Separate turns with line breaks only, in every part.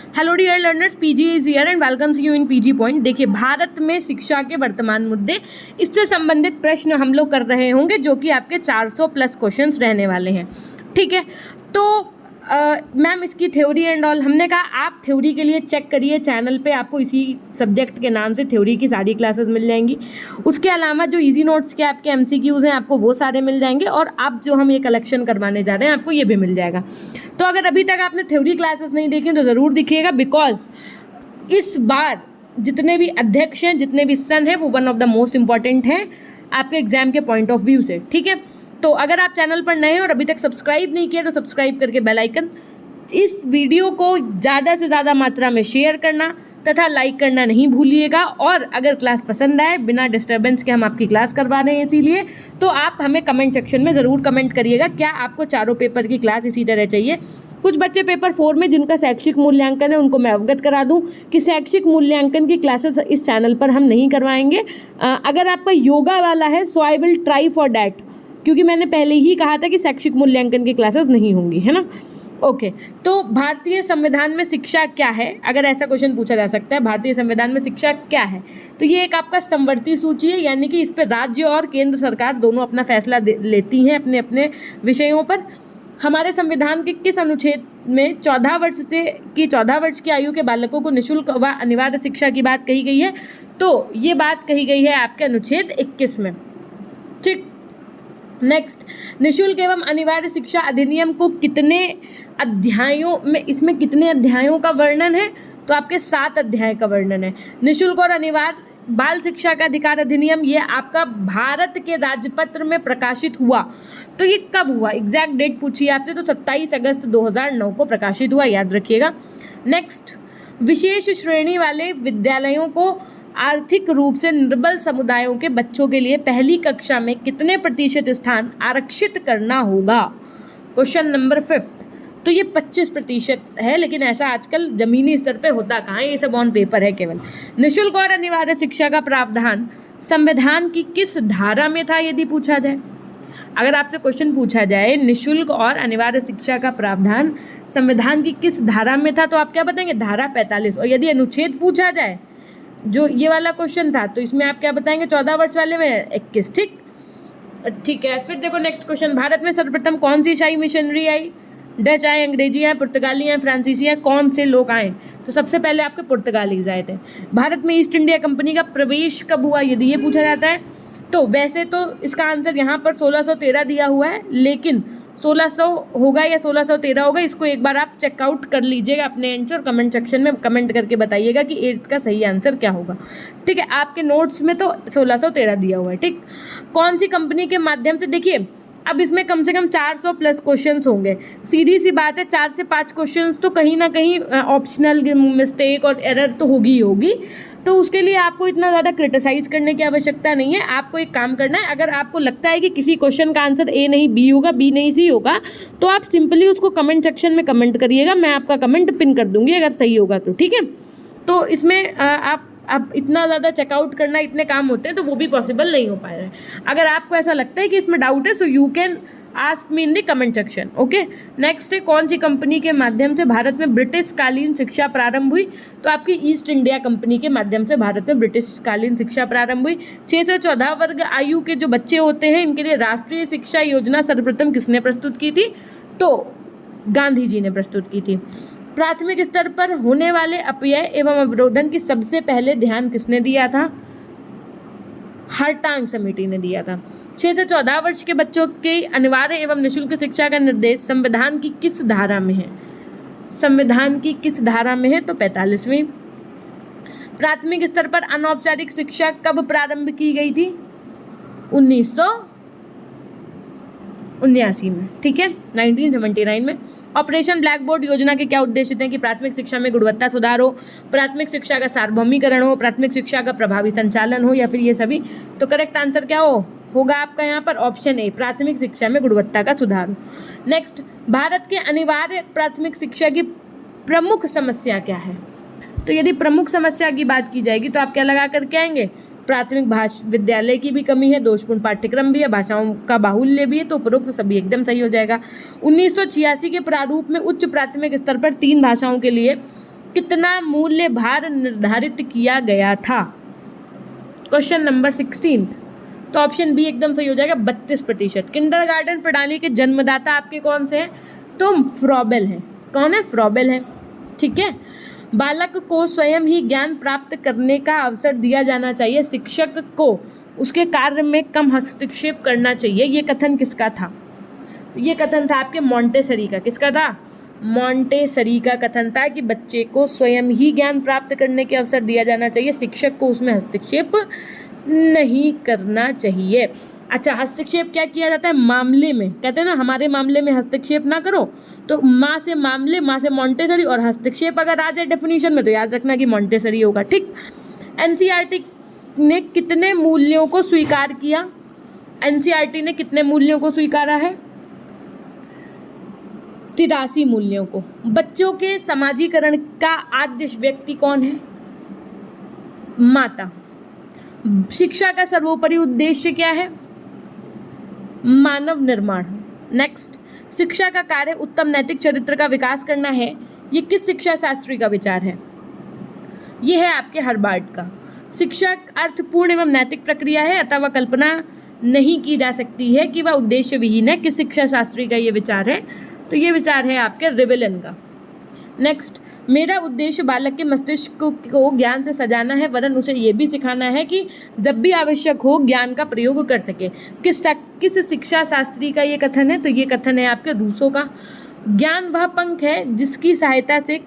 Hello dear learners, PG is here and welcomes you in PG point. देखिए, भारत में शिक्षा के वर्तमान मुद्दे, इससे संबंधित प्रश्न हम लोग कर रहे होंगे जो कि आपके 400 प्लस क्वेश्चंस रहने वाले हैं। ठीक है, तो मैम इसकी थ्योरी एंड ऑल, हमने कहा आप थ्योरी के लिए चेक करिए चैनल पे, आपको इसी सब्जेक्ट के नाम से थ्योरी की सारी क्लासेस मिल जाएंगी। उसके अलावा जो इजी नोट्स के आपके एमसीक्यूज हैं आपको वो सारे मिल जाएंगे, और अब जो हम ये कलेक्शन करवाने जा रहे हैं आपको ये भी मिल जाएगा। तो अगर अभी तक आपने थ्योरी क्लासेस नहीं देखी तो ज़रूर देखिएगा, बिकॉज इस बार जितने भी अध्यक्ष हैं, जितने भी सन हैं, वो one of the most important हैं आपके एग्जाम के पॉइंट ऑफ व्यू से। ठीक है, तो अगर आप चैनल पर नए हैं और अभी तक सब्सक्राइब नहीं किया तो सब्सक्राइब करके बेल आइकन, इस वीडियो को ज़्यादा से ज़्यादा मात्रा में शेयर करना तथा लाइक करना नहीं भूलिएगा। और अगर क्लास पसंद आए, बिना डिस्टर्बेंस के हम आपकी क्लास करवा रहे हैं इसीलिए, तो आप हमें कमेंट सेक्शन में ज़रूर कमेंट करिएगा क्या आपको चारों पेपर की क्लास इसी तरह चाहिए। कुछ बच्चे पेपर 4 में जिनका शैक्षिक मूल्यांकन है उनको मैं अवगत करा दूं कि शैक्षिक मूल्यांकन की क्लासेस इस चैनल पर हम नहीं करवाएंगे। अगर आपका योगा वाला है so I will try for that, क्योंकि मैंने पहले ही कहा था कि शैक्षिक मूल्यांकन की क्लासेस नहीं होंगी, है ना। ओके, तो भारतीय संविधान में शिक्षा क्या है, अगर ऐसा क्वेश्चन पूछा जा सकता है, भारतीय संविधान में शिक्षा क्या है, तो ये एक आपका समवर्ती सूची है, यानी कि इस पर राज्य और केंद्र सरकार दोनों अपना फैसला लेती हैं अपने अपने विषयों पर। हमारे संविधान के किस अनुच्छेद में 14 वर्ष की आयु के बालकों को निःशुल्क व अनिवार्य शिक्षा की बात कही गई है, तो ये बात कही गई है आपके अनुच्छेद 21 में। ठीक, नेक्स्ट, निःशुल्क एवं अनिवार्य शिक्षा अधिनियम को कितने अध्यायों में, इसमें कितने अध्यायों का वर्णन है, तो आपके 7 अध्याय का वर्णन है। निःशुल्क और अनिवार्य बाल शिक्षा का अधिकार अधिनियम, ये आपका भारत के राजपत्र में प्रकाशित हुआ। तो ये कब हुआ, एग्जैक्ट डेट पूछिए आपसे, तो 27 अगस्त 2009 को प्रकाशित हुआ, याद रखिएगा। नेक्स्ट, विशेष श्रेणी वाले विद्यालयों को आर्थिक रूप से निर्बल समुदायों के बच्चों के लिए पहली कक्षा में कितने प्रतिशत स्थान आरक्षित करना होगा, क्वेश्चन नंबर 5। तो ये 25% है, लेकिन ऐसा आजकल जमीनी स्तर पे होता कहाँ है, ये सब ऑन पेपर है केवल। निःशुल्क और अनिवार्य शिक्षा का प्रावधान संविधान की किस धारा में था, यदि पूछा जाए, अगर आपसे क्वेश्चन पूछा जाए निःशुल्क और अनिवार्य शिक्षा का प्रावधान संविधान की किस धारा में था, तो आप क्या बताएंगे, धारा 45। और यदि अनुच्छेद पूछा जाए, जो ये वाला क्वेश्चन था, तो इसमें आप क्या बताएंगे, 14 वर्ष वाले में 21। ठीक है, फिर देखो नेक्स्ट क्वेश्चन, भारत में सर्वप्रथम कौन सी ईसाई मिशनरी आई, डच आए, अंग्रेजी आए, पुर्तगाली आए, फ्रांसीसी आए, कौन से लोग आए, तो सबसे पहले आपके पुर्तगालीज आए थे। भारत में ईस्ट इंडिया कंपनी का प्रवेश कब हुआ, यदि ये पूछा जाता है, तो वैसे तो इसका आंसर यहाँ पर 1613 दिया हुआ है, लेकिन 1600 होगा या 1613 होगा, इसको एक बार आप चेकआउट कर लीजिएगा अपने एंड से, और कमेंट सेक्शन में कमेंट करके बताइएगा कि 8th का सही आंसर क्या होगा। ठीक है, आपके नोट्स में तो 1613 दिया हुआ है। ठीक, कौन सी कंपनी के माध्यम से, देखिए अब इसमें कम से कम 400 प्लस क्वेश्चंस होंगे, सीधी सी बात है, 4 से 5 क्वेश्चंस तो कहीं ना कहीं ऑप्शनल मिस्टेक और एरर तो होगी ही होगी, तो उसके लिए आपको इतना ज़्यादा क्रिटिसाइज़ करने की आवश्यकता नहीं है। आपको एक काम करना है, अगर आपको लगता है कि किसी क्वेश्चन का आंसर ए नहीं बी होगा, बी नहीं सी होगा, तो आप सिंपली उसको कमेंट सेक्शन में कमेंट करिएगा, मैं आपका कमेंट पिन कर दूंगी अगर सही होगा तो। ठीक है, तो इसमें आप इतना ज़्यादा चेकआउट करना, इतने काम होते हैं तो वो भी पॉसिबल नहीं हो पा रहा है। अगर आपको ऐसा लगता है कि इसमें डाउट है, so you can ask me in the comment section. Okay, next है, कौन सी कंपनी के माध्यम से भारत में ब्रिटिश कालीन शिक्षा प्रारंभ हुई, तो आपकी ईस्ट इंडिया कंपनी के माध्यम से भारत में ब्रिटिश कालीन शिक्षा प्रारंभ हुई। 6 से 14 वर्ग आयु के जो बच्चे होते हैं, इनके लिए राष्ट्रीय शिक्षा योजना सर्वप्रथम किसने प्रस्तुत की थी, तो गांधी जी ने प्रस्तुत की थी। प्राथमिक स्तर पर होने वाले अपव्यय एवं अवरोधन की सबसे पहले ध्यान किसने दिया था, हरटांग समिति ने दिया था। 6 से 14 वर्ष के बच्चों के अनिवार्य एवं निःशुल्क शिक्षा का निर्देश संविधान की किस धारा में है, संविधान की किस धारा में है, तो 45वीं। प्राथमिक स्तर पर अनौपचारिक शिक्षा कब प्रारंभ की गई थी, 1979 में। ठीक है, 1979 में। ऑपरेशन ब्लैक बोर्ड योजना के क्या उद्देश्य थे, कि प्राथमिक शिक्षा में गुणवत्ता सुधार हो, प्राथमिक शिक्षा का सार्वभौमिकरण हो, प्राथमिक शिक्षा का प्रभावी संचालन हो, या फिर ये सभी। तो करेक्ट आंसर क्या होगा आपका यहाँ पर, ऑप्शन ए, प्राथमिक शिक्षा में गुणवत्ता का सुधार हो। नेक्स्ट, भारत के अनिवार्य प्राथमिक शिक्षा की प्रमुख समस्या क्या है, तो यदि प्रमुख समस्या की बात की जाएगी तो आप क्या लगा करके आएंगे, प्राथमिक भाषा विद्यालय की भी कमी है, दोषपूर्ण पाठ्यक्रम भी है, भाषाओं का बाहुल्य भी है, तो उपरोक्त सभी एकदम सही हो जाएगा। 1986 के प्रारूप में उच्च प्राथमिक स्तर पर 3 भाषाओं के लिए कितना मूल्य भार निर्धारित किया गया था? क्वेश्चन नंबर 16, तो ऑप्शन बी एकदम सही हो जाएगा, 32%। किंडरगार्टन प्रणाली के जन्मदाता आपके कौन से हैं? तो फ्रॉबेल हैं। कौन है? फ्रॉबेल है। ठीक है। बालक को स्वयं ही ज्ञान प्राप्त करने का अवसर दिया जाना चाहिए, शिक्षक को उसके कार्य में कम हस्तक्षेप करना चाहिए, ये कथन किसका था? ये कथन था आपके मॉन्टेसरी का। किसका था? मॉन्टेसरी का कथन था कि बच्चे को स्वयं ही ज्ञान प्राप्त करने के अवसर दिया जाना चाहिए, शिक्षक को उसमें हस्तक्षेप नहीं करना चाहिए। अच्छा, हस्तक्षेप क्या किया जाता है? मामले में, कहते हैं ना हमारे मामले में हस्तक्षेप ना करो, तो माँ से मामले, माँ से मॉन्टेसरी, और हस्तक्षेप अगर आ जाए डेफिनेशन में तो याद रखना कि मॉन्टेसरी होगा। ठीक। एनसीईआरटी ने कितने मूल्यों को स्वीकार किया? एनसीईआरटी ने कितने मूल्यों को स्वीकारा है? 83 मूल्यों को। बच्चों के समाजीकरण का आद्य व्यक्ति कौन है? माता। शिक्षा का सर्वोपरि उद्देश्य क्या है? मानव निर्माण। नेक्स्ट, शिक्षा का कार्य उत्तम नैतिक चरित्र का विकास करना है, ये किस शिक्षा शास्त्री का विचार है? ये है आपके हर्बार्ट का। शिक्षा अर्थपूर्ण एवं नैतिक प्रक्रिया है, अतः वह कल्पना नहीं की जा सकती है कि वह उद्देश्य विहीन है। किस शिक्षा शास्त्री का ये विचार है? तो ये विचार है आपके रिवेलन का। नेक्स्ट, मेरा उद्देश्य बालक के मस्तिष्क को ज्ञान से सजाना है, वरन उसे ये भी सिखाना है कि जब भी आवश्यक हो ज्ञान का प्रयोग कर सके। किस शिक्षा शास्त्री का ये कथन है? तो ये कथन है आपके रूसो का। ज्ञान वह पंख है जिसकी सहायता से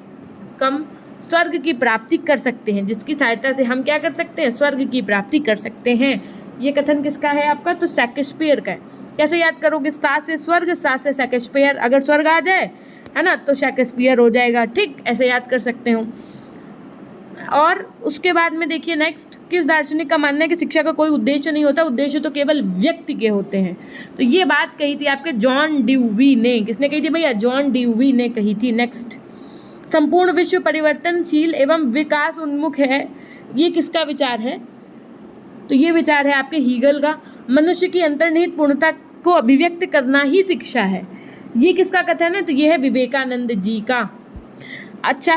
हम स्वर्ग की प्राप्ति कर सकते हैं। जिसकी सहायता से हम क्या कर सकते हैं? स्वर्ग की प्राप्ति कर सकते हैं। ये कथन किसका है आपका? तो शेक्सपियर का है। कैसे याद करोगे? सा से स्वर्ग, सा से शेक्सपियर, अगर स्वर्ग आ जाए है ना तो शेक्सपियर हो जाएगा। ठीक, ऐसे याद कर सकते हो। और उसके बाद में देखिए नेक्स्ट, किस दार्शनिक का मानना है कि शिक्षा का कोई उद्देश्य नहीं होता, उद्देश्य तो केवल व्यक्ति के होते हैं? तो ये बात कही थी आपके जॉन ड्यूवी ने। किसने कही थी भैया? जॉन ड्यूवी ने कही थी। नेक्स्ट, संपूर्ण विश्व परिवर्तनशील एवं विकास उन्मुख है, ये किसका विचार है? तो ये विचार है आपके हीगल का। मनुष्य की अंतर्निहित पूर्णता को अभिव्यक्त करना ही शिक्षा है, ये किसका कथन है? तो ये है विवेकानंद जी का। अच्छा,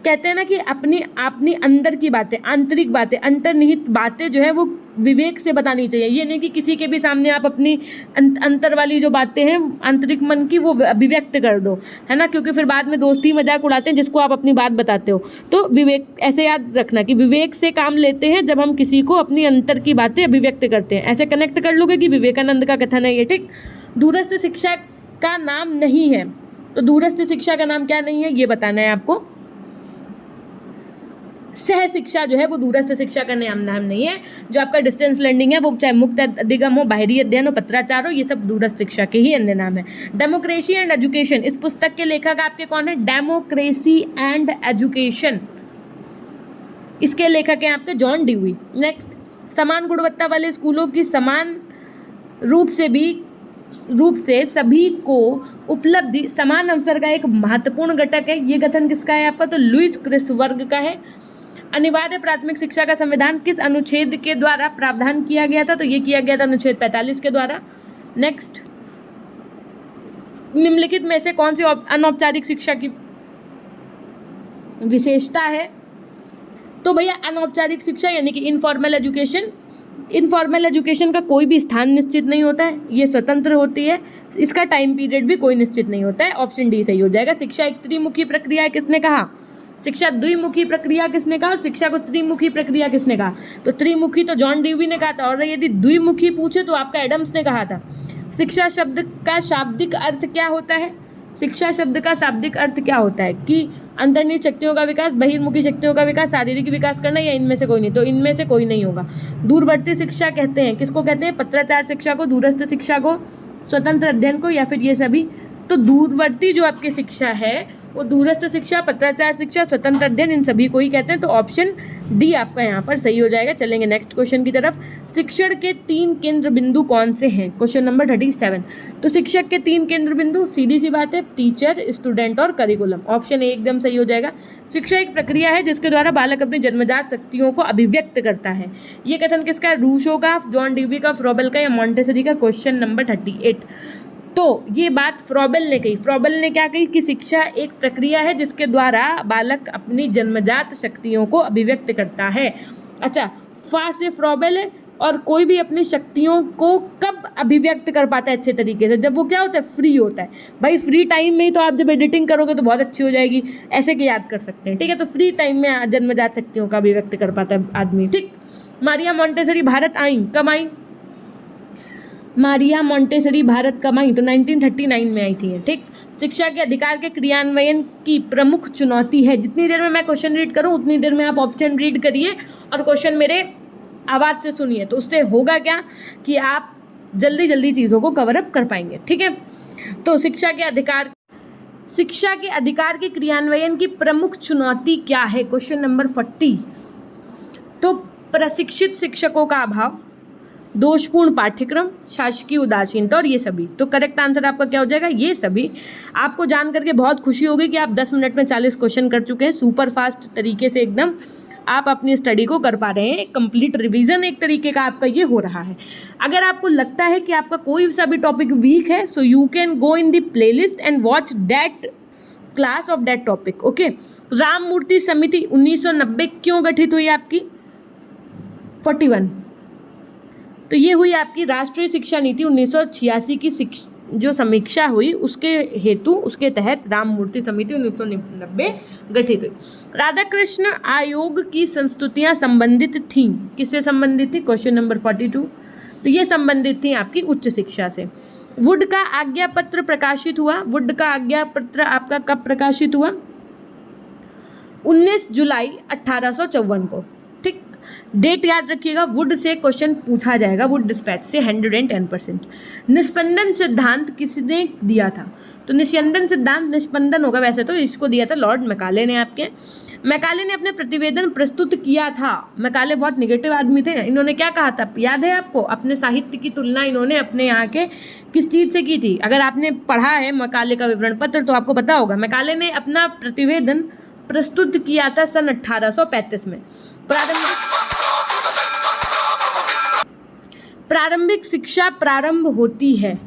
कहते हैं ना कि अपनी अंदर की बातें, आंतरिक बातें, अंतर्निहित बातें जो है वो विवेक से बतानी चाहिए। ये नहीं कि किसी के भी सामने आप अपनी अंतर वाली जो बातें हैं आंतरिक मन की वो अभिव्यक्त कर दो, है ना, क्योंकि फिर बाद में दोस्ती मजाक उड़ाते हैं जिसको आप अपनी बात बताते हो। तो विवेक, ऐसे याद रखना कि विवेक से काम लेते हैं जब हम किसी को अपनी अंतर की बातें अभिव्यक्त करते हैं। ऐसे कनेक्ट कर लोगे कि विवेकानंद का कथन है ये। ठीक। दूरस्थ शिक्षा का नाम नहीं है, तो दूरस्थ शिक्षा का नाम क्या नहीं है ये बताना है आपको। सह शिक्षा जो है वो दूरस्थ शिक्षा का नाम नहीं है। जो आपका डिस्टेंस लर्निंग है वो चाहे मुक्त अधिगम हो, बाहरी अध्ययन हो, पत्राचार हो, ये सब दूरस्थ शिक्षा के ही अन्य नाम है। डेमोक्रेसी एंड एजुकेशन, इस पुस्तक के लेखक आपके कौन है? डेमोक्रेसी एंड एजुकेशन, इसके लेखक हैं आपके जॉन ड्यूवी। नेक्स्ट, समान गुणवत्ता वाले स्कूलों की समान रूप से सभी को उपलब्धि समान अवसर का एक महत्वपूर्ण घटक है, ये कथन किसका है आपका? तो लुईस क्रिसवर्ग का है। अनिवार्य प्राथमिक शिक्षा का संविधान किस अनुच्छेद के द्वारा प्रावधान किया गया था? तो ये किया गया था अनुच्छेद 45 के द्वारा। नेक्स्ट, निम्नलिखित में से कौन सी अनौपचारिक शिक्षा की विशेषता है? तो भैया अनौपचारिक शिक्षा यानी कि इनफॉर्मल एजुकेशन। इनफॉर्मल एजुकेशन का कोई भी स्थान निश्चित नहीं होता है, ये स्वतंत्र होती है, इसका टाइम पीरियड भी कोई निश्चित नहीं होता है। ऑप्शन डी सही हो जाएगा। शिक्षा एक त्रिमुखी प्रक्रिया है, किसने कहा? शिक्षा द्विमुखी प्रक्रिया किसने कहा? शिक्षा को त्रिमुखी प्रक्रिया किसने कहा? तो त्रिमुखी तो जॉन ड्यूवी ने कहा था, और यदि द्विमुखी पूछे तो आपका एडम्स ने कहा था। शिक्षा शब्द का शाब्दिक अर्थ क्या होता है? शिक्षा शब्द का शाब्दिक अर्थ क्या होता है? कि अंतर्निहित शक्तियों का विकास, बहिर्मुखी शक्तियों का विकास, शारीरिक विकास करना, या इनमें से कोई नहीं? तो इनमें से कोई नहीं होगा। दूरवर्ती शिक्षा कहते हैं, किसको कहते हैं? पत्राचार शिक्षा को, दूरस्थ शिक्षा को, स्वतंत्र अध्ययन को, या फिर ये सभी? तो दूरवर्ती जो आपकी शिक्षा है वो दूरस्थ शिक्षा, पत्राचार शिक्षा, स्वतंत्र अध्ययन, इन सभी को ही कहते हैं। तो ऑप्शन डी आपका यहाँ पर सही हो जाएगा। चलेंगे नेक्स्ट क्वेश्चन की तरफ। शिक्षण के 3 केंद्र बिंदु कौन से हैं? Question number 37। तो शिक्षक के 3 केंद्र बिंदु, सीधी सी बात है, टीचर, स्टूडेंट और करिकुलम। ऑप्शन ए एकदम सही हो जाएगा। शिक्षा एक प्रक्रिया है जिसके द्वारा बालक अपनी जन्मजात शक्तियों को अभिव्यक्त करता है, ये कथन किसका है? रूसो का, जॉन ड्यूवी का, फ्रॉबेल का, या मॉन्टेसरी का? Question number 38। तो ये बात फ्रॉबेल ने कही। फ्रॉबेल ने क्या कही कि शिक्षा एक प्रक्रिया है जिसके द्वारा बालक अपनी जन्मजात शक्तियों को अभिव्यक्त करता है। अच्छा, फा से फ्रॉबेल है, और कोई भी अपनी शक्तियों को कब अभिव्यक्त कर पाता है अच्छे तरीके से? जब वो क्या होता है, फ्री होता है। भाई फ्री टाइम में ही तो आप जब एडिटिंग करोगे तो बहुत अच्छी हो जाएगी, ऐसे कि याद कर सकते हैं, ठीक है। तो फ्री टाइम में जन्मजात शक्तियों का अभिव्यक्त कर पाता है आदमी, ठीक। मारिया मॉन्टेसरी भारत आई, कब आई? मारिया मॉन्टेसरी भारत कब आई? तो 1939 में आई थी, ठीक। शिक्षा के अधिकार के क्रियान्वयन की प्रमुख चुनौती है। जितनी देर में मैं क्वेश्चन रीड करूं उतनी देर में आप ऑप्शन रीड करिए और क्वेश्चन मेरे आवाज़ से सुनिए, तो उससे होगा क्या कि आप जल्दी जल्दी चीज़ों को कवर अप कर पाएंगे, ठीक है। तो शिक्षा के अधिकार के क्रियान्वयन की प्रमुख चुनौती क्या है? Question number 40। तो प्रशिक्षित शिक्षकों का अभाव, दोषपूर्ण पाठ्यक्रम, शासकीय उदासीनता और ये सभी। तो करेक्ट आंसर आपका क्या हो जाएगा? ये सभी। आपको जान करके बहुत खुशी होगी कि आप 10 मिनट में 40 क्वेश्चन कर चुके हैं, सुपर फास्ट तरीके से एकदम आप अपनी स्टडी को कर पा रहे हैं। कंप्लीट रिवीजन एक तरीके का आपका ये हो रहा है। अगर आपको लगता है कि आपका कोई सा भी टॉपिक वीक है, so you can go in the playlist and watch that class of that topic, okay. Ram Murti समिति 1990 क्यों गठित हुई आपकी? 41। तो ये हुई आपकी राष्ट्रीय शिक्षा नीति 1986 की जो समीक्षा हुई उसके हेतु, उसके तहत राम मूर्ति समिति 1990 गठित हुई। राधाकृष्ण आयोग की संस्तुतियां संबंधित थीं, किससे संबंधित थी? Question number 42। तो ये संबंधित थी आपकी उच्च शिक्षा से। वुड का आज्ञा पत्र प्रकाशित हुआ। वुड का आज्ञा पत्र आपका कब प्रकाशित हुआ? 19 जुलाई 1854 को, ठीक। डेट याद रखिएगा, वुड से क्वेश्चन पूछा जाएगा, वुड डिस्पैच से 110%। निस्पंदन सिद्धांत किसने दिया था? तो निस्पंदन सिद्धांत, निस्पंदन होगा वैसे तो, इसको दिया था लॉर्ड मैकाले ने आपके। मैकाले ने अपने प्रतिवेदन प्रस्तुत किया था। मैकाले बहुत निगेटिव आदमी थे। इन्होंने क्या कहा था, याद है आपको? अपने साहित्य की तुलना इन्होंने अपने यहाँ के किस चीज़ से की थी? अगर आपने पढ़ा है मैकाले का विवरण पत्र तो आपको पता होगा। मैकाले ने अपना प्रतिवेदन प्रस्तुत किया था सन 1835 में। प्रारंभिक शिक्षा प्रारंभ होती है।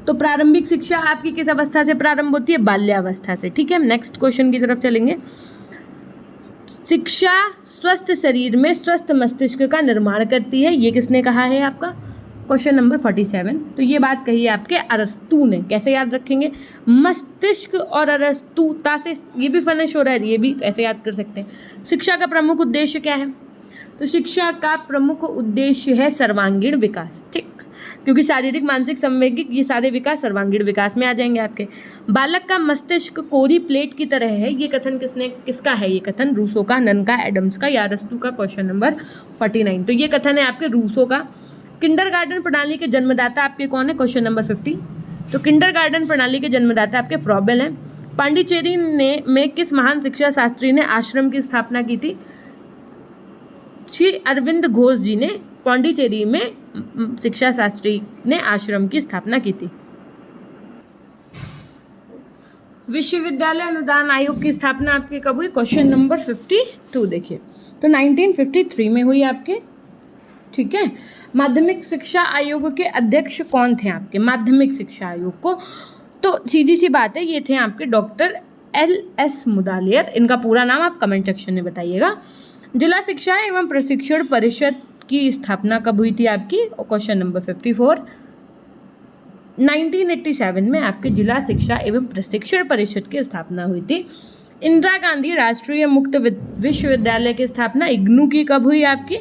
तो प्रारंभिक शिक्षा आपकी किस अवस्था से प्रारंभ होती है? बाल्यावस्था से, ठीक है। नेक्स्ट क्वेश्चन की तरफ चलेंगे। शिक्षा स्वस्थ शरीर में स्वस्थ मस्तिष्क का निर्माण करती है, ये किसने कहा है आपका? Question number 47। तो ये बात कही है आपके अरस्तू ने। कैसे याद रखेंगे? मस्तिष्क और अरस्तूता से ये भी फनिश हो रहा है, ये भी ऐसे याद कर सकते हैं। शिक्षा का प्रमुख उद्देश्य क्या है? तो शिक्षा का प्रमुख उद्देश्य है सर्वांगीण विकास, ठीक। क्योंकि शारीरिक, मानसिक, संवैगिक ये सारे विकास सर्वांगीण विकास में आ जाएंगे आपके। बालक का मस्तिष्क कोरी प्लेट की तरह है, ये कथन किसका है? ये कथन रूसो का, नन का, एडम्स का या अरस्तू का? Question number 49। तो ये कथन है आपके रूसो का। किंडरगार्टन प्रणाली के जन्मदाता आपके कौन है? Question number 50। तो किंडरगार्टन प्रणाली के जन्मदाता आपके फ्रॉबेल हैं। पांडिचेरी में किस महान शिक्षा शास्त्री ने आश्रम की स्थापना की थी? श्री अरविंद घोष जी ने पांडिचेरी में शिक्षा शास्त्री ने आश्रम की स्थापना की थी। विश्वविद्यालय अनुदान आयोग की स्थापना आपके कब हुई? क्वेश्चन नंबर 52 देखिए। तो 1953 में हुई आपके, ठीक है। माध्यमिक शिक्षा आयोग के अध्यक्ष कौन थे आपके? माध्यमिक शिक्षा आयोग को, तो सीधी सी बात है, ये थे आपके डॉक्टर LS मुदालियर। इनका पूरा नाम आप कमेंट सेक्शन में बताइएगा। जिला शिक्षा एवं प्रशिक्षण परिषद की स्थापना कब हुई थी आपकी? Question number 54। 1987 में आपके जिला शिक्षा एवं प्रशिक्षण परिषद की स्थापना हुई थी। इंदिरा गांधी राष्ट्रीय मुक्त विश्वविद्यालय की स्थापना इग्नू की कब हुई आपकी?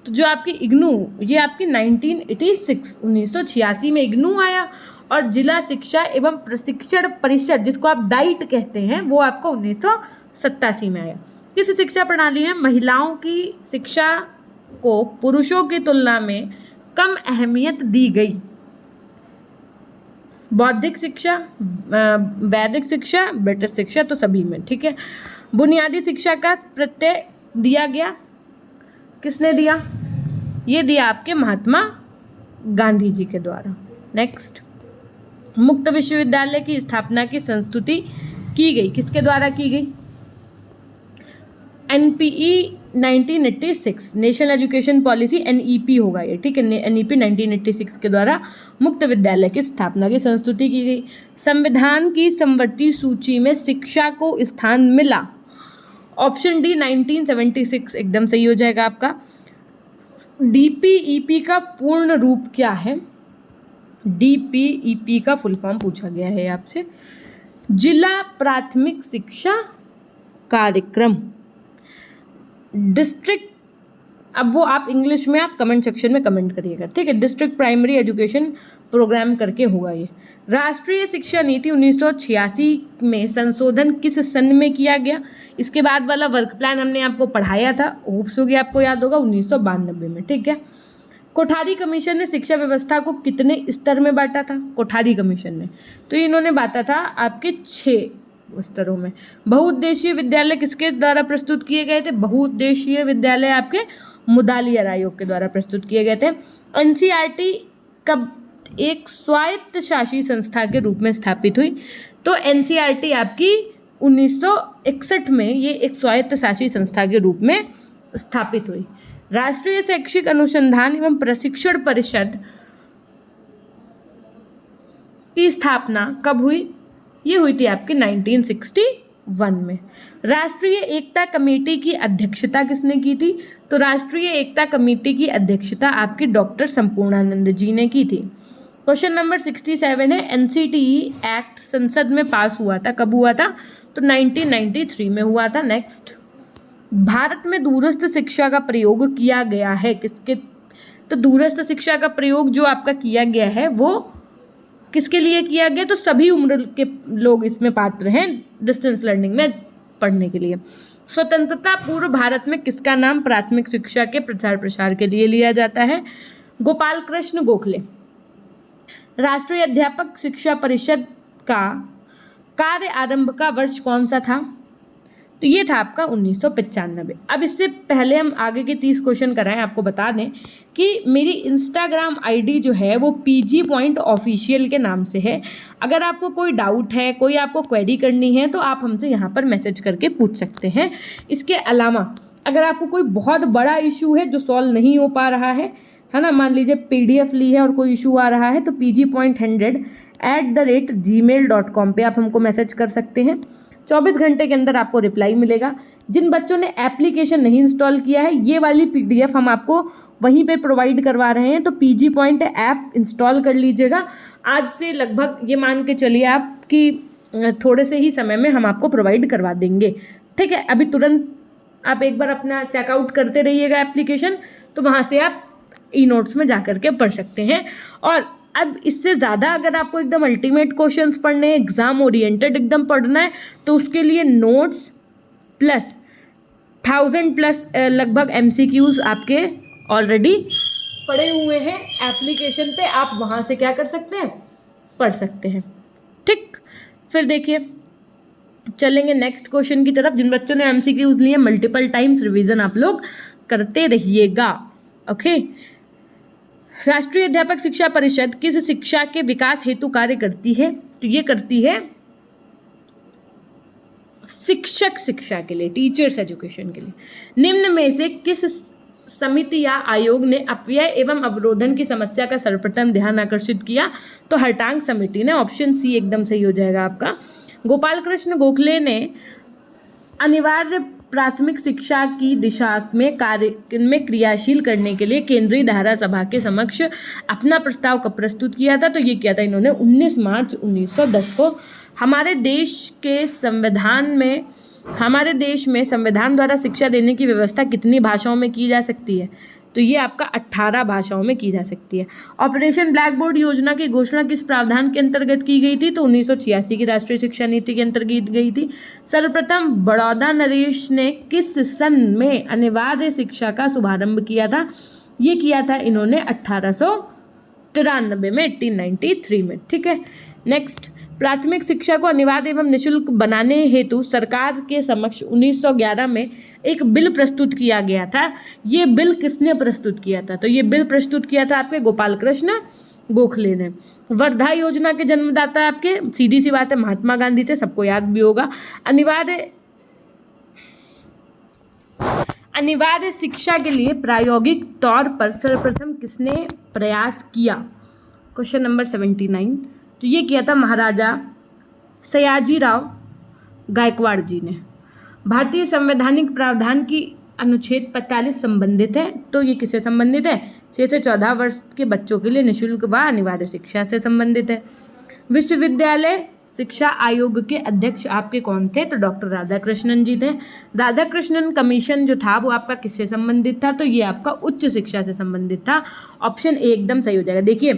तो जो आपकी इग्नू, ये आपकी 1986 में इग्नू आया, और जिला शिक्षा एवं प्रशिक्षण परिषद जिसको आप डाइट कहते हैं वो आपको 1987 में आया। किस शिक्षा प्रणाली में महिलाओं की शिक्षा को पुरुषों की तुलना में कम अहमियत दी गई? बौद्धिक शिक्षा, वैदिक शिक्षा, ब्रिटिश शिक्षा, तो सभी में, ठीक है। बुनियादी शिक्षा का प्रत्यय दिया गया, किसने दिया? ये दिया आपके महात्मा गांधी जी के द्वारा। नेक्स्ट, मुक्त विश्वविद्यालय की स्थापना की संस्तुति की गई, किसके द्वारा की गई? NPE 1986 national education policy NEP होगा ये, ठीक है। NEP 1986 के द्वारा मुक्त विद्यालय की स्थापना की संस्तुति की गई। संविधान की समवर्ती सूची में शिक्षा को स्थान मिला, ऑप्शन डी 1976 एकदम सही हो जाएगा आपका। DPEP का पूर्ण रूप क्या है? DPEP का फुल फॉर्म पूछा गया है आपसे, जिला प्राथमिक शिक्षा कार्यक्रम। डिस्ट्रिक्ट, अब वो आप इंग्लिश में आप कमेंट सेक्शन में कमेंट करिएगा, ठीक है। डिस्ट्रिक्ट प्राइमरी एजुकेशन प्रोग्राम करके होगा ये। राष्ट्रीय शिक्षा नीति 1986 में संशोधन किस सन में किया गया? इसके बाद वाला वर्क प्लान हमने आपको पढ़ाया था, होप्स होगी आपको याद होगा, 1992 में, ठीक है। कोठारी कमीशन ने शिक्षा व्यवस्था को कितने स्तर में बांटा था? कोठारी कमीशन ने, तो इन्होंने बांटा था आपके 6 स्तरों में। बहुउद्देशीय विद्यालय किसके द्वारा प्रस्तुत किए गए थे? बहुउद्देशीय विद्यालय आपके मुदालियर आयोग के द्वारा प्रस्तुत किए गए थे। NCERT कब एक स्वायत्त शासी संस्था के रूप में स्थापित हुई? तो NCERT आपकी 1961 में ये एक स्वायत्त शासी संस्था के रूप में स्थापित हुई। राष्ट्रीय शैक्षिक अनुसंधान एवं प्रशिक्षण परिषद की स्थापना कब हुई? ये हुई थी आपकी 1961 में। राष्ट्रीय एकता कमेटी की अध्यक्षता किसने की थी? तो राष्ट्रीय एकता कमेटी की अध्यक्षता आपकी डॉक्टर संपूर्णानंद जी ने की थी। क्वेश्चन नंबर 67 है, NCTE एक्ट संसद में पास हुआ था, कब हुआ था? तो 1993 में हुआ था। नेक्स्ट, भारत में दूरस्थ शिक्षा का प्रयोग किया गया है किसके? तो दूरस्थ शिक्षा का प्रयोग जो आपका किया गया है वो किसके लिए किया गया? तो सभी उम्र के लोग इसमें पात्र हैं डिस्टेंस लर्निंग में पढ़ने के लिए। स्वतंत्रता पूर्व भारत में किसका नाम प्राथमिक शिक्षा के प्रचार प्रसार के लिए लिया जाता है? गोपाल कृष्ण गोखले। राष्ट्रीय अध्यापक शिक्षा परिषद का कार्य आरंभ का वर्ष कौन सा था? तो ये था आपका 1995। अब इससे पहले हम आगे के 30 क्वेश्चन कराएं, आपको बता दें कि मेरी इंस्टाग्राम आईडी जो है वो PG पॉइंट ऑफिशियल के नाम से है। अगर आपको कोई डाउट है, कोई आपको क्वेरी करनी है तो आप हमसे यहाँ पर मैसेज करके पूछ सकते हैं। इसके अलावा अगर आपको कोई बहुत बड़ा इशू है जो सॉल्व नहीं हो पा रहा है ना, मान लीजिए PDF ली है और कोई इशू आ रहा है, तो pgpoint100@gmail.com पे आप हमको मैसेज कर सकते हैं। 24 घंटे के अंदर आपको रिप्लाई मिलेगा। जिन बच्चों ने एप्लीकेशन नहीं इंस्टॉल किया है, ये वाली PDF हम आपको वहीं पे प्रोवाइड करवा रहे हैं, तो PG पॉइंट ऐप इंस्टॉल कर लीजिएगा। आज से लगभग ये मान के चलिए आप कि थोड़े से ही समय में हम आपको प्रोवाइड करवा देंगे, ठीक है। अभी तुरंत आप एक बार अपना चेकआउट करते रहिएगा एप्लीकेशन, तो वहाँ से आप ई-नोट्स में जा करके पढ़ सकते हैं। और अब इससे ज़्यादा अगर आपको एकदम अल्टीमेट क्वेश्चंस पढ़ने हैं, एग्ज़ाम ओरिएंटेड एकदम पढ़ना है, तो उसके लिए नोट्स प्लस 1000+ लगभग MCQs आपके ऑलरेडी पड़े हुए हैं एप्लीकेशन पे। आप वहाँ से क्या कर सकते हैं? पढ़ सकते हैं, ठीक। फिर देखिए चलेंगे नेक्स्ट क्वेश्चन की तरफ। जिन बच्चों ने MCQs लिए मल्टीपल टाइम्स रिवीजन आप लोग करते रहिएगा, ओके। राष्ट्रीय अध्यापक शिक्षा परिषद किस शिक्षा के विकास हेतु कार्य करती है? तो ये करती है शिक्षक शिक्षा के लिए, टीचर्स एजुकेशन के लिए। निम्न में से किस समिति या आयोग ने अपव्यय एवं अवरोधन की समस्या का सर्वप्रथम ध्यान आकर्षित किया? तो हरटांग समिति ने, ऑप्शन सी एकदम सही हो जाएगा आपका। गोपाल कृष्ण गोखले ने अनिवार्य प्राथमिक शिक्षा की दिशा में कार्य में क्रियाशील करने के लिए केंद्रीय धारा सभा के समक्ष अपना प्रस्ताव कब प्रस्तुत किया था? तो ये किया था इन्होंने 19 मार्च 1910 को। हमारे देश में संविधान द्वारा शिक्षा देने की व्यवस्था कितनी भाषाओं में की जा सकती है? तो ये आपका 18 भाषाओं में की जा सकती है। ऑपरेशन ब्लैक बोर्ड योजना की घोषणा किस प्रावधान के अंतर्गत की गई थी? तो 1986 की राष्ट्रीय शिक्षा नीति के अंतर्गत गई थी। सर्वप्रथम बड़ौदा नरेश ने किस सन में अनिवार्य शिक्षा का शुभारंभ किया था? ये किया था इन्होंने 1893 में, 1893 में, ठीक है। नेक्स्ट, प्राथमिक शिक्षा को अनिवार्य एवं निःशुल्क बनाने हेतु सरकार के समक्ष 1911 में एक बिल प्रस्तुत किया गया था। ये बिल किसने प्रस्तुत किया था? तो ये बिल प्रस्तुत किया था आपके गोपाल कृष्ण गोखले ने। वर्धा योजना के जन्मदाता आपके सीधी सी बात है महात्मा गांधी थे, सबको याद भी होगा। अनिवार्य शिक्षा के लिए प्रायोगिक तौर पर सर्वप्रथम किसने प्रयास किया? Question number 79। तो ये किया था महाराजा सयाजीराव गायकवाड़ जी ने। भारतीय संवैधानिक प्रावधान की अनुच्छेद 45 संबंधित है। तो ये किससे संबंधित है? 6 से 14 वर्ष के बच्चों के लिए निःशुल्क व अनिवार्य शिक्षा से संबंधित है। विश्वविद्यालय शिक्षा आयोग के अध्यक्ष आपके कौन थे? तो डॉक्टर राधाकृष्णन जी थे। राधाकृष्णन कमीशन जो था वो आपका किससे संबंधित था? तो ये आपका उच्च शिक्षा से संबंधित था। ऑप्शन ए एकदम सही हो जाएगा। देखिए,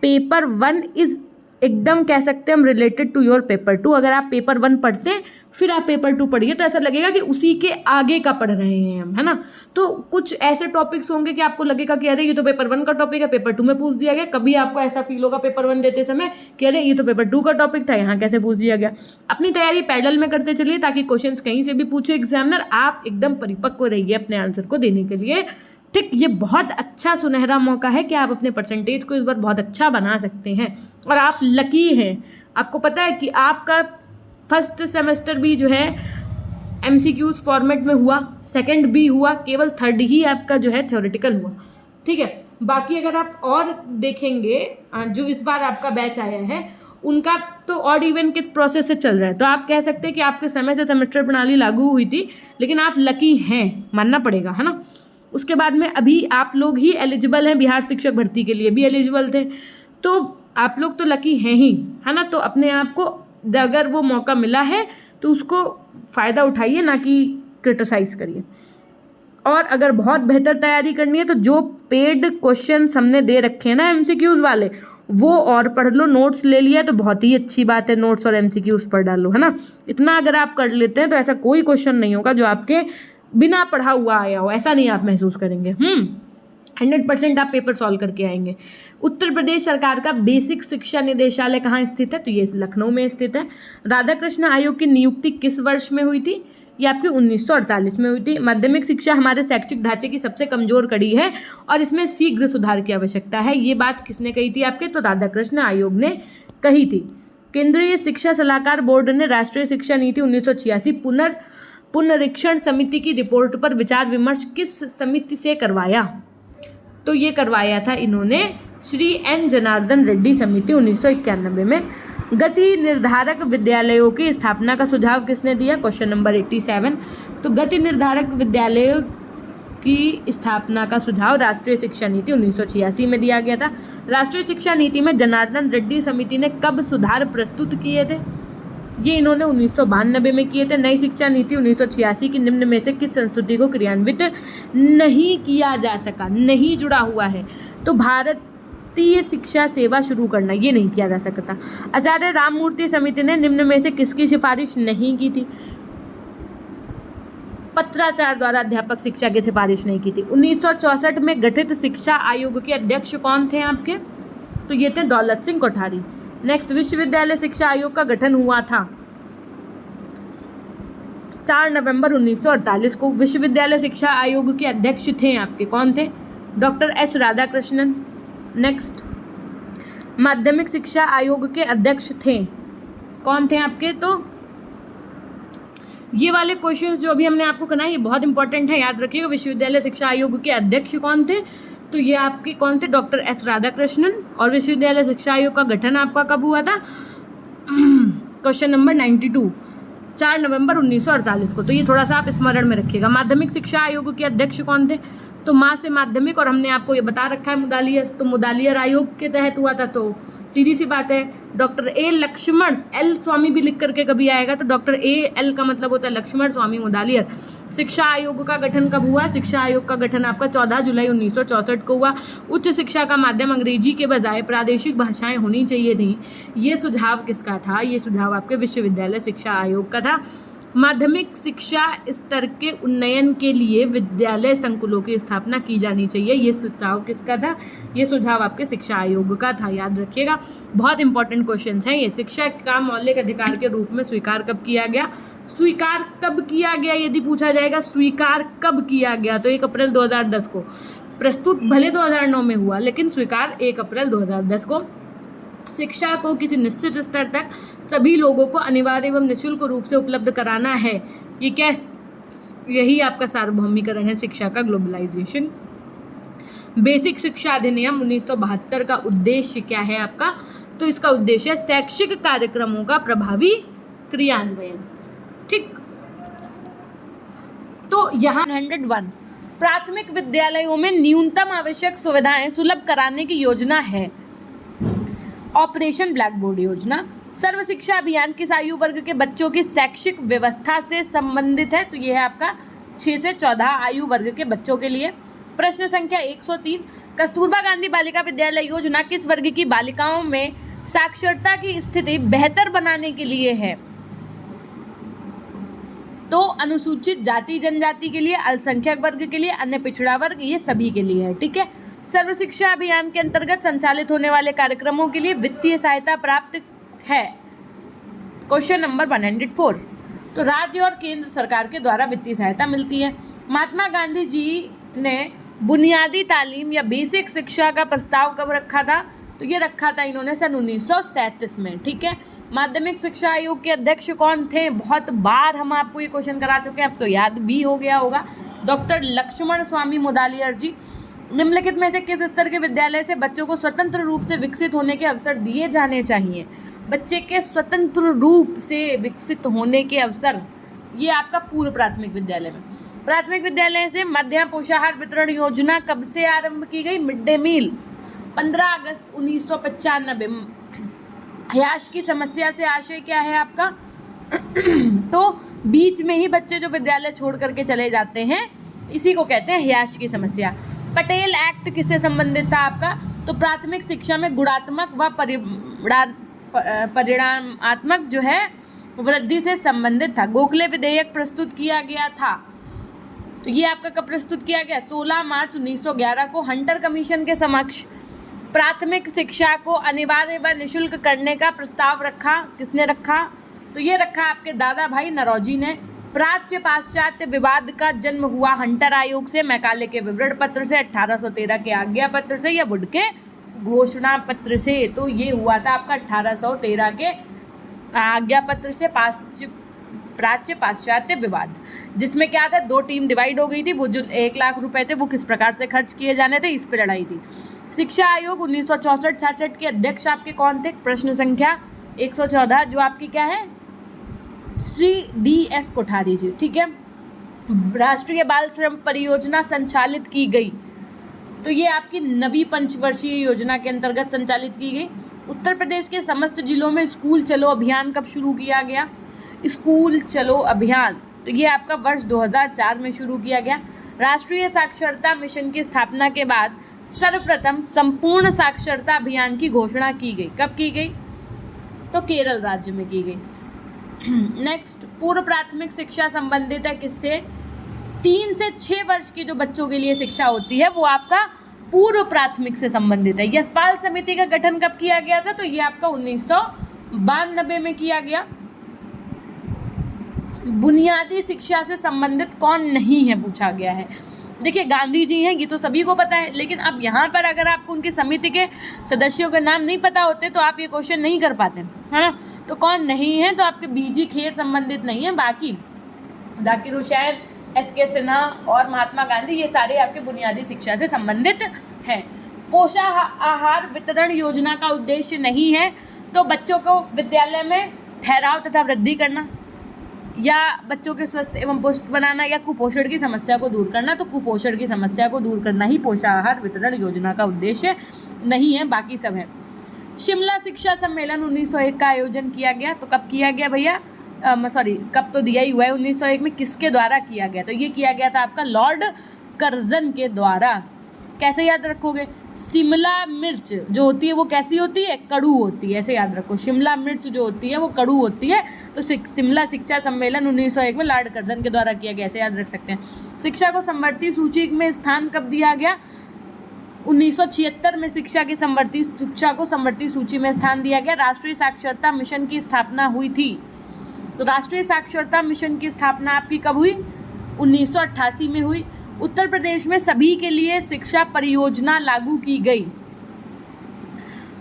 पेपर 1 इज एकदम कह सकते हैं हम रिलेटेड टू योर पेपर 2। अगर आप पेपर 1 पढ़ते हैं फिर आप पेपर 2 पढ़िए तो ऐसा लगेगा कि उसी के आगे का पढ़ रहे हैं हम, है ना। तो कुछ ऐसे टॉपिक्स होंगे कि आपको लगेगा कि अरे ये तो पेपर 1 का टॉपिक है, पेपर 2 में पूछ दिया गया। कभी आपको ऐसा फील होगा पेपर 1 देते समय कि अरे ये तो पेपर 2 का टॉपिक था, यहाँ कैसे पूछ दिया गया। अपनी तैयारी पैरेलल में करते चलिए ताकि क्वेश्चंस कहीं से भी पूछे एग्जामिनर, आप एकदम परिपक्व रहिए अपने आंसर को देने के लिए। ठीक, ये बहुत अच्छा सुनहरा मौका है कि आप अपने परसेंटेज को इस बार बहुत अच्छा बना सकते हैं और आप लकी हैं। आपको पता है कि आपका फर्स्ट सेमेस्टर भी जो है MCQs फॉर्मेट में हुआ, सेकंड भी हुआ, केवल थर्ड ही आपका जो है थ्योरेटिकल हुआ। ठीक है, बाकी अगर आप और देखेंगे जो इस बार आपका बैच आया है उनका तो ऑड इवन के प्रोसेस से चल रहा है। तो आप कह सकते हैं कि आपके समय से सेमेस्टर प्रणाली लागू हुई थी, लेकिन आप लकी हैं, मानना पड़ेगा, है ना। उसके बाद में अभी आप लोग ही एलिजिबल हैं, बिहार शिक्षक भर्ती के लिए भी एलिजिबल थे, तो आप लोग तो लकी हैं ही, है ना। तो अपने आप को अगर वो मौका मिला है तो उसको फ़ायदा उठाइए, ना कि क्रिटिसाइज़ करिए। और अगर बहुत बेहतर तैयारी करनी है तो जो पेड क्वेश्चन हमने दे रखे हैं ना MCQs वाले, वो और पढ़ लो। नोट्स ले लिया तो बहुत ही अच्छी बात है, नोट्स और MCQs पढ़ डालो, है ना। इतना अगर आप कर लेते हैं तो ऐसा कोई क्वेश्चन नहीं होगा जो आपके बिना पढ़ा हुआ आया हो, ऐसा नहीं आप महसूस करेंगे। 100% आप पेपर सॉल्व करके आएंगे। उत्तर प्रदेश सरकार का बेसिक शिक्षा निदेशालय कहाँ स्थित है? तो ये लखनऊ में स्थित है। राधाकृष्ण आयोग की नियुक्ति किस वर्ष में हुई थी? ये आपकी 1948 में हुई थी। माध्यमिक शिक्षा हमारे शैक्षिक ढांचे की सबसे कमजोर कड़ी है और इसमें शीघ्र सुधार की आवश्यकता है। ये बात किसने कही थी आपके? तो राधाकृष्ण आयोग ने कही थी। केंद्रीय शिक्षा सलाहकार बोर्ड ने राष्ट्रीय शिक्षा नीति 1986 पुनरीक्षण समिति की रिपोर्ट पर विचार विमर्श किस समिति से करवाया? तो ये करवाया था इन्होंने श्री N जनार्दन रेड्डी समिति 1991 में। गति निर्धारक विद्यालयों की स्थापना का सुझाव किसने दिया? Question number 87। तो गति निर्धारक विद्यालयों की स्थापना का सुझाव राष्ट्रीय शिक्षा नीति 1986 में दिया गया था। राष्ट्रीय शिक्षा नीति में जनार्दन रेड्डी समिति ने कब सुधार प्रस्तुत किए थे? ये इन्होंने 1992 में किए थे। नई शिक्षा नीति 1986 की निम्न में से किस संस्तुति को क्रियान्वित नहीं किया जा सका? नहीं जुड़ा हुआ है तो भारतीय शिक्षा सेवा शुरू करना, ये नहीं किया जा सकता। आचार्य राममूर्ति समिति ने निम्न में से किसकी सिफारिश नहीं की थी? पत्राचार द्वारा अध्यापक शिक्षा की सिफारिश नहीं की थी। 1964 में गठित शिक्षा आयोग के अध्यक्ष कौन थे आपके? तो ये थे दौलत सिंह कोठारी। नेक्स्ट, विश्वविद्यालय शिक्षा आयोग का गठन हुआ था 4 नवंबर 1948 को। विश्वविद्यालय शिक्षा आयोग के अध्यक्ष थे आपके कौन थे? Doctor S Radhakrishnan. नेक्स्ट, माध्यमिक शिक्षा आयोग के अध्यक्ष थे कौन थे आपके? तो ये वाले क्वेश्चंस जो अभी हमने आपको कराए ये बहुत इंपॉर्टेंट है, याद रखिएगा। विश्वविद्यालय शिक्षा आयोग के अध्यक्ष कौन थे? तो ये आपके कौन थे? Doctor S Radhakrishnan. और विश्वविद्यालय शिक्षा आयोग का गठन आपका कब हुआ था? क्वेश्चन नंबर 92, 4 नवंबर 1948 को। तो ये थोड़ा सा आप स्मरण में रखिएगा। माध्यमिक शिक्षा आयोग के अध्यक्ष कौन थे? तो माँ से माध्यमिक, और हमने आपको ये बता रखा है मुदालियर, तो मुदालियर आयोग के तहत हुआ था। तो सीधी सी बात है, डॉक्टर A लक्ष्मण, L स्वामी भी लिख करके कभी आएगा तो डॉक्टर A L का मतलब होता है लक्ष्मण स्वामी मुदालियर। शिक्षा आयोग का गठन कब हुआ? शिक्षा आयोग का गठन आपका 14 जुलाई 1964 को हुआ। उच्च शिक्षा का माध्यम अंग्रेजी के बजाय प्रादेशिक भाषाएं होनी चाहिए थी। ये सुझाव किसका था? ये सुझाव आपके विश्वविद्यालय शिक्षा आयोग का था। माध्यमिक शिक्षा स्तर के उन्नयन के लिए विद्यालय संकुलों की स्थापना की जानी चाहिए। ये सुझाव किसका था? ये सुझाव आपके शिक्षा आयोग का था, याद रखिएगा। बहुत इंपॉर्टेंट क्वेश्चंस हैं ये। शिक्षा का मौलिक अधिकार के रूप में स्वीकार कब किया गया? स्वीकार कब किया गया यदि पूछा जाएगा, स्वीकार कब किया गया तो 1 अप्रैल 2010 को। प्रस्तुत भले 2009 में हुआ, लेकिन स्वीकार 1 अप्रैल 2010 को। शिक्षा को किसी निश्चित स्तर तक सभी लोगों को अनिवार्य एवं निःशुल्क रूप से उपलब्ध कराना है। ये क्या यही आपका सार्वभौमिकरण है शिक्षा का, ग्लोबलाइजेशन। बेसिक शिक्षा अधिनियम 1972 का उद्देश्य क्या है आपका? तो इसका उद्देश्य है शैक्षिक कार्यक्रमों का प्रभावी क्रियान्वयन। ठीक, तो यहाँ 101 प्राथमिक विद्यालयों में न्यूनतम आवश्यक सुविधाएं सुलभ कराने की योजना है। ऑपरेशन ब्लैक बोर्ड योजना। सर्व शिक्षा अभियान किस आयु वर्ग के बच्चों की शैक्षिक व्यवस्था से संबंधित है? तो यह है आपका 6 से 14 आयु वर्ग के बच्चों के लिए। प्रश्न संख्या 103 कस्तूरबा गांधी बालिका विद्यालय योजना किस वर्ग की बालिकाओं में साक्षरता की स्थिति बेहतर बनाने के लिए है? तो अनुसूचित जाति जनजाति के लिए, अल्पसंख्यक वर्ग के लिए, अन्य पिछड़ा वर्ग, ये सभी के लिए है। ठीक है, सर्व शिक्षा अभियान के अंतर्गत संचालित होने वाले कार्यक्रमों के लिए वित्तीय सहायता प्राप्त है। क्वेश्चन नंबर 104 तो राज्य और केंद्र सरकार के द्वारा वित्तीय सहायता मिलती है। महात्मा गांधी जी ने बुनियादी तालीम या बेसिक शिक्षा का प्रस्ताव कब रखा था? तो ये रखा था इन्होंने सन 1937 में। ठीक है, माध्यमिक शिक्षा आयोग के अध्यक्ष कौन थे? बहुत बार हम आपको ये क्वेश्चन करा चुके हैं, अब तो याद भी हो गया होगा, डॉक्टर लक्ष्मण स्वामी मुदालियर जी। निम्नलिखित में से किस स्तर के विद्यालय से बच्चों को स्वतंत्र रूप से विकसित होने के अवसर दिए जाने चाहिए? बच्चे के स्वतंत्र रूप से विकसित होने के अवसर, ये आपका पूर्व प्राथमिक विद्यालय में। प्राथमिक विद्यालय से मध्याह्न पोषाहार वितरण योजना कब से आरंभ की गई? मिड डे मील 15 अगस्त 1995। ह्यास की समस्या से आशय क्या है आपका? तो बीच में ही बच्चे जो विद्यालय छोड़ करके चले जाते हैं, इसी को कहते हैं ह्यास की समस्या। पटेल एक्ट किससे संबंधित था आपका? तो प्राथमिक शिक्षा में गुणात्मक व परिणामात्मक जो है वृद्धि से संबंधित था। गोखले विधेयक प्रस्तुत किया गया था, तो ये आपका कब प्रस्तुत किया गया? 16 मार्च 1911 को हंटर कमीशन के समक्ष। प्राथमिक शिक्षा को अनिवार्य व निःशुल्क करने का प्रस्ताव रखा, किसने रखा? तो ये रखा आपके दादा भाई नरौजी ने। प्राच्य पाश्चात्य विवाद का जन्म हुआ हंटर आयोग से, मैकाले के विवरण पत्र से, 1813 के आज्ञा पत्र से या वुड के घोषणा पत्र से। तो ये हुआ था आपका 1813 के आज्ञा पत्र से प्राच्य पाश्चात्य विवाद, जिसमें क्या था, 2 टीम डिवाइड हो गई थी। वो जो 1 लाख रुपए थे वो किस प्रकार से खर्च किए जाने थे, इस पर लड़ाई थी। शिक्षा आयोग 1964-66 के अध्यक्ष आपके कौन थे? प्रश्न संख्या 114 जो आपकी क्या है? श्री DS कोठारी जी। ठीक है, राष्ट्रीय बाल श्रम परियोजना संचालित की गई, तो ये आपकी नवी पंचवर्षीय योजना के अंतर्गत संचालित की गई। उत्तर प्रदेश के समस्त जिलों में स्कूल चलो अभियान कब शुरू किया गया? स्कूल चलो अभियान, तो ये आपका वर्ष 2004 में शुरू किया गया। राष्ट्रीय साक्षरता मिशन की स्थापना के बाद सर्वप्रथम संपूर्ण साक्षरता अभियान की घोषणा की गई। कब की गई? तो केरल राज्य में की गई। नेक्स्ट, पूर्व प्राथमिक शिक्षा संबंधित है किससे? 3 से 6 वर्ष की जो बच्चों के लिए शिक्षा होती है वो आपका पूर्व प्राथमिक से संबंधित है। यशपाल समिति का गठन कब किया गया था? तो ये आपका 1992 में किया गया। बुनियादी शिक्षा से संबंधित कौन नहीं है पूछा गया है। देखिए गांधी जी हैं, ये तो सभी को पता है, लेकिन अब यहाँ पर अगर आपको उनकी समिति के सदस्यों के नाम नहीं पता होते तो आप ये क्वेश्चन नहीं कर पाते, है ना। तो कौन नहीं है? तो आपके BG खेर संबंधित नहीं है, बाकी जाकिर हुसैन, SK सिन्हा और महात्मा गांधी ये सारे आपके बुनियादी शिक्षा से संबंधित हैं। पोषाहार वितरण योजना का उद्देश्य नहीं है तो बच्चों को विद्यालय में ठहराव तथा वृद्धि करना, या बच्चों के स्वस्थ एवं पुष्ट बनाना, या कुपोषण की समस्या को दूर करना। तो कुपोषण की समस्या को दूर करना ही पोषाहार वितरण योजना का उद्देश्य नहीं है, बाकी सब है। शिमला शिक्षा सम्मेलन 1901 का आयोजन किया गया, तो कब किया गया भैया? कब तो दिया ही हुआ है, 1901 में किसके द्वारा किया गया? तो ये किया गया था आपका लॉर्ड कर्जन के द्वारा। कैसे याद रखोगे? शिमला मिर्च जो होती है वो कैसी होती है? कड़ू होती है, ऐसे याद रखो। शिमला मिर्च जो होती है वो कड़ू होती है। तो शिमला शिक्षा सम्मेलन 1901 में लॉर्ड कर्जन के द्वारा किया गया, ऐसे याद रख सकते हैं। शिक्षा को समवर्ती सूची में स्थान कब दिया गया? 1976 में शिक्षा को समवर्ती सूची में स्थान दिया गया। राष्ट्रीय साक्षरता मिशन की स्थापना हुई थी, तो राष्ट्रीय साक्षरता मिशन की स्थापना आपकी कब हुई? 1988 में हुई। उत्तर प्रदेश में सभी के लिए शिक्षा परियोजना लागू की गई।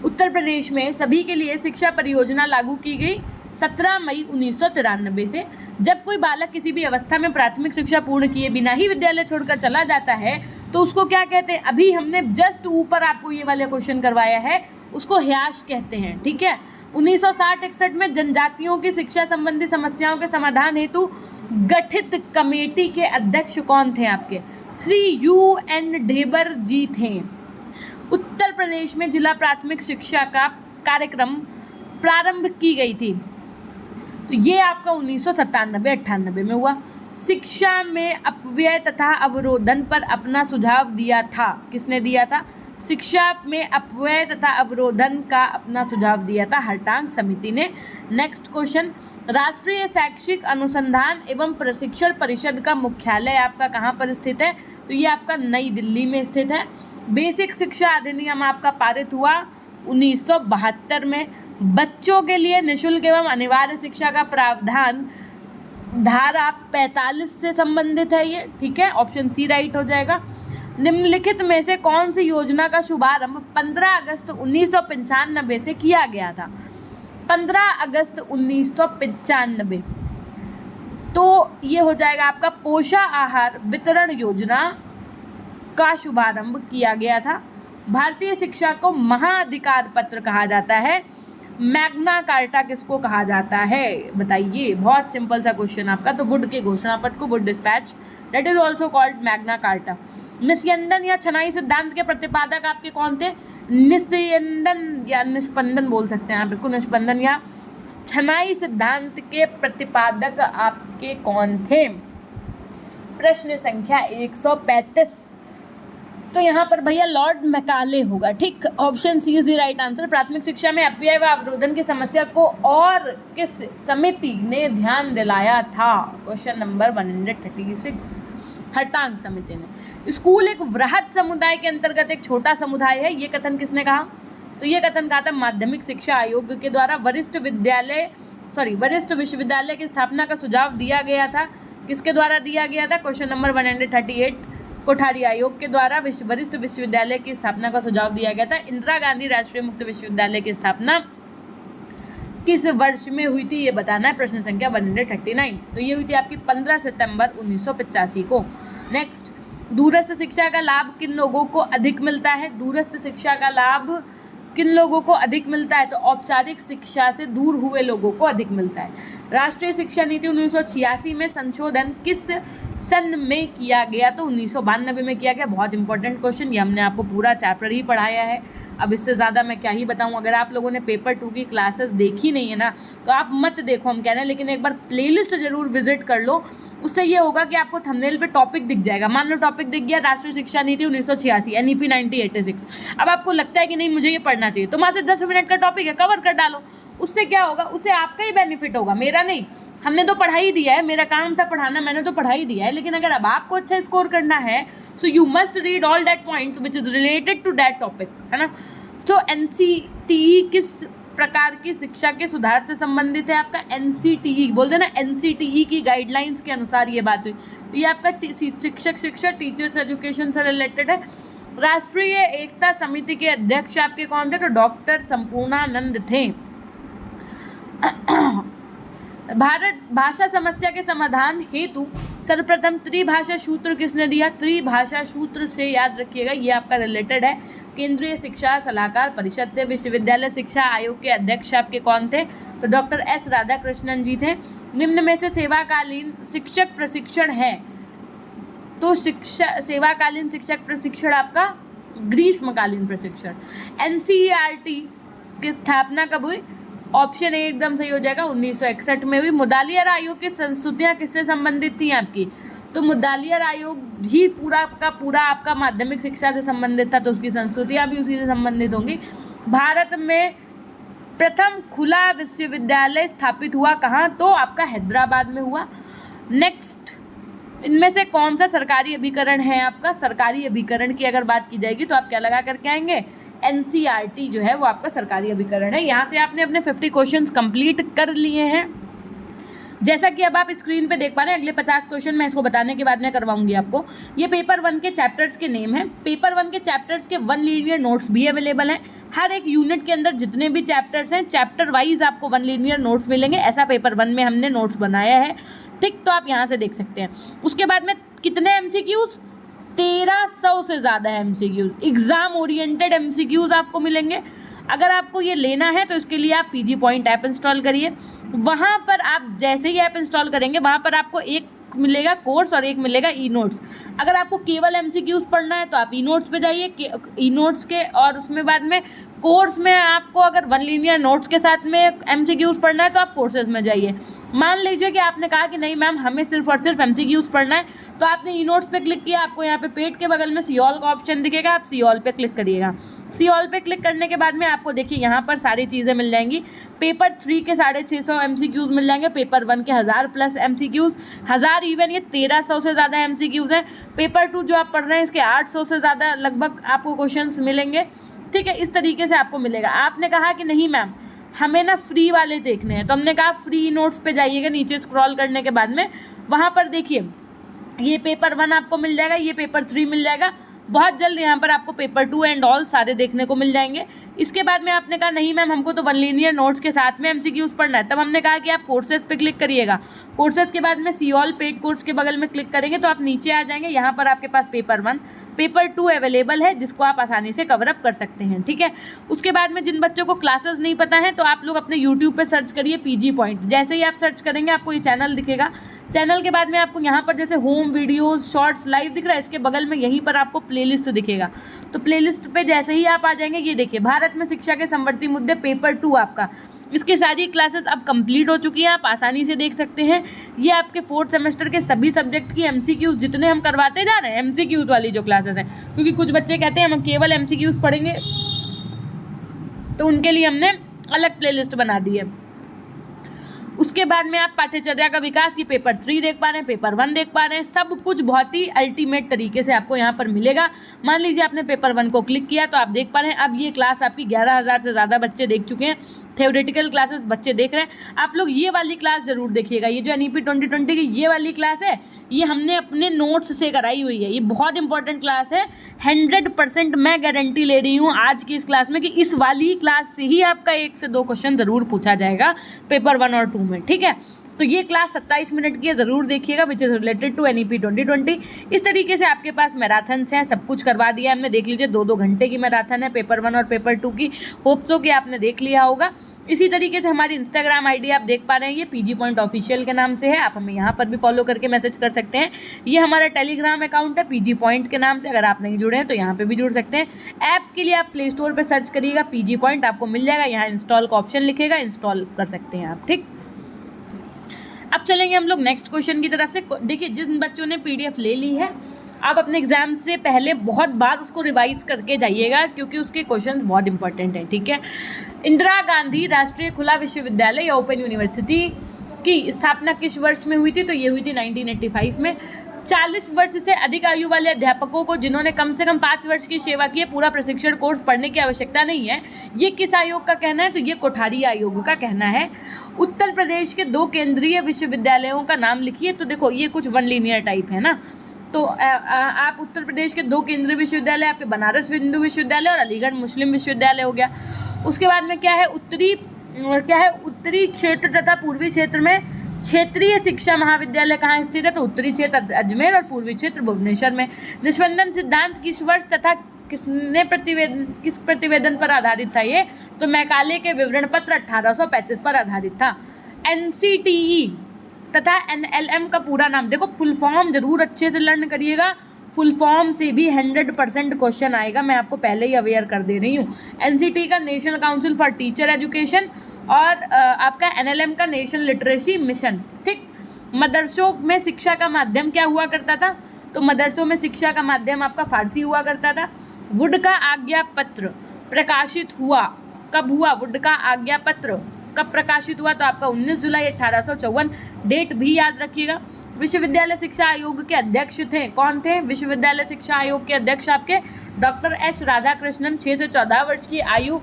उत्तर प्रदेश में सभी के लिए शिक्षा परियोजना लागू की गई 17 मई 1993 से। जब कोई बालक किसी भी अवस्था में प्राथमिक शिक्षा पूर्ण किए बिना ही विद्यालय छोड़कर चला जाता है तो उसको क्या कहते हैं? अभी हमने जस्ट ऊपर आपको ये वाला क्वेश्चन करवाया है, उसको ह्यास कहते हैं। ठीक है। 1960-61 में जनजातियों की शिक्षा संबंधी समस्याओं के समाधान हेतु गठित कमेटी के अध्यक्ष कौन थे आपके? श्री UN ढेबर जी थे। उत्तर प्रदेश में जिला प्राथमिक शिक्षा का कार्यक्रम प्रारंभ की गई थी, तो ये आपका 1997-98 में हुआ। शिक्षा में अपव्यय तथा अवरोधन पर अपना सुझाव दिया था, किसने दिया था? शिक्षा में अपव्यय तथा अवरोधन का अपना सुझाव दिया था हर्टांग समिति ने। नेक्स्ट क्वेश्चन, राष्ट्रीय शैक्षिक अनुसंधान एवं प्रशिक्षण परिषद का मुख्यालय आपका कहाँ पर स्थित है? तो ये आपका नई दिल्ली में स्थित है। बेसिक शिक्षा अधिनियम आपका पारित हुआ 1972 में। बच्चों के लिए निःशुल्क एवं अनिवार्य शिक्षा का प्रावधान धारा 45 से संबंधित है ये। ठीक है, ऑप्शन सी राइट हो जाएगा। निम्नलिखित में से कौन सी योजना का शुभारंभ 15 अगस्त 1995 से किया गया था? 15 अगस्त 1995, तो ये हो जाएगा आपका पोषण आहार वितरण योजना का शुभारंभ किया गया था। भारतीय शिक्षा को महाअधिकार पत्र कहा जाता है। मैग्ना कार्टा किसको कहा जाता है? बताइए। बहुत सिंपल सा क्वेश्चन आपका। तो वुड के घोषणा पत्र को would dispatch, that is also called Magna Carta. निस्यंदन या छनाई सिद्धांत के प्रतिपादक आपके कौन थे? निस्यंदन या निष्पंदन बोल सकते हैं आप इसको, निष्पंदन या छनाई सिद्धांत के प्रतिपादक आपके कौन थे? प्रश्न संख्या 135, तो यहाँ पर भैया लॉर्ड मैकाले होगा। ठीक, option C is the right answer. प्राथमिक शिक्षा में अपव्यय व अवरोधन की समस्या को और किस समिति ने ध्यान दिलाया था? क्वेश्चन नंबर 136, हर्टांग समिति ने। स्कूल एक वृहद समुदाय के अंतर्गत एक छोटा समुदाय है, ये कथन किसने कहा? तो ये कथन कहा था माध्यमिक शिक्षा आयोग के द्वारा। वरिष्ठ विश्वविद्यालय की स्थापना का सुझाव दिया गया था, किसके द्वारा दिया गया था? क्वेश्चन नंबर 138, कोठारी आयोग के द्वारा वरिष्ठ विश्वविद्यालय की स्थापना का सुझाव दिया गया था। इंदिरा गांधी राष्ट्रीय मुक्त विश्वविद्यालय की स्थापना किस वर्ष में हुई थी ये बताना है। प्रश्न संख्या 139, तो ये हुई थी आपकी 15 सितंबर 1985 को। नेक्स्ट, दूरस्थ शिक्षा का लाभ किन लोगों को अधिक मिलता है? दूरस्थ शिक्षा का लाभ किन लोगों को अधिक मिलता है? तो औपचारिक शिक्षा से दूर हुए लोगों को अधिक मिलता है। राष्ट्रीय शिक्षा नीति 1986 में संशोधन किस सन में किया गया? तो 1992 में किया गया। बहुत इंपॉर्टेंट क्वेश्चन, ये हमने आपको पूरा चैप्टर ही पढ़ाया है, अब इससे ज़्यादा मैं क्या ही बताऊं। अगर आप लोगों ने पेपर 2 की क्लासेस देखी नहीं है ना, तो आप मत देखो हम कह रहे हैं, लेकिन एक बार प्लेलिस्ट जरूर विजिट कर लो। उससे ये होगा कि आपको थंबनेल पे टॉपिक दिख जाएगा। मान लो टॉपिक दिख गया राष्ट्रीय शिक्षा नीति 1986 NEP 1986, अब आपको लगता है कि नहीं मुझे ये पढ़ना चाहिए, तो मात्र 10 मिनट का टॉपिक है, कवर कर डालो। उससे क्या होगा? उससे आपका ही बेनिफिट होगा, मेरा नहीं। हमने तो पढ़ा ही दिया है, मेरा काम था पढ़ाना, मैंने तो पढ़ा ही दिया है। लेकिन अगर अब आपको अच्छा स्कोर करना है, so you must read all that points which is related to that topic, है ना। तो NCTE किस प्रकार की शिक्षा के सुधार से संबंधित है? आपका NCTE बोलते हैं ना, NCTE की गाइडलाइंस के अनुसार ये बात हुई। तो ये आपका शिक्षा टीचर्स एजुकेशन से रिलेटेड है। राष्ट्रीय एकता समिति के अध्यक्ष आपके कौन थे? तो डॉक्टर संपूर्णानंद थे। भारत भाषा समस्या के समाधान हेतु सर्वप्रथम त्रिभाषा सूत्र किसने दिया? त्रिभाषा सूत्र से याद रखिएगा, ये आपका रिलेटेड है केंद्रीय शिक्षा सलाहकार परिषद से। विश्वविद्यालय शिक्षा आयोग के अध्यक्ष आपके कौन थे? तो डॉक्टर S राधाकृष्णन जी थे। निम्न में से सेवाकालीन शिक्षक प्रशिक्षण है, तो सेवाकालीन शिक्षक प्रशिक्षण आपका ग्रीष्मकालीन प्रशिक्षण। NCERT की स्थापना कब हुई? ऑप्शन ए एकदम सही हो जाएगा, 1961 में हुई। मुदालियर आयोग की संस्तुतियाँ किससे संबंधित थी आपकी? तो मुदालियर आयोग ही पूरा का पूरा आपका माध्यमिक शिक्षा से संबंधित था, तो उसकी संस्तुतियाँ भी उसी से संबंधित होंगी। भारत में प्रथम खुला विश्वविद्यालय स्थापित हुआ कहाँ? तो आपका हैदराबाद में हुआ। नेक्स्ट, इनमें से कौन सा सरकारी अभिकरण है आपका? सरकारी अभिकरण की अगर बात की जाएगी तो आप क्या लगा करके आएंगे? NCERT जो है वो आपका सरकारी अभिकरण है। यहाँ से आपने अपने 50 क्वेश्चंस कंप्लीट कर लिए हैं। जैसा कि अब आप स्क्रीन पे देख पा रहे हैं, अगले 50 क्वेश्चन मैं इसको बताने के बाद में करवाऊंगी आपको। ये पेपर 1 के चैप्टर्स के नेम हैं। पेपर 1 के चैप्टर्स के 1 लीनियर नोट्स भी अवेलेबल हैं। हर एक यूनिट के अंदर जितने भी चैप्टर्स हैं, चैप्टर वाइज आपको 1 लीनियर नोट्स मिलेंगे। ऐसा पेपर 1 में हमने नोट्स बनाया है। ठीक, तो आप यहाँ से देख सकते हैं। उसके बाद में कितने MCQs, 1300 से ज़्यादा MCQs, एग्ज़ाम ओरिएंटेड MCQs आपको मिलेंगे। अगर आपको ये लेना है तो इसके लिए आप PG पॉइंट ऐप इंस्टॉल करिए। वहाँ पर आप जैसे ही ऐप इंस्टॉल करेंगे वहाँ पर आपको एक मिलेगा कोर्स और एक मिलेगा ई नोट्स। अगर आपको केवल MCQs पढ़ना है तो आप ई नोट्स पे जाइए, ई नोट्स के, और उसमें बाद में कोर्स में आपको अगर वन लीनियर नोट्स के साथ में MCQs पढ़ना है तो आप कोर्सेज में जाइए। मान लीजिए कि आपने कहा कि नहीं मैम हमें सिर्फ और सिर्फ MCQs पढ़ना है, तो आपने ई नोट्स पे क्लिक किया, आपको यहाँ पे पेट के बगल में सी ऑल का ऑप्शन दिखेगा, आप सी ऑल पे क्लिक करिएगा। सी ऑल पे क्लिक करने के बाद में आपको देखिए यहाँ पर सारी चीज़ें मिल जाएंगी। पेपर 3 के 650 MCQs मिल जाएंगे, पेपर 1 के 1000+ MCQs, 1000 इवन ये 1300 से ज़्यादा MCQs हैं। पेपर 2 जो आप पढ़ रहे हैं इसके 800 से ज़्यादा लगभग आपको क्वेश्चंस मिलेंगे। ठीक है, इस तरीके से आपको मिलेगा। आपने कहा कि नहीं मैम हमें ना फ्री वाले देखने हैं, तो हमने कहा फ्री नोट्स पे जाइएगा, नीचे स्क्रॉल करने के बाद में वहाँ पर देखिए ये पेपर 1 आपको मिल जाएगा, ये पेपर 3 मिल जाएगा। बहुत जल्द यहाँ पर आपको पेपर 2 एंड ऑल सारे देखने को मिल जाएंगे। इसके बाद में आपने कहा नहीं मैम हमको तो वन लीनियर नोट्स के साथ में MCQs पढ़ना है, तब हमने कहा कि आप कोर्सेज पे क्लिक करिएगा। कोर्सेज के बाद में सी ऑल पेड कोर्स के बगल में क्लिक करेंगे तो आप नीचे आ जाएंगे। यहाँ पर आपके पास पेपर 1 पेपर 2 अवेलेबल है जिसको आप आसानी से कवर अप कर सकते हैं। ठीक है, उसके बाद में जिन बच्चों को क्लासेस नहीं पता है तो आप लोग अपने यूट्यूब पे सर्च करिए PG पॉइंट। जैसे ही आप सर्च करेंगे आपको ये चैनल दिखेगा। चैनल के बाद में आपको यहाँ पर जैसे होम वीडियोस शॉर्ट्स लाइव दिख रहा है, इसके बगल में यहीं पर आपको प्लेलिस्ट दिखेगा। तो प्लेलिस्ट पे जैसे ही आप आ जाएंगे ये देखिए भारत में शिक्षा के समवर्ती मुद्दे पेपर 2 आपका, इसकी सारी क्लासेस अब कंप्लीट हो चुकी हैं, आप आसानी से देख सकते हैं। ये आपके 4th सेमेस्टर के सभी सब्जेक्ट की MCQs जितने हम करवाते जा रहे हैं, MCQs वाली जो क्लासेस हैं, क्योंकि कुछ बच्चे कहते हैं हम केवल MCQs पढ़ेंगे, तो उनके लिए हमने अलग प्लेलिस्ट बना दी है। उसके बाद में आप पाठ्यचर्या का विकास, ये पेपर 3 देख पा रहे हैं, पेपर 1 देख पा रहे हैं, सब कुछ बहुत ही अल्टीमेट तरीके से आपको यहाँ पर मिलेगा। मान लीजिए आपने पेपर 1 को क्लिक किया तो आप देख पा रहे हैं अब ये क्लास आपकी 11,000 से ज़्यादा बच्चे देख चुके हैं। थ्योरेटिकल क्लासेस बच्चे देख रहे हैं। आप लोग ये वाली क्लास ज़रूर देखिएगा, ये जो NEP 2020 की ये वाली क्लास है ये हमने अपने नोट्स से कराई हुई है। ये बहुत इंपॉर्टेंट क्लास है, 100% मैं गारंटी ले रही हूँ आज की इस क्लास में कि इस वाली क्लास से ही आपका 1 से 2 क्वेश्चन ज़रूर पूछा जाएगा पेपर 1 और 2 में। ठीक है, तो ये क्लास 27 मिनट की है, ज़रूर देखिएगा, which is related to NEP 2020। इस तरीके से आपके पास मैराथन्स हैं, सब कुछ करवा दिया हमने। देख लीजिए 2-2 घंटे की मैराथन है पेपर 1 और पेपर 2 की। होप सो कि आपने देख लिया होगा। इसी तरीके से हमारी इंस्टाग्राम ID आप देख पा रहे हैं, ये PG पॉइंट ऑफिशियल के नाम से है। आप हमें यहाँ पर भी फॉलो करके मैसेज कर सकते हैं। ये हमारा टेलीग्राम अकाउंट है PG पॉइंट के नाम से, अगर आप नहीं जुड़े हैं तो यहाँ पे भी जुड़ सकते हैं। ऐप के लिए आप प्ले स्टोर पर सर्च करिएगा PG पॉइंट, आपको मिल जाएगा। यहाँ इंस्टॉल का ऑप्शन लिखेगा, इंस्टॉल कर सकते हैं आप। ठीक, अब चलेंगे हम लोग नेक्स्ट क्वेश्चन की तरफ से। देखिए जिन बच्चों ने PDF ले ली है आप अपने एग्जाम से पहले बहुत बार उसको रिवाइज करके जाइएगा क्योंकि उसके क्वेश्चंस बहुत इंपॉर्टेंट हैं। ठीक है, इंदिरा गांधी राष्ट्रीय खुला विश्वविद्यालय या ओपन यूनिवर्सिटी की स्थापना किस वर्ष में हुई थी? तो ये हुई थी 1985 में। 40 वर्ष से अधिक आयु वाले अध्यापकों को जिन्होंने कम से कम 5 वर्ष की सेवा की है पूरा प्रशिक्षण कोर्स पढ़ने की आवश्यकता नहीं है। ये किस आयोग का कहना है? तो ये कोठारी आयोग का कहना है। उत्तर प्रदेश के 2 केंद्रीय विश्वविद्यालयों का नाम लिखिए। तो देखो ये कुछ वन लीनियर टाइप है ना, तो आप उत्तर प्रदेश के 2 केंद्रीय विश्वविद्यालय आपके बनारस हिंदू विश्वविद्यालय और अलीगढ़ मुस्लिम विश्वविद्यालय हो गया। उसके बाद में क्या है, उत्तरी क्षेत्र तथा पूर्वी क्षेत्र में क्षेत्रीय शिक्षा महाविद्यालय कहाँ स्थित है? तो उत्तरी क्षेत्र अजमेर और पूर्वी क्षेत्र भुवनेश्वर में। निष्पंदन सिद्धांत किस वर्ष तथा किस प्रतिवेदन पर आधारित था? ये तो मैकाले के विवरण पत्र 1835 पर आधारित था। NCTE तथा NLM का पूरा नाम, देखो फुल फॉर्म जरूर अच्छे से लर्न करिएगा, फुल फॉर्म से भी 100% क्वेश्चन आएगा, मैं आपको पहले ही अवेयर कर दे रही हूँ। NCT का national council for teacher education और आपका NLM का नेशनल लिटरेसी मिशन। ठीक, मदरसों में शिक्षा का माध्यम क्या हुआ करता था? तो मदरसों में शिक्षा का माध्यम आपका फारसी हुआ करता था। वुड का आज्ञा पत्र प्रकाशित हुआ कब हुआ? वुड का आज्ञा पत्र कब प्रकाशित हुआ? तो आपका 19 जुलाई 1854। डेट भी याद रखिएगा। विश्वविद्यालय शिक्षा आयोग के अध्यक्ष थे, कौन थे? विश्वविद्यालय शिक्षा आयोग के अध्यक्ष आपके डॉक्टर एस राधाकृष्णन। 6 से 14 वर्ष की आयु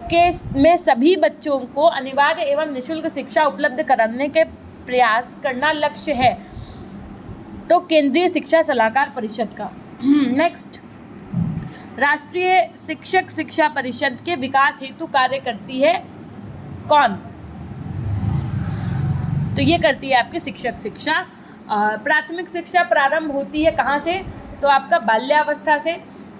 के में सभी बच्चों को अनिवार्य एवं निःशुल्क शिक्षा उपलब्ध कराने के प्रयास करना लक्ष्य है, तो केंद्रीय शिक्षा सलाहकार परिषद का। नेक्स्ट, राष्ट्रीय शिक्षक शिक्षा परिषद के विकास हेतु कार्य करती है कौन? तो ये करती है आपकी शिक्षक शिक्षा। प्राथमिक शिक्षा प्रारंभ होती है कहाँ से, तो आपका बाल्यावस्था से।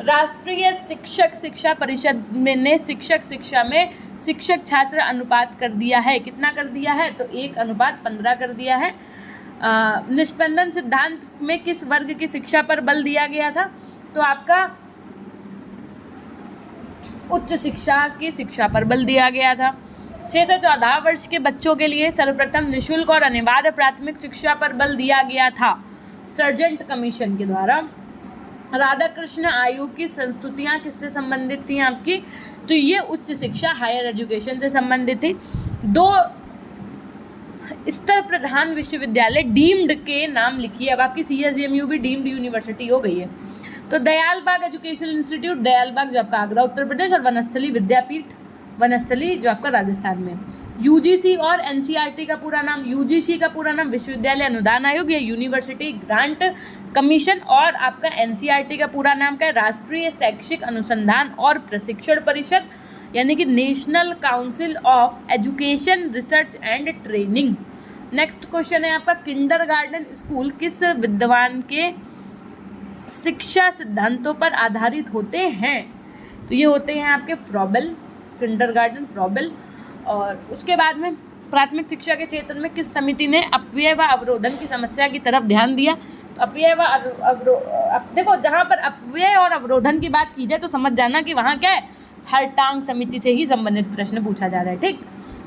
राष्ट्रीय शिक्षक शिक्षा परिषद ने शिक्षक शिक्षा में शिक्षक छात्र अनुपात कर दिया है, कितना कर दिया है, तो 1:15 कर दिया है। निष्पंदन सिद्धांत में किस वर्ग की शिक्षा पर बल दिया गया था, तो आपका उच्च शिक्षा की शिक्षा पर बल दिया गया था। 6 से 14 वर्ष के बच्चों के लिए सर्वप्रथम निःशुल्क और अनिवार्य प्राथमिक शिक्षा पर बल दिया गया था सर्जेंट कमीशन के द्वारा। राधाकृष्ण आयोग की संस्तुतियाँ किससे संबंधित थी आपकी, तो ये उच्च शिक्षा हायर एजुकेशन से संबंधित थी। 2 स्तर प्रधान विश्वविद्यालय डीम्ड के नाम लिखिए। अब आपकी CSJMU भी डीम्ड यूनिवर्सिटी हो गई है। तो दयालबाग एजुकेशनल इंस्टीट्यूट, दयालबाग जो आपका आगरा उत्तर प्रदेश, और वनस्थली विद्यापीठ, वनस्थली जो आपका राजस्थान में। UGC और NCERT का पूरा नाम, UGC का पूरा नाम विश्वविद्यालय अनुदान आयोग या यूनिवर्सिटी ग्रांट कमीशन, और आपका NCERT का पूरा नाम क्या है, राष्ट्रीय शैक्षिक अनुसंधान और प्रशिक्षण परिषद, यानी कि national council of education research and training. Next question है आपका, किंडरगार्टन स्कूल किस विद्वान के शिक्षा सिद्धांतों पर आधारित होते हैं, तो ये होते हैं आपके फ्रॉबेल, किंडरगार्टन फ्रॉबेल। और उसके बाद में प्राथमिक शिक्षा के क्षेत्र में किस समिति ने अपव्यय व अवरोधन की समस्या की तरफ ध्यान दिया, तो अपव्यय व देखो जहाँ पर अपव्यय और अवरोधन की बात की जाए तो समझ जाना कि वहाँ क्या है, हरटांग समिति से ही संबंधित प्रश्न पूछा जा रहा है, ठीक।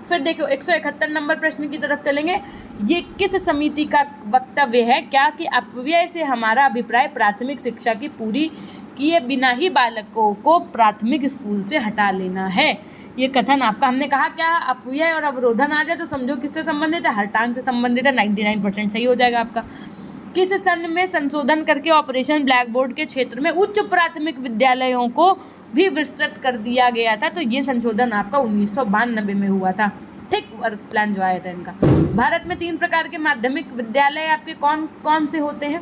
फिर देखो 171 नंबर प्रश्न की तरफ चलेंगे। ये किस समिति का वक्तव्य है, क्या कि अपव्यय से हमारा अभिप्राय प्राथमिक शिक्षा की पूरी किए बिना ही बालकों को प्राथमिक स्कूल से हटा लेना है। ये कथन आपका, हमने कहा क्या अपव्यय और अवरोधन आ जाए तो समझो किससे संबंधित है, हरटांग से संबंधित है। 99% सही हो जाएगा आपका। किस सन में संशोधन करके ऑपरेशन ब्लैक बोर्ड के क्षेत्र में उच्च प्राथमिक विद्यालयों को भी विस्तृत कर दिया गया था, तो ये संशोधन आपका 1992 में हुआ था, ठीक। वर्क प्लान जो आया था इनका। भारत में 3 प्रकार के माध्यमिक विद्यालय आपके कौन कौन से होते हैं,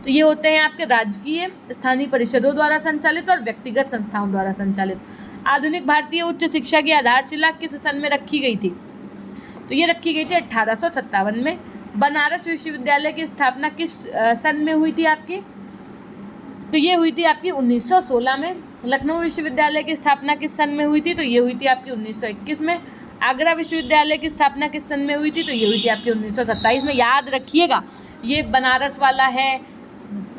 तो ये होते हैं आपके राजकीय, स्थानीय परिषदों द्वारा संचालित और व्यक्तिगत संस्थाओं द्वारा संचालित। आधुनिक भारतीय उच्च शिक्षा की आधारशिला किस सन में रखी गई थी, तो ये रखी गई थी 1857 में। बनारस विश्वविद्यालय की स्थापना किस सन में हुई थी आपकी, तो ये हुई थी आपकी 1916 में। लखनऊ विश्वविद्यालय की स्थापना किस सन में हुई थी, तो ये हुई थी आपकी 1921 में। आगरा विश्वविद्यालय की स्थापना किस सन में हुई थी, तो ये हुई थी आपकी 1927 में। याद रखिएगा, ये बनारस वाला है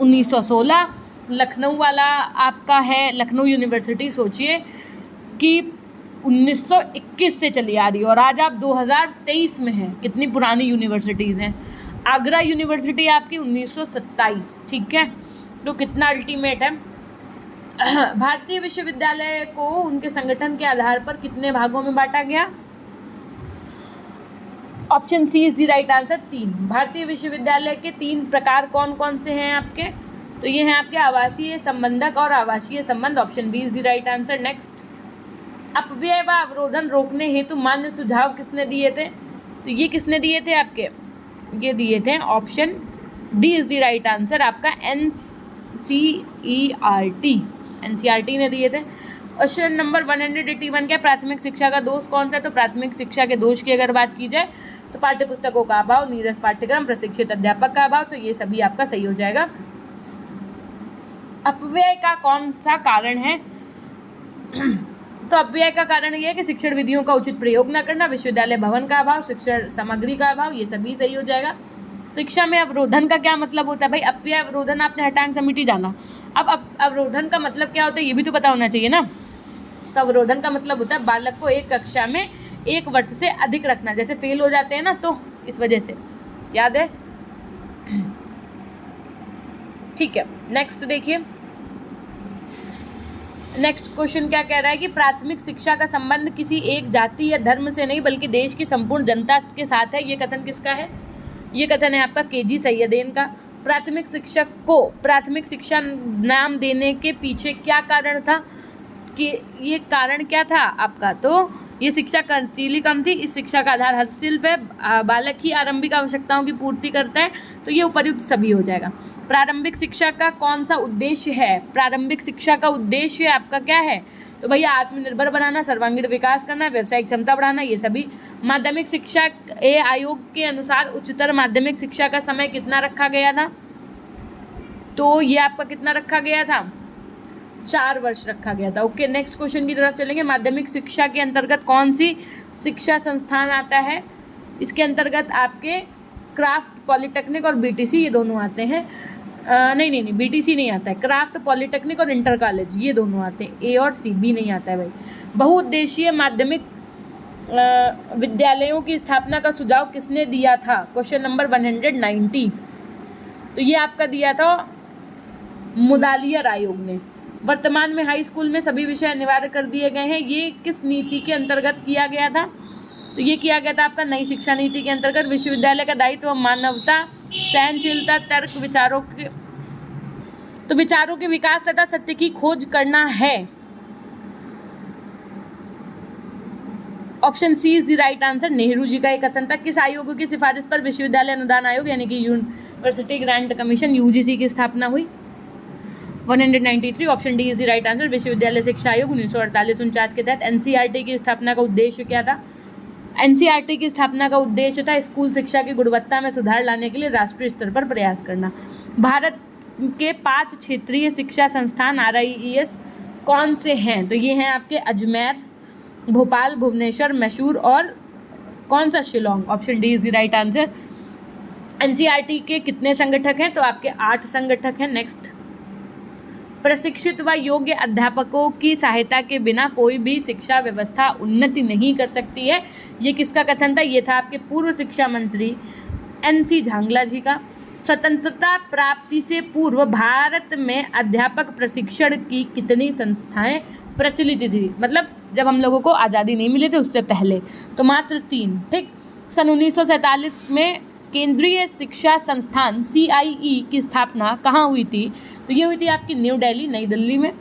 1916, लखनऊ वाला आपका है लखनऊ यूनिवर्सिटी, सोचिए कि 1921 से चली आ रही है और आज आप 2023 में हैं, कितनी पुरानी यूनिवर्सिटीज़ हैं। आगरा यूनिवर्सिटी आपकी 1927, ठीक है, तो कितना अल्टीमेट है। भारतीय विश्वविद्यालय को उनके संगठन के आधार पर कितने भागों में बांटा गया, option C is the right answer, 3। भारतीय विश्वविद्यालय के 3 प्रकार कौन कौन से हैं आपके, तो ये हैं आपके आवासीय, संबंधक और आवासीय संबंध, option B is the right answer. Next, अपव्यय व अवरोधन रोकने हेतु मान्य सुझाव किसने दिए थे, तो ये किसने दिए थे आपके, ये दिए थे option D is the right answer आपका, NCERT ने दिए थे। क्वेश्चन नंबर 181 क्या, प्राथमिक शिक्षा का दोष कौन सा है, तो प्राथमिक शिक्षा के दोष की अगर बात की जाए तो पाठ्य पुस्तकों का अभाव, नीरस पाठ्यक्रम, प्रशिक्षित अध्यापक का अभाव, तो ये सभी आपका सही हो जाएगा। अपव्यय का कौन सा कारण है, तो अपव्यय का कारण ये है कि शिक्षण विधियों का उचित प्रयोग न करना, विश्वविद्यालय भवन का अभाव, शिक्षण सामग्री का अभाव, ये सभी सही हो जाएगा। शिक्षा में अवरोधन का क्या मतलब होता है भाई, अपव्यय अवरोधन आपने हटांग समिति जाना। अब अवरोधन का मतलब क्या होता है ये भी तो पता होना चाहिए ना। तो अवरोधन का मतलब होता है बालक को एक कक्षा में 1 वर्ष से अधिक रखना, जैसे फेल हो जाते हैं ना तो इस वजह से, याद है, ठीक है। नेक्स्ट देखिए, नेक्स्ट क्वेश्चन क्या कह रहा है कि प्राथमिक शिक्षा का संबंध किसी एक जाति या धर्म से नहीं बल्कि देश की संपूर्ण जनता के साथ है। ये कथन किसका है, ये कथन है आपका KG सैयदेन का। प्राथमिक शिक्षक को प्राथमिक शिक्षा नाम देने के पीछे क्या कारण था, कि ये कारण क्या था आपका, तो ये शिक्षा खर्चीली कम थी, इस शिक्षा का आधार हस्तशिल्प है, बालक ही आरंभिक आवश्यकताओं की पूर्ति करता है, तो ये उपर्युक्त सभी हो जाएगा। प्रारंभिक शिक्षा का कौन सा उद्देश्य है, प्रारंभिक शिक्षा का उद्देश्य आपका क्या है, तो भैया आत्मनिर्भर बनाना, सर्वांगीण विकास करना, व्यवसायिक क्षमता बढ़ाना, ये सभी। माध्यमिक शिक्षा आयोग के अनुसार उच्चतर माध्यमिक शिक्षा का समय कितना रखा गया था? तो ये आपका कितना रखा गया था? 4 वर्ष रखा गया था। ओके, नेक्स्ट क्वेश्चन की तरफ चलेंगे। माध्यमिक शिक्षा के अंतर्गत कौन सी शिक्षा संस्थान आता है? इसके अंतर्गत आपके क्राफ्ट पॉलिटेक्निक और बीटीसी ये दोनों आते हैं। नहीं, बीटीसी नहीं आता है। क्राफ्ट पॉलिटेक्निक और इंटर कॉलेज ये दोनों आते हैं, ए और सी। बी नहीं आता है भाई। बहुउद्देशीय माध्यमिक विद्यालयों की स्थापना का सुझाव किसने दिया था? Question number 190। तो ये आपका दिया था मुदालियर आयोग ने। वर्तमान में हाई स्कूल में सभी विषय अनिवार्य कर दिए गए हैं, ये किस नीति के अंतर्गत किया गया था? तो ये किया गया था आपका नई शिक्षा नीति के अंतर्गत। विश्वविद्यालय का दायित्व मानवता, सहनशीलता, तर्क, विचारों के विकास तथा सत्य की खोज करना है। Option C is the right answer. Nehru ji का एक कथन था। किस आयोग की सिफारिश पर विश्वविद्यालय अनुदान आयोग यानी कि यूनिवर्सिटी ग्रांट कमीशन यूजीसी की स्थापना हुई? 193। Option D is the right answer. विश्वविद्यालय शिक्षा आयोग 1948-49 के तहत एनसीईआरटी की स्थापना का उद्देश्य क्या था? एनसीईआरटी की स्थापना का उद्देश्य था स्कूल शिक्षा की गुणवत्ता में सुधार लाने के लिए राष्ट्रीय स्तर पर प्रयास करना। भारत के 5 क्षेत्रीय शिक्षा संस्थान RIES कौन से हैं? तो ये हैं आपके अजमेर, भोपाल, भुवनेश्वर, मैसूर और कौन सा? Shillong. Option D is the right answer. NCERT के कितने संगठक हैं? तो आपके 8 संगठक हैं। नेक्स्ट, प्रशिक्षित व योग्य अध्यापकों की सहायता के बिना कोई भी शिक्षा व्यवस्था उन्नति नहीं कर सकती है। ये किसका कथन था? ये था आपके पूर्व शिक्षा मंत्री NC झांगला जी का। स्वतंत्रता प्राप्ति से पूर्व भारत में अध्यापक प्रशिक्षण की कितनी संस्थाएं प्रचलित थी? मतलब जब हम लोगों को आज़ादी नहीं मिली थी उससे पहले, तो मात्र 3। ठीक। सन 1947 में केंद्रीय शिक्षा संस्थान CIE की स्थापना कहाँ हुई थी? तो ये हुई थी आपकी न्यू दिल्ली, नई दिल्ली में।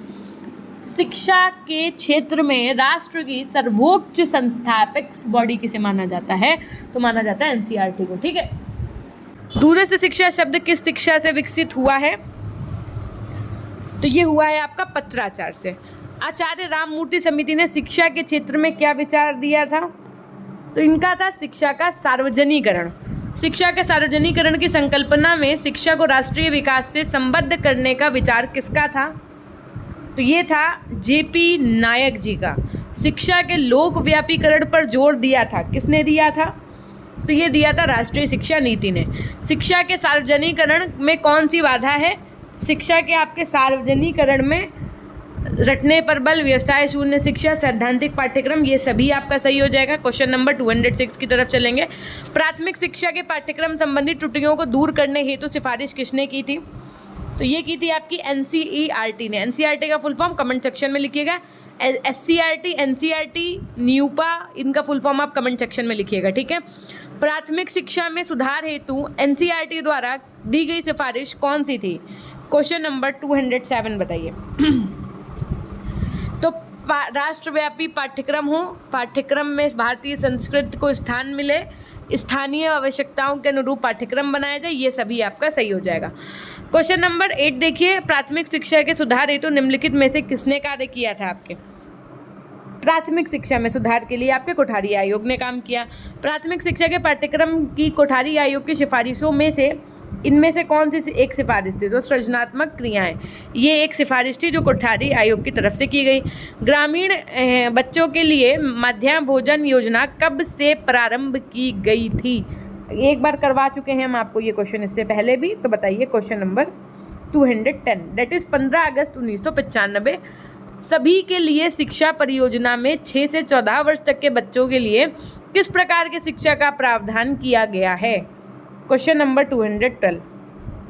शिक्षा के क्षेत्र में राष्ट्र की सर्वोच्च संस्था एपेक्स बॉडी किसे माना जाता है? तो माना जाता है NCERT को। ठीक है। दूरस्थ शिक्षा शब्द किस शिक्षा से विकसित हुआ है? तो ये हुआ है आपका पत्राचार से। आचार्य राममूर्ति समिति ने शिक्षा के क्षेत्र में क्या विचार दिया था? तो इनका था शिक्षा का सार्वजनिकरण। शिक्षा के सार्वजनिकरण की संकल्पना में शिक्षा को राष्ट्रीय विकास से संबद्ध करने का विचार किसका था? तो ये था JP नायक जी का। शिक्षा के लोकव्यापीकरण पर जोर दिया था, किसने दिया था? तो ये दिया था राष्ट्रीय शिक्षा नीति ने। शिक्षा के सार्वजनिकरण में कौन सी बाधा है? शिक्षा के आपके सार्वजनिकरण में रटने पर बल, व्यवसाय शून्य शिक्षा, सैद्धांतिक पाठ्यक्रम, ये सभी आपका सही हो जाएगा। क्वेश्चन नंबर 206 की तरफ चलेंगे। प्राथमिक शिक्षा के पाठ्यक्रम संबंधी त्रुटियों को दूर करने हेतु सिफारिश किसने की थी? तो ये की थी आपकी NCERT ने। NCERT का फुल फॉर्म कमेंट सेक्शन में लिखिएगा। SCERT, NCERT, न्यूपा, इनका फुल फॉर्म आप कमेंट सेक्शन में लिखिएगा। ठीक है। प्राथमिक शिक्षा में सुधार हेतु NCERT द्वारा दी गई सिफारिश कौन सी थी? क्वेश्चन नंबर 207 बताइए। तो राष्ट्रव्यापी पाठ्यक्रम हो, पाठ्यक्रम में भारतीय संस्कृति को स्थान मिले, स्थानीय आवश्यकताओं के अनुरूप पाठ्यक्रम बनाया जाए, ये सभी आपका सही हो जाएगा। क्वेश्चन नंबर 8 देखिए। प्राथमिक शिक्षा के सुधार हेतु निम्नलिखित में से किसने कार्य किया था? आपके प्राथमिक शिक्षा में सुधार के लिए आपके कोठारी आयोग ने काम किया। प्राथमिक शिक्षा के पाठ्यक्रम की कोठारी आयोग की सिफारिशों में से इनमें से कौन सी एक सिफारिश थी? तो सृजनात्मक क्रियाएं, ये एक सिफारिश थी जो कोठारी आयोग की तरफ से की गई। ग्रामीण बच्चों के लिए मध्याह्न भोजन योजना कब से प्रारंभ की गई थी? एक बार करवा चुके हैं हम आपको ये क्वेश्चन इससे पहले भी, तो बताइए। क्वेश्चन नंबर 210 दैट इज 15 अगस्त 1995। सभी के लिए शिक्षा परियोजना में 6 से 14 वर्ष तक के बच्चों के लिए किस प्रकार की शिक्षा का प्रावधान किया गया है? Question number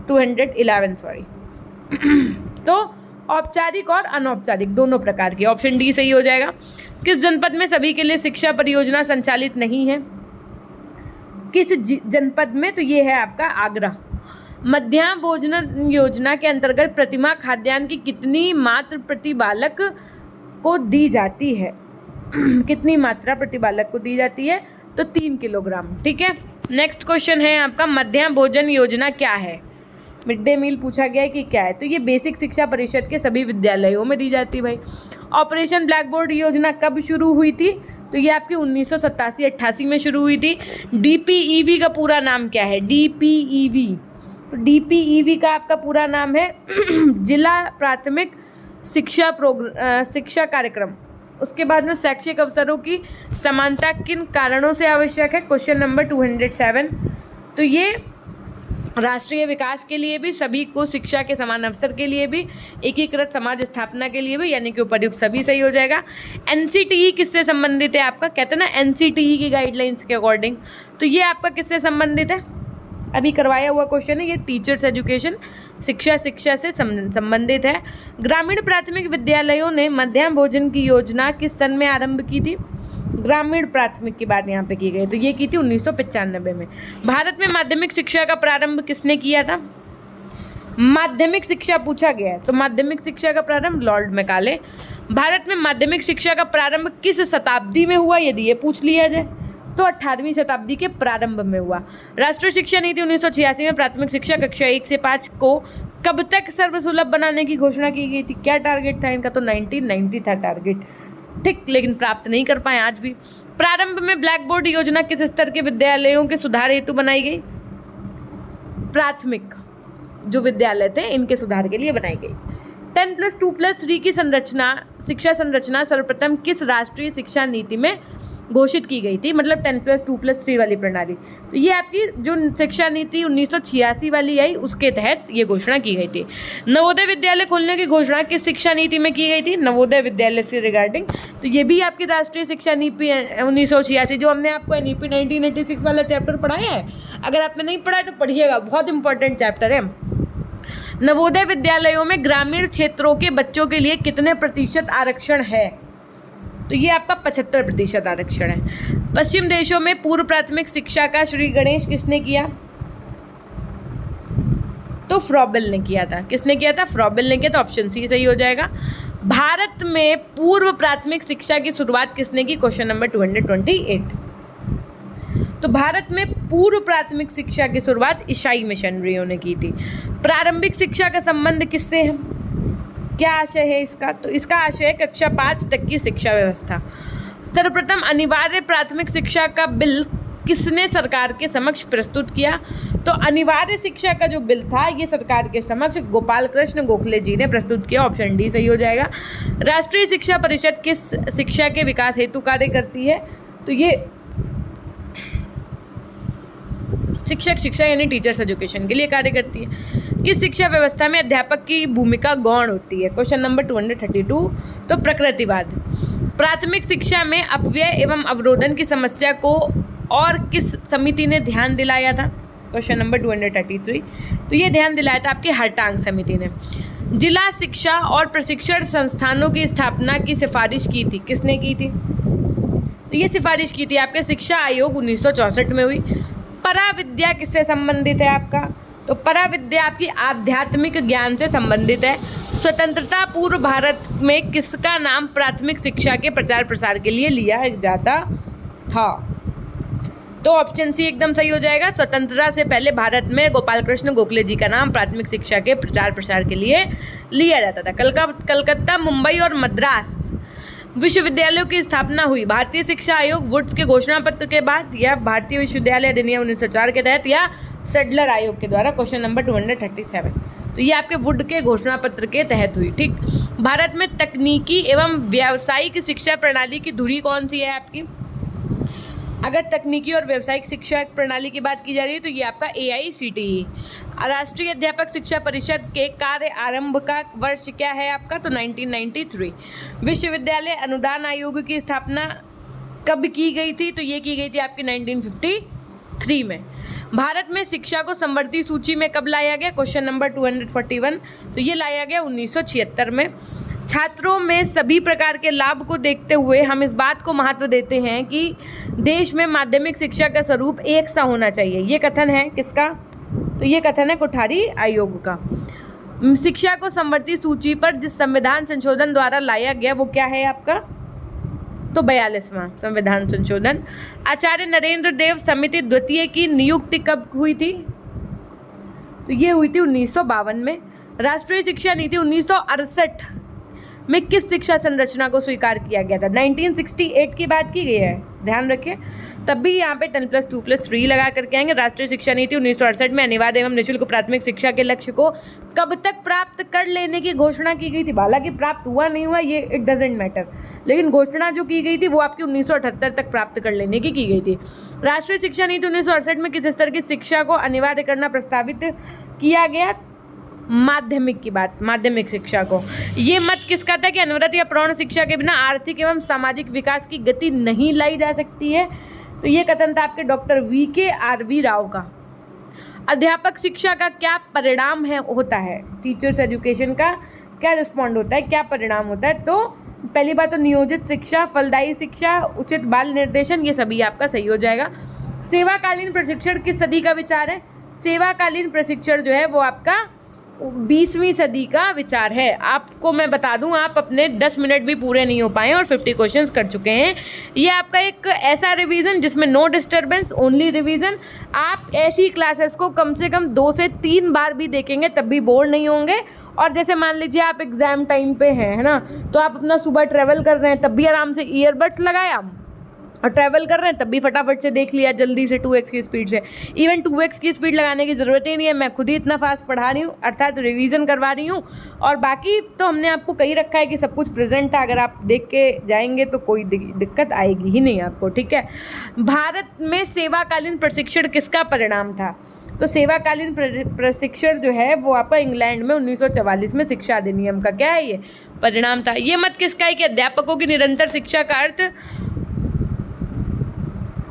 211 sorry. तो औपचारिक और अनौपचारिक दोनों प्रकार की। ऑप्शन डी सही हो जाएगा। किस जनपद में सभी के लिए शिक्षा परियोजना संचालित नहीं है? किस जनपद में? तो ये है आपका आगरा। मध्याह्न भोजन योजना के अंतर्गत प्रतिमाह खाद्यान्न की कितनी मात्रा प्रति बालक को दी जाती है? कितनी मात्रा प्रति बालक को दी जाती है? तो 3 किलोग्राम। ठीक है। नेक्स्ट क्वेश्चन है आपका मध्याह्न भोजन योजना क्या है? मिड डे मील पूछा गया है कि क्या है? तो ये बेसिक शिक्षा परिषद के सभी विद्यालयों में दी जाती है भाई। ऑपरेशन ब्लैक बोर्ड योजना कब शुरू हुई थी? तो ये आपकी 1987-88 में शुरू हुई थी। DPEV का पूरा नाम क्या है? DPEV, तो DPEV का आपका पूरा नाम है जिला प्राथमिक शिक्षा कार्यक्रम। उसके बाद में शैक्षिक अवसरों की समानता किन कारणों से आवश्यक है? Question number 207। तो ये राष्ट्रीय विकास के लिए भी, सभी को शिक्षा के समान अवसर के लिए भी, एकीकृत समाज स्थापना के लिए भी, यानी कि उपर्युक्त सभी सही हो जाएगा। NCTE किससे संबंधित है आपका? कहते हैं ना NCTE की गाइडलाइंस के अकॉर्डिंग, तो ये आपका किससे संबंधित है? अभी करवाया हुआ क्वेश्चन है ये, टीचर्स एजुकेशन, शिक्षा से संबंधित है। ग्रामीण प्राथमिक विद्यालयों ने मध्याह्न भोजन की योजना किस सन में आरंभ की थी? ग्रामीण प्राथमिक की बात यहाँ पे की गई, तो ये की थी 1995 में। भारत में माध्यमिक शिक्षा का प्रारंभ किसने किया था? माध्यमिक शिक्षा पूछा गया है, तो माध्यमिक शिक्षा का प्रारंभ लॉर्ड मैकाले। भारत में माध्यमिक शिक्षा का प्रारंभ किस शताब्दी में हुआ? यदि ये पूछ लिया जाए तो 18वीं शताब्दी के प्रारंभ में हुआ। राष्ट्रीय शिक्षा नीति 1986 में प्राथमिक शिक्षा कक्षा 1 से 5 को कब तक सर्वसुलभ बनाने की घोषणा की गई थी? क्या टारगेट था इनका? तो 1990 था टारगेट, ठीक, लेकिन प्राप्त नहीं कर पाए आज भी। प्रारंभ में ब्लैक बोर्ड योजना किस स्तर के विद्यालयों के सुधार हेतु बनाई गई? प्राथमिक जो विद्यालय थे इनके सुधार के लिए बनाई गई। 10+2+3 की शिक्षा संरचना सर्वप्रथम किस राष्ट्रीय शिक्षा नीति में घोषित की गई थी? मतलब 10+2+3 वाली प्रणाली। तो ये आपकी जो शिक्षा नीति 1986 वाली आई उसके तहत ये घोषणा की गई थी। नवोदय विद्यालय खोलने की घोषणा किस शिक्षा नीति में की गई थी? नवोदय विद्यालय से रिगार्डिंग, तो ये भी आपकी राष्ट्रीय शिक्षा नीति 1986, जो हमने आपको NEP 1986 वाला चैप्टर पढ़ाया है, अगर आपने नहीं पढ़ा है तो पढ़िएगा, बहुत इंपॉर्टेंट चैप्टर है। नवोदय विद्यालयों में ग्रामीण क्षेत्रों के बच्चों के लिए कितने प्रतिशत आरक्षण है? तो ये आपका 75% आरक्षण है। पश्चिम देशों में पूर्व प्राथमिक शिक्षा का श्री गणेश किसने किया? तो फ्रॉबेल ने किया था। किसने किया था? फ्रॉबेल ने किया, तो ऑप्शन सी सही हो जाएगा। भारत में पूर्व प्राथमिक शिक्षा की शुरुआत किसने की? Question number 228। तो भारत में पूर्व प्राथमिक शिक्षा की शुरुआत ईसाई मिशनरियों ने की थी। प्रारंभिक शिक्षा का संबंध किससे है? क्या आशय है इसका? तो इसका आशय है कक्षा 5 तक की शिक्षा व्यवस्था। सर्वप्रथम अनिवार्य प्राथमिक शिक्षा का बिल किसने सरकार के समक्ष प्रस्तुत किया? तो अनिवार्य शिक्षा का जो बिल था ये सरकार के समक्ष गोपाल कृष्ण गोखले जी ने प्रस्तुत किया। ऑप्शन डी सही हो जाएगा। राष्ट्रीय शिक्षा परिषद किस शिक्षा के विकास हेतु कार्य करती है? तो ये शिक्षा यानी टीचर्स एजुकेशन के लिए कार्य करती है। किस शिक्षा व्यवस्था में अध्यापक की भूमिका गौण होती है? Question number 232। तो प्रकृतिवाद। प्राथमिक शिक्षा में अपव्यय एवं अवरोधन की समस्या को और किस समिति ने ध्यान दिलाया था? Question number 233। तो ये ध्यान दिलाया था आपके हरटांग समिति ने। जिला शिक्षा और प्रशिक्षण संस्थानों की स्थापना की सिफारिश की थी। किसने की थी? तो ये सिफारिश की थी आपके शिक्षा आयोग 1964 में हुई। पराविद्या किससे संबंधित है आपका? तो पराविद्या आपकी आध्यात्मिक ज्ञान से संबंधित है। स्वतंत्रता पूर्व भारत में किसका नाम प्राथमिक शिक्षा के प्रचार प्रसार के लिए लिया जाता था? तो ऑप्शन सी एकदम सही हो जाएगा। स्वतंत्रता से पहले भारत में गोपाल कृष्ण गोखले जी का नाम प्राथमिक शिक्षा के प्रचार प्रसार के लिए लिया जाता था। कलकत्ता, मुंबई और मद्रास विश्वविद्यालयों की स्थापना हुई भारतीय शिक्षा आयोग वुड्स के घोषणा पत्र के बाद, या भारतीय विश्वविद्यालय अधिनियम 1904 के तहत, या सडलर आयोग के द्वारा? Question number 237। तो ये आपके वुड के घोषणा पत्र के तहत हुई। ठीक। भारत में तकनीकी एवं व्यावसायिक शिक्षा प्रणाली की धुरी कौन सी है आपकी? अगर तकनीकी और व्यावसायिक शिक्षा प्रणाली की बात की जा रही है तो ये आपका AICTE। राष्ट्रीय अध्यापक शिक्षा परिषद के कार्य आरंभ का वर्ष क्या है आपका? तो 1993। विश्वविद्यालय अनुदान आयोग की स्थापना कब की गई थी? तो ये की गई थी आपकी 1953 में। भारत में शिक्षा को समवर्ती सूची में कब लाया गया? Question number 241। तो ये लाया गया 1976 में। छात्रों में सभी प्रकार के लाभ को देखते हुए हम इस बात को महत्व देते हैं कि देश में माध्यमिक शिक्षा का स्वरूप एक सा होना चाहिए। ये कथन है किसका? तो ये कथन है कोठारी आयोग का। शिक्षा को समवर्ती सूची पर जिस संविधान संशोधन द्वारा लाया गया वो क्या है आपका? तो 42वां संविधान संशोधन। आचार्य नरेंद्र देव समिति द्वितीय की नियुक्ति कब हुई थी? तो ये हुई थी 1952 में। राष्ट्रीय शिक्षा नीति 1968 में किस शिक्षा संरचना को स्वीकार किया गया था? 1968 की बात की गई है, ध्यान रखिए। तब भी यहाँ पे 10+2+3 लगा करके आएंगे। राष्ट्रीय शिक्षा नीति 1968 में अनिवार्य एवं निःशुल्क प्राथमिक शिक्षा के लक्ष्य को कब तक प्राप्त कर लेने की घोषणा की गई थी? हालांकि प्राप्त हुआ नहीं हुआ ये इट डजेंट मैटर, लेकिन घोषणा जो की गई थी वो आपकी 1978 तक प्राप्त कर लेने की गई थी। राष्ट्रीय शिक्षा नीति 1968 में किस स्तर की शिक्षा को अनिवार्य करना प्रस्तावित किया गया? माध्यमिक की बात, माध्यमिक शिक्षा को। ये मत किसका था कि अनवरत या प्रौढ़ शिक्षा के बिना आर्थिक एवं सामाजिक विकास की गति नहीं लाई जा सकती है? तो ये कथन था आपके डॉक्टर VKRV राव का। अध्यापक शिक्षा का क्या परिणाम होता है? टीचर्स एजुकेशन का क्या रिस्पॉन्ड होता है, क्या परिणाम होता है? तो पहली बात तो नियोजित शिक्षा, फलदायी शिक्षा, उचित बाल निर्देशन, ये सभी आपका सही हो जाएगा। सेवाकालीन प्रशिक्षण किस सदी का विचार है? सेवाकालीन प्रशिक्षण जो है वो आपका 20वीं सदी का विचार है। आपको मैं बता दूं, आप अपने 10 मिनट भी पूरे नहीं हो पाए और 50 क्वेश्चंस कर चुके हैं। ये आपका एक ऐसा रिवीजन जिसमें नो डिस्टर्बेंस, ओनली रिवीजन। आप ऐसी क्लासेस को कम से कम 2 से 3 बार भी देखेंगे तब भी बोर नहीं होंगे। और जैसे मान लीजिए आप एग्ज़ाम टाइम पे हैं, है ना, तो आप अपना सुबह ट्रैवल कर रहे हैं तब भी आराम से ईयरबड्स लगाया और ट्रैवल कर रहे हैं तब भी फटाफट से देख लिया जल्दी से 2x की स्पीड से। इवन 2x की स्पीड लगाने की ज़रूरत ही नहीं है, मैं खुद ही इतना फास्ट पढ़ा रही हूँ, अर्थात रिवीजन करवा रही हूँ। और बाकी तो हमने आपको कही रखा है कि सब कुछ प्रेजेंट था, अगर आप देख के जाएंगे तो कोई दिक्कत आएगी ही नहीं आपको, ठीक है। भारत में सेवाकालीन प्रशिक्षण किसका परिणाम था? तो सेवाकालीन प्रशिक्षण जो है वो आपका इंग्लैंड में 1944 में शिक्षा अधिनियम का क्या है, ये परिणाम था। ये मत किसका है कि अध्यापकों की निरंतर शिक्षा का अर्थ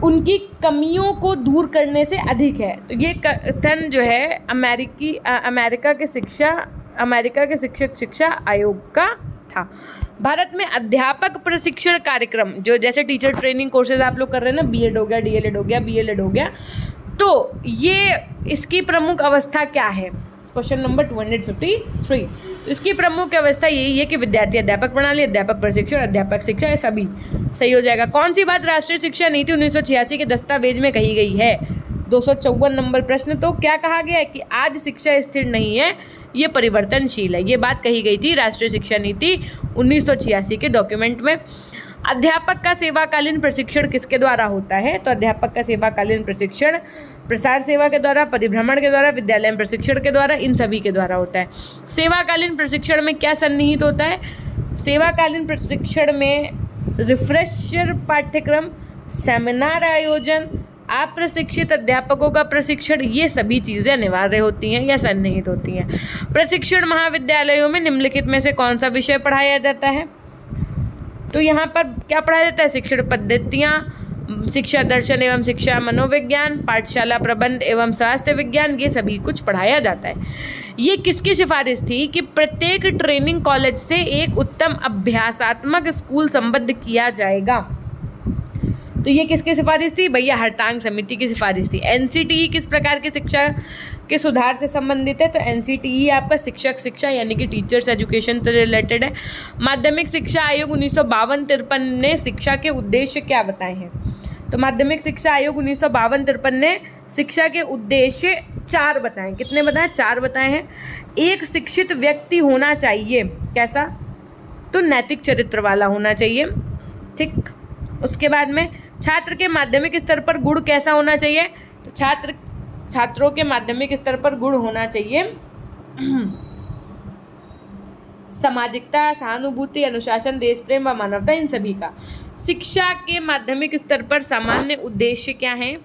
उनकी कमियों को दूर करने से अधिक है। तो ये कथन जो है अमेरिका के शिक्षक शिक्षा आयोग का था। भारत में अध्यापक प्रशिक्षण कार्यक्रम जो जैसे टीचर ट्रेनिंग कोर्सेज आप लोग कर रहे हैं ना, बीएड हो गया, डीएलएड हो गया, बीएलएड हो गया, तो ये इसकी प्रमुख अवस्था क्या है? Question number 253। तो इसकी प्रमुख अवस्था यही है कि विद्यार्थी अध्यापक प्रणाली, अध्यापक प्रशिक्षण, अध्यापक शिक्षा, ये सभी सही हो जाएगा। कौन सी बात राष्ट्रीय शिक्षा नीति 1986 के दस्तावेज में कही गई है? 254 नंबर प्रश्न। तो क्या कहा गया है कि आज शिक्षा स्थिर नहीं है, ये परिवर्तनशील है। ये बात कही गई थी राष्ट्रीय शिक्षा नीति 1986 के डॉक्यूमेंट में। अध्यापक का सेवाकालीन प्रशिक्षण किसके द्वारा होता है? तो अध्यापक का सेवाकालीन प्रशिक्षण प्रसार सेवा के द्वारा, परिभ्रमण के द्वारा, विद्यालय में प्रशिक्षण के द्वारा, इन सभी के द्वारा होता है। सेवाकालीन प्रशिक्षण में क्या सन्निहित होता है? सेवाकालीन प्रशिक्षण में रिफ्रेशर पाठ्यक्रम, सेमिनार आयोजन, अप्रशिक्षित अध्यापकों का प्रशिक्षण, ये सभी चीज़ें अनिवार्य होती हैं या सन्निहित होती हैं। प्रशिक्षण महाविद्यालयों में निम्नलिखित में से कौन सा विषय पढ़ाया जाता है? तो यहाँ पर क्या पढ़ाया जाता है? शिक्षण पद्धतियाँ, शिक्षा दर्शन एवं शिक्षा मनोविज्ञान, पाठशाला प्रबंध एवं स्वास्थ्य विज्ञान, ये सभी कुछ पढ़ाया जाता है। ये किसकी सिफारिश थी कि प्रत्येक ट्रेनिंग कॉलेज से एक उत्तम अभ्यासात्मक स्कूल संबद्ध किया जाएगा? तो ये किसकी सिफारिश थी भैया? हरतांग समिति की सिफारिश थी। एनसीटीई किस प्रकार की शिक्षा के सुधार से संबंधित है? तो एनसीटीई आपका शिक्षक शिक्षा यानी कि टीचर्स एजुकेशन से रिलेटेड है। माध्यमिक शिक्षा आयोग 1952-53 ने शिक्षा के उद्देश्य क्या बताए हैं? तो माध्यमिक शिक्षा आयोग 1952-53 ने शिक्षा के उद्देश्य 4 बताए। कितने बताए? 4 बताए हैं। एक, शिक्षित व्यक्ति होना चाहिए। कैसा? तो नैतिक चरित्र वाला होना चाहिए, ठीक। उसके बाद में छात्र के माध्यमिक स्तर पर गुण कैसा होना चाहिए? तो छात्रों के माध्यमिक स्तर पर गुण होना चाहिए सामाजिकता, सहानुभूति, अनुशासन, देश प्रेम व मानवता, इन सभी का। शिक्षा के माध्यमिक स्तर पर सामान्य उद्देश्य क्या हैं?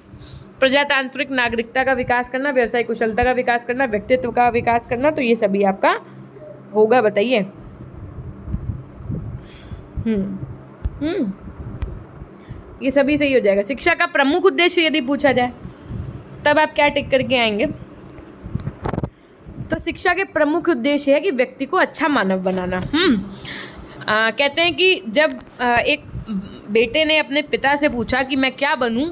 प्रजातांत्रिक नागरिकता का विकास करना, व्यवसायिक कुशलता का विकास करना, व्यक्तित्व का विकास करना, तो ये सभी आपका होगा, बताइए। ये सभी सही हो जाएगा। शिक्षा का प्रमुख उद्देश्य यदि पूछा जाए तब आप क्या टिक करके आएंगे? तो शिक्षा के प्रमुख उद्देश्य है कि व्यक्ति को अच्छा मानव बनाना। कहते हैं कि जब एक बेटे ने अपने पिता से पूछा कि मैं क्या बनूं,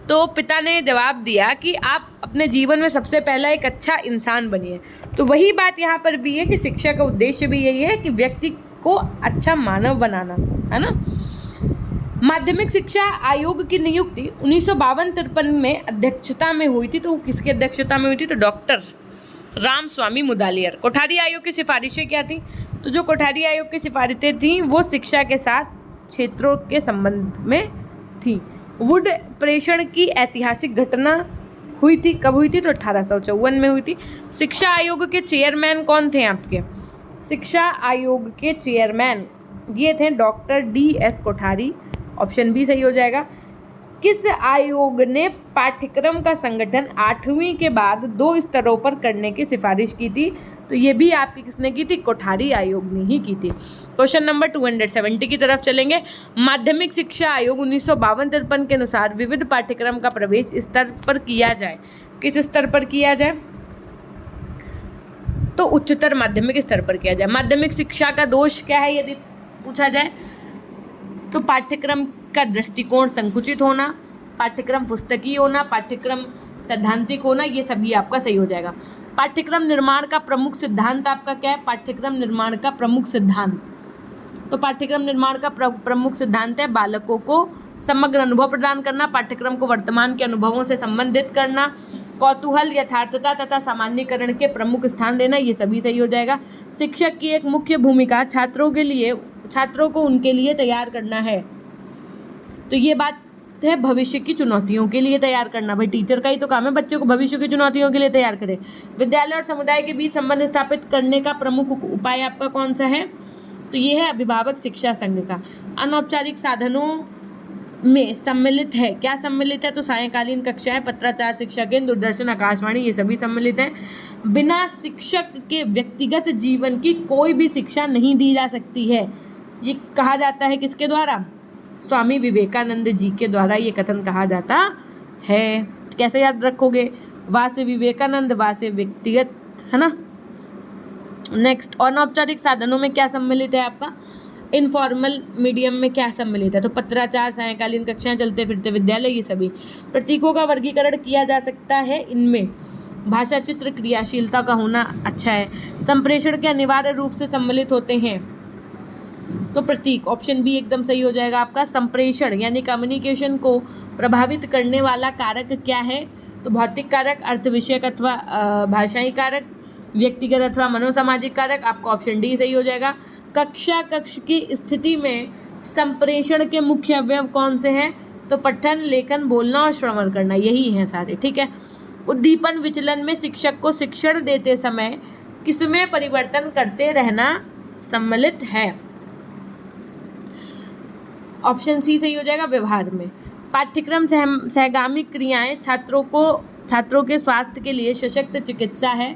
तो पिता ने जवाब दिया कि आप अपने जीवन में सबसे पहला एक अच्छा इंसान बनिए। तो वही बात यहाँ पर भी है कि शिक्षा का उद्देश्य भी यही है कि व्यक्ति को अच्छा मानव बनाना, है ना। माध्यमिक शिक्षा आयोग की नियुक्ति 1952-53 में अध्यक्षता में हुई थी। तो किसकी अध्यक्षता में हुई थी? तो डॉक्टर रामस्वामी मुदालियर। कोठारी आयोग की सिफारिशें क्या थी? तो जो कोठारी आयोग की सिफारिशें थी वो शिक्षा के साथ क्षेत्रों के संबंध में थी। वुड प्रेषण की ऐतिहासिक घटना हुई थी, कब हुई थी? तो 1854 में हुई थी। शिक्षा आयोग के चेयरमैन कौन थे आपके? शिक्षा आयोग के चेयरमैन ये थे doctor DS Kothari. Option B सही हो जाएगा। किस आयोग ने पाठ्यक्रम का संगठन 8वीं के बाद 2 स्तरों पर करने की सिफारिश की थी? तो ये भी आपकी किसने की थी? कोठारी आयोग ने ही की थी। क्वेश्चन नंबर 270 की तरफ चलेंगे। माध्यमिक शिक्षा आयोग 1952-53 के अनुसार विविध पाठ्यक्रम का प्रवेश स्तर पर किया जाए। किस स्तर पर किया जाए? तो उच्चतर माध्यमिक स्तर पर किया जाए। माध्यमिक शिक्षा का दोष क्या है यदि पूछा जाए तो पाठ्यक्रम का दृष्टिकोण संकुचित होना, पाठ्यक्रम पुस्तकीय होना, पाठ्यक्रम सैद्धांतिक होना, ये सभी आपका सही हो जाएगा। पाठ्यक्रम निर्माण का प्रमुख सिद्धांत आपका क्या है? पाठ्यक्रम निर्माण का प्रमुख सिद्धांत, तो पाठ्यक्रम निर्माण का प्रमुख सिद्धांत है बालकों को समग्र अनुभव प्रदान करना, पाठ्यक्रम को वर्तमान के अनुभवों से संबंधित करना, कौतूहल, यथार्थता तथा सामान्यीकरण के प्रमुख स्थान देना, ये सभी सही हो जाएगा। शिक्षक की एक मुख्य भूमिका छात्रों को उनके लिए तैयार करना है, तो ये बात है भविष्य की चुनौतियों के लिए तैयार करना। भाई टीचर का ही तो काम है बच्चों को भविष्य की चुनौतियों के लिए तैयार करे। विद्यालय और समुदाय के बीच संबंध स्थापित करने का प्रमुख उपाय आपका कौन सा है? तो ये है अभिभावक शिक्षा संघ का। अनौपचारिक साधनों में सम्मिलित है, क्या सम्मिलित है? तो सायंकालीन कक्षाएं, पत्राचार शिक्षा केंद्र, दूरदर्शन, आकाशवाणी, ये सभी सम्मिलित हैं। बिना शिक्षक के व्यक्तिगत जीवन की कोई भी शिक्षा नहीं दी जा सकती है, ये कहा जाता है किसके द्वारा? स्वामी विवेकानंद जी के द्वारा ये कथन कहा जाता है। कैसे याद रखोगे? वा से विवेकानंद, वा से व्यक्तिगत, है ना। नेक्स्ट, अनौपचारिक साधनों में क्या सम्मिलित है आपका? इनफॉर्मल मीडियम में क्या सम्मिलित है? तो पत्राचार, सायंकालीन कक्षाएं, चलते फिरते विद्यालय, ये सभी। प्रतीकों का वर्गीकरण किया जा सकता है इनमें। भाषा, चित्र, क्रियाशीलता का होना अच्छा है। संप्रेषण के अनिवार्य रूप से सम्मिलित होते हैं, तो प्रतीक, ऑप्शन बी एकदम सही हो जाएगा आपका। संप्रेषण यानी कम्युनिकेशन को प्रभावित करने वाला कारक क्या है? तो भौतिक कारक, अर्थ विषयक अथवा भाषाई कारक, व्यक्तिगत अथवा मनोसामाजिक कारक, आपका ऑप्शन डी सही हो जाएगा। कक्ष की स्थिति में संप्रेषण के मुख्य अवयव कौन से हैं? तो पठन, लेखन, बोलना और श्रवण करना, यही हैं सारे, ठीक है। उद्दीपन विचलन में शिक्षक को शिक्षण देते समय किसमें परिवर्तन करते रहना सम्मिलित है? ऑप्शन सी सही हो जाएगा, व्यवहार में। पाठ्यक्रम सहगामी क्रियाएं छात्रों के स्वास्थ्य के लिए सशक्त चिकित्सा है,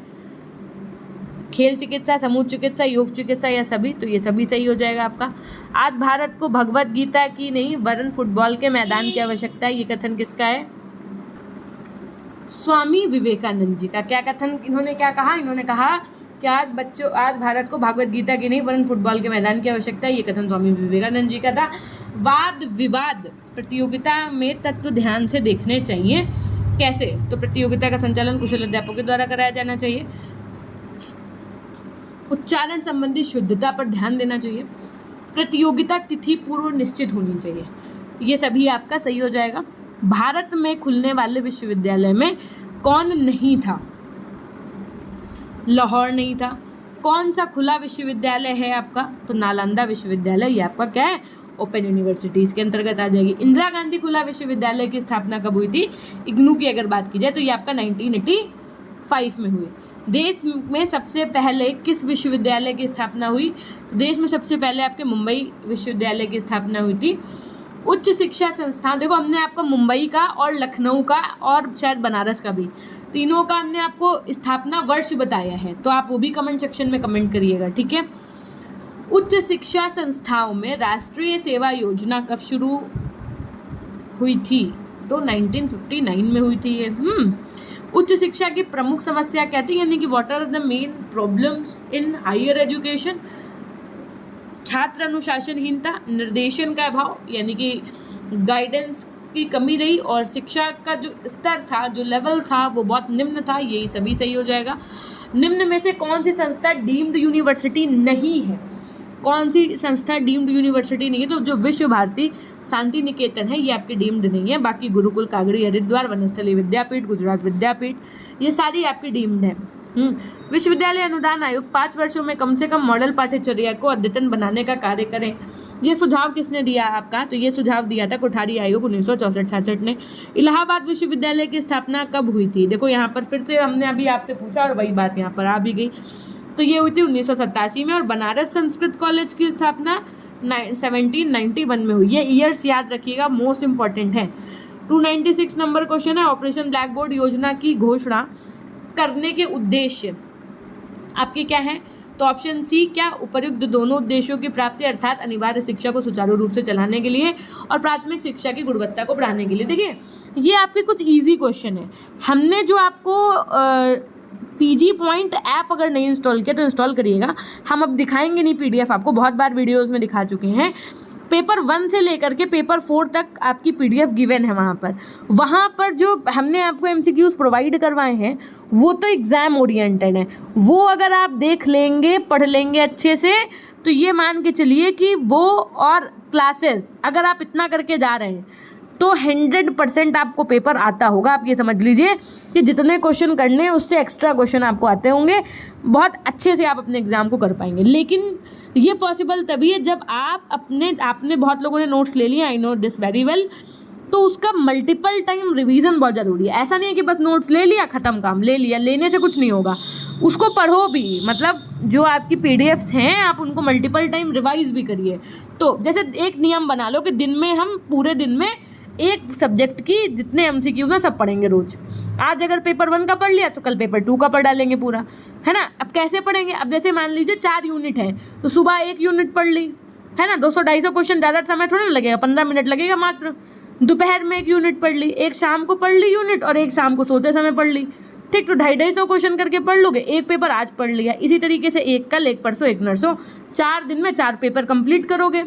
खेल चिकित्सा, समूह चिकित्सा, योग चिकित्सा, या सभी, तो ये सभी सही हो जाएगा आपका। आज भारत को भगवत गीता की नहीं वरन फुटबॉल के मैदान की आवश्यकता है, ये कथन किसका है? स्वामी विवेकानंद जी का। क्या कथन इन्होंने क्या कहा? इन्होंने कहा कि आज भारत को भगवत गीता की नहीं वरन फुटबॉल के मैदान की आवश्यकता है, ये कथन स्वामी विवेकानंद जी का था। वाद विवाद प्रतियोगिता में तत्व ध्यान से देखने चाहिए, कैसे? तो प्रतियोगिता का संचालन कुशल अध्यापकों के द्वारा कराया जाना चाहिए। उच्चारण संबंधी शुद्धता पर ध्यान देना चाहिए। प्रतियोगिता तिथि पूर्व निश्चित होनी चाहिए, ये सभी आपका सही हो जाएगा। भारत में खुलने वाले विश्वविद्यालय में कौन नहीं था? लाहौर नहीं था। कौन सा खुला विश्वविद्यालय है आपका? तो नालंदा विश्वविद्यालय, ये आपका क्या है? ओपन यूनिवर्सिटीज़ के अंतर्गत आ जाएगी। इंदिरा गांधी खुला विश्वविद्यालय की स्थापना कब हुई थी? इग्नू की अगर बात की जाए तो ये आपका 1985 में हुई। देश में सबसे पहले किस विश्वविद्यालय की स्थापना हुई? देश में सबसे पहले आपके मुंबई विश्वविद्यालय की स्थापना हुई थी। उच्च शिक्षा संस्थान, देखो हमने आपको मुंबई का और लखनऊ का और शायद बनारस का भी, तीनों का हमने आपको स्थापना वर्ष बताया है, तो आप वो भी कमेंट सेक्शन में कमेंट करिएगा, ठीक है। उच्च शिक्षा संस्थाओं में राष्ट्रीय सेवा योजना कब शुरू हुई थी? तो 1959 में हुई थी ये। उच्च शिक्षा की प्रमुख समस्या क्या थी, यानी कि what are the main problems in higher education? छात्र अनुशासनहीनता, निर्देशन का अभाव यानी कि गाइडेंस की कमी रही, और शिक्षा का जो स्तर था, जो लेवल था, वो बहुत निम्न था, यही सभी सही हो जाएगा। निम्न में से कौन सी संस्था डीम्ड यूनिवर्सिटी नहीं है? कौन सी संस्था डीम्ड यूनिवर्सिटी नहीं है? तो जो विश्व भारती शांति निकेतन है, ये आपकी डीम्ड नहीं है। बाकी गुरुकुल, कागड़ी, हरिद्वार, वनस्थली विद्यापीठ, गुजरात विद्यापीठ, ये सारी आपकी डीम्ड है। विश्वविद्यालय अनुदान आयोग 5 वर्षों में कम से कम मॉडल पाठ्यचर्या को अद्यतन बनाने का कार्य करें। ये सुझाव किसने दिया आपका? तो ये सुझाव दिया था कोठारी आयोग 1964-66 ने। इलाहाबाद विश्वविद्यालय की स्थापना कब हुई थी? देखो यहाँ पर फिर से हमने अभी आपसे पूछा और वही बात यहाँ पर आ भी गई। तो ये हुई थी 1987 में। और बनारस संस्कृत कॉलेज की स्थापना 1791 में हुई। ये ईयर्स याद रखिएगा, मोस्ट इंपॉर्टेंट है। 296 नंबर क्वेश्चन है, ऑपरेशन ब्लैक बोर्ड योजना की घोषणा करने के उद्देश्य आपके क्या है? तो ऑप्शन सी, क्या उपर्युक्त दोनों उद्देश्यों की प्राप्ति अर्थात अनिवार्य शिक्षा को सुचारू रूप से चलाने के लिए और प्राथमिक शिक्षा की गुणवत्ता को बढ़ाने के लिए। देखिए ये आपके कुछ इजी क्वेश्चन है। हमने जो आपको पीजी पॉइंट ऐप अगर नहीं इंस्टॉल किया तो इंस्टॉल करिएगा। हम अब दिखाएंगे नहीं पीडीएफ, आपको बहुत बार वीडियोस में दिखा चुके हैं। पेपर 1 से लेकर के पेपर 4 तक आपकी पीडीएफ गिवन है। वहाँ पर जो हमने आपको एमसीक्यूज प्रोवाइड करवाए हैं वो तो एग्ज़ाम ओरिएंटेड है। वो अगर आप देख लेंगे, पढ़ लेंगे अच्छे से, तो ये मान के चलिए कि वो और क्लासेस अगर आप इतना करके जा रहे हैं तो 100% आपको पेपर आता होगा। आप ये समझ लीजिए कि जितने क्वेश्चन करने हैं उससे एक्स्ट्रा क्वेश्चन आपको आते होंगे। बहुत अच्छे से आप अपने एग्ज़ाम को कर पाएंगे। लेकिन ये पॉसिबल तभी है जब आपने बहुत लोगों ने नोट्स ले लिए, I know this very well, तो उसका मल्टीपल टाइम रिवीजन बहुत ज़रूरी है। ऐसा नहीं है कि बस नोट्स ले लिया ख़त्म काम, ले लिया, लेने से कुछ नहीं होगा। उसको पढ़ो भी, मतलब जो आपकी पीडीएफ्स हैं आप उनको मल्टीपल टाइम रिवाइज भी करिए। तो जैसे एक नियम बना लो कि दिन में हम पूरे दिन में एक सब्जेक्ट की जितने एमसीक्यूज हैं सब पढ़ेंगे रोज। आज अगर पेपर 1 का पढ़ लिया तो कल पेपर 2 का पढ़ डालेंगे पूरा, है ना। अब कैसे पढ़ेंगे? अब जैसे मान लीजिए 4 यूनिट है तो सुबह 1 यूनिट पढ़ ली, है ना। 200-250 क्वेश्चन, ज़्यादा समय थोड़ा ना लगेगा, 15 मिनट लगेगा मात्र। दोपहर में 1 यूनिट पढ़ ली, एक शाम को पढ़ ली यूनिट और एक शाम को सोते समय पढ़ ली। ठीक, तो 250-250 क्वेश्चन करके पढ़ लोगे। एक पेपर आज पढ़ लिया, इसी तरीके से एक कल, एक परसों, एक नरसों, 4 दिन में 4 पेपर कंप्लीट करोगे।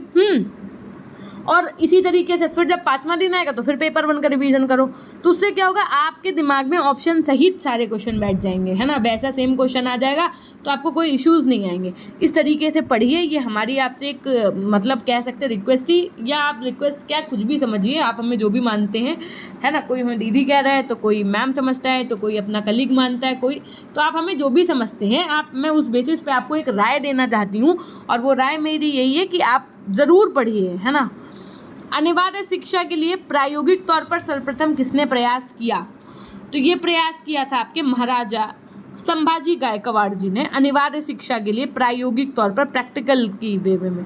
और इसी तरीके से फिर जब 5वां दिन आएगा तो फिर पेपर 1 का रिवीजन करो। तो उससे क्या होगा, आपके दिमाग में ऑप्शन सहित सारे क्वेश्चन बैठ जाएंगे, है ना। वैसा सेम क्वेश्चन आ जाएगा तो आपको कोई इश्यूज़ नहीं आएंगे। इस तरीके से पढ़िए। ये हमारी आपसे एक मतलब कह सकते हैं रिक्वेस्ट ही, या आप रिक्वेस्ट क्या कुछ भी समझिए, आप हमें जो भी मानते हैं, है ना। कोई हमें दीदी कह रहा है तो कोई मैम समझता है, तो कोई अपना कलीग मानता है, कोई, तो आप हमें जो भी समझते हैं मैं उस बेसिस पे आपको एक राय देना चाहती हूँ। और वो राय मेरी यही है कि आप ज़रूर पढ़िए, है ना। अनिवार्य शिक्षा के लिए प्रायोगिक तौर पर सर्वप्रथम किसने प्रयास किया? तो ये प्रयास किया था आपके महाराजा संभाजी गायकवाड़ जी ने अनिवार्य शिक्षा के लिए प्रायोगिक तौर पर, प्रैक्टिकल की वे में।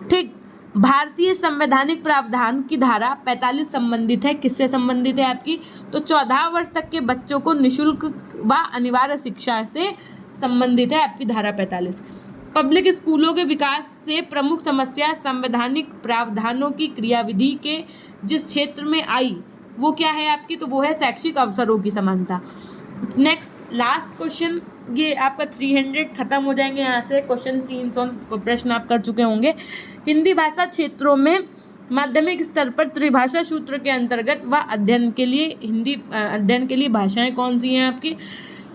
ठीक, भारतीय संवैधानिक प्रावधान की धारा 45 संबंधित है, किससे संबंधित है आपकी? तो 14 वर्ष तक के बच्चों को निःशुल्क व अनिवार्य शिक्षा से संबंधित है आपकी धारा 45। पब्लिक स्कूलों के विकास से प्रमुख समस्या संवैधानिक प्रावधानों की क्रियाविधि के जिस क्षेत्र में आई वो क्या है आपकी? तो वो है शैक्षिक अवसरों की समानता। नेक्स्ट लास्ट क्वेश्चन, ये आपका 300 खत्म हो जाएंगे यहाँ से। क्वेश्चन 300 प्रश्न आप कर चुके होंगे। हिंदी भाषा क्षेत्रों में माध्यमिक स्तर पर त्रिभाषा सूत्र के अंतर्गत व अध्ययन के लिए भाषाएं कौन सी हैं आपकी?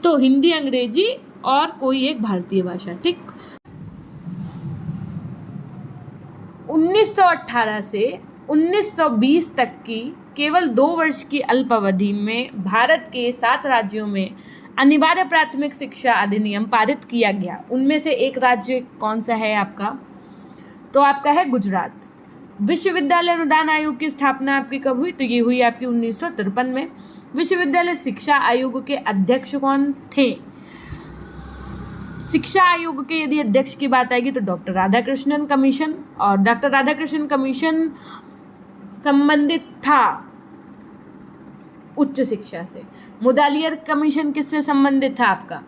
तो हिंदी, अंग्रेजी और कोई एक भारतीय भाषा। ठीक, 1918 से 1920 तक की केवल 2 वर्ष की अल्प अवधि में भारत के 7 राज्यों में अनिवार्य प्राथमिक शिक्षा अधिनियम पारित किया गया। उनमें से एक राज्य कौन सा है आपका? तो आपका है गुजरात। विश्वविद्यालय अनुदान आयोग की स्थापना आपकी कब हुई? तो ये हुई आपकी 1953 में। विश्वविद्यालय शिक्षा आयोग के अध्यक्ष कौन थे? शिक्षा आयोग के यदि अध्यक्ष की बात आएगी तो डॉक्टर राधाकृष्णन कमीशन, और डॉक्टर राधाकृष्णन कमीशन संबंधित था उच्च शिक्षा से। मुदालियर कमीशन किससे संबंधित था आपका?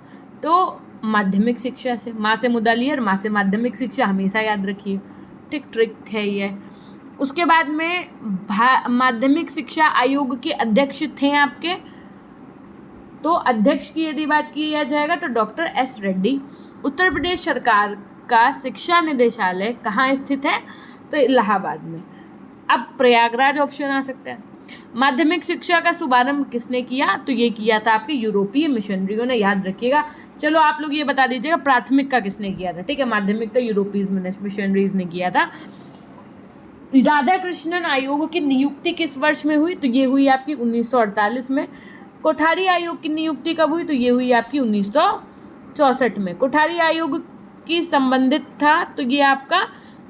तो माध्यमिक शिक्षा से। माँ से मुदालियर, माँ से माध्यमिक शिक्षा, हमेशा याद रखिए। ठीक, ट्रिक है ये। उसके बाद में माध्यमिक शिक्षा आयोग के अध्यक्ष थे आपके, तो अध्यक्ष की यदि बात किया जाएगा तो डॉक्टर एस रेड्डी। उत्तर प्रदेश सरकार का शिक्षा निदेशालय कहाँ स्थित है? तो इलाहाबाद में। अब प्रयागराज ऑप्शन आ सकता है। माध्यमिक शिक्षा का शुभारंभ किसने किया? तो ये किया था आपके यूरोपीय मिशनरियों ने, याद रखिएगा। चलो आप लोग ये बता दीजिएगा प्राथमिक का किसने किया था। ठीक है, माध्यमिक तो यूरोपीय मिशनरीज ने किया था। राधाकृष्णन आयोग की नियुक्ति किस वर्ष में हुई? तो ये हुई आपकी 1948 में। कोठारी आयोग की नियुक्ति कब हुई? तो ये हुई आपकी 64 में। कोठारी आयोग की संबंधित था, तो ये आपका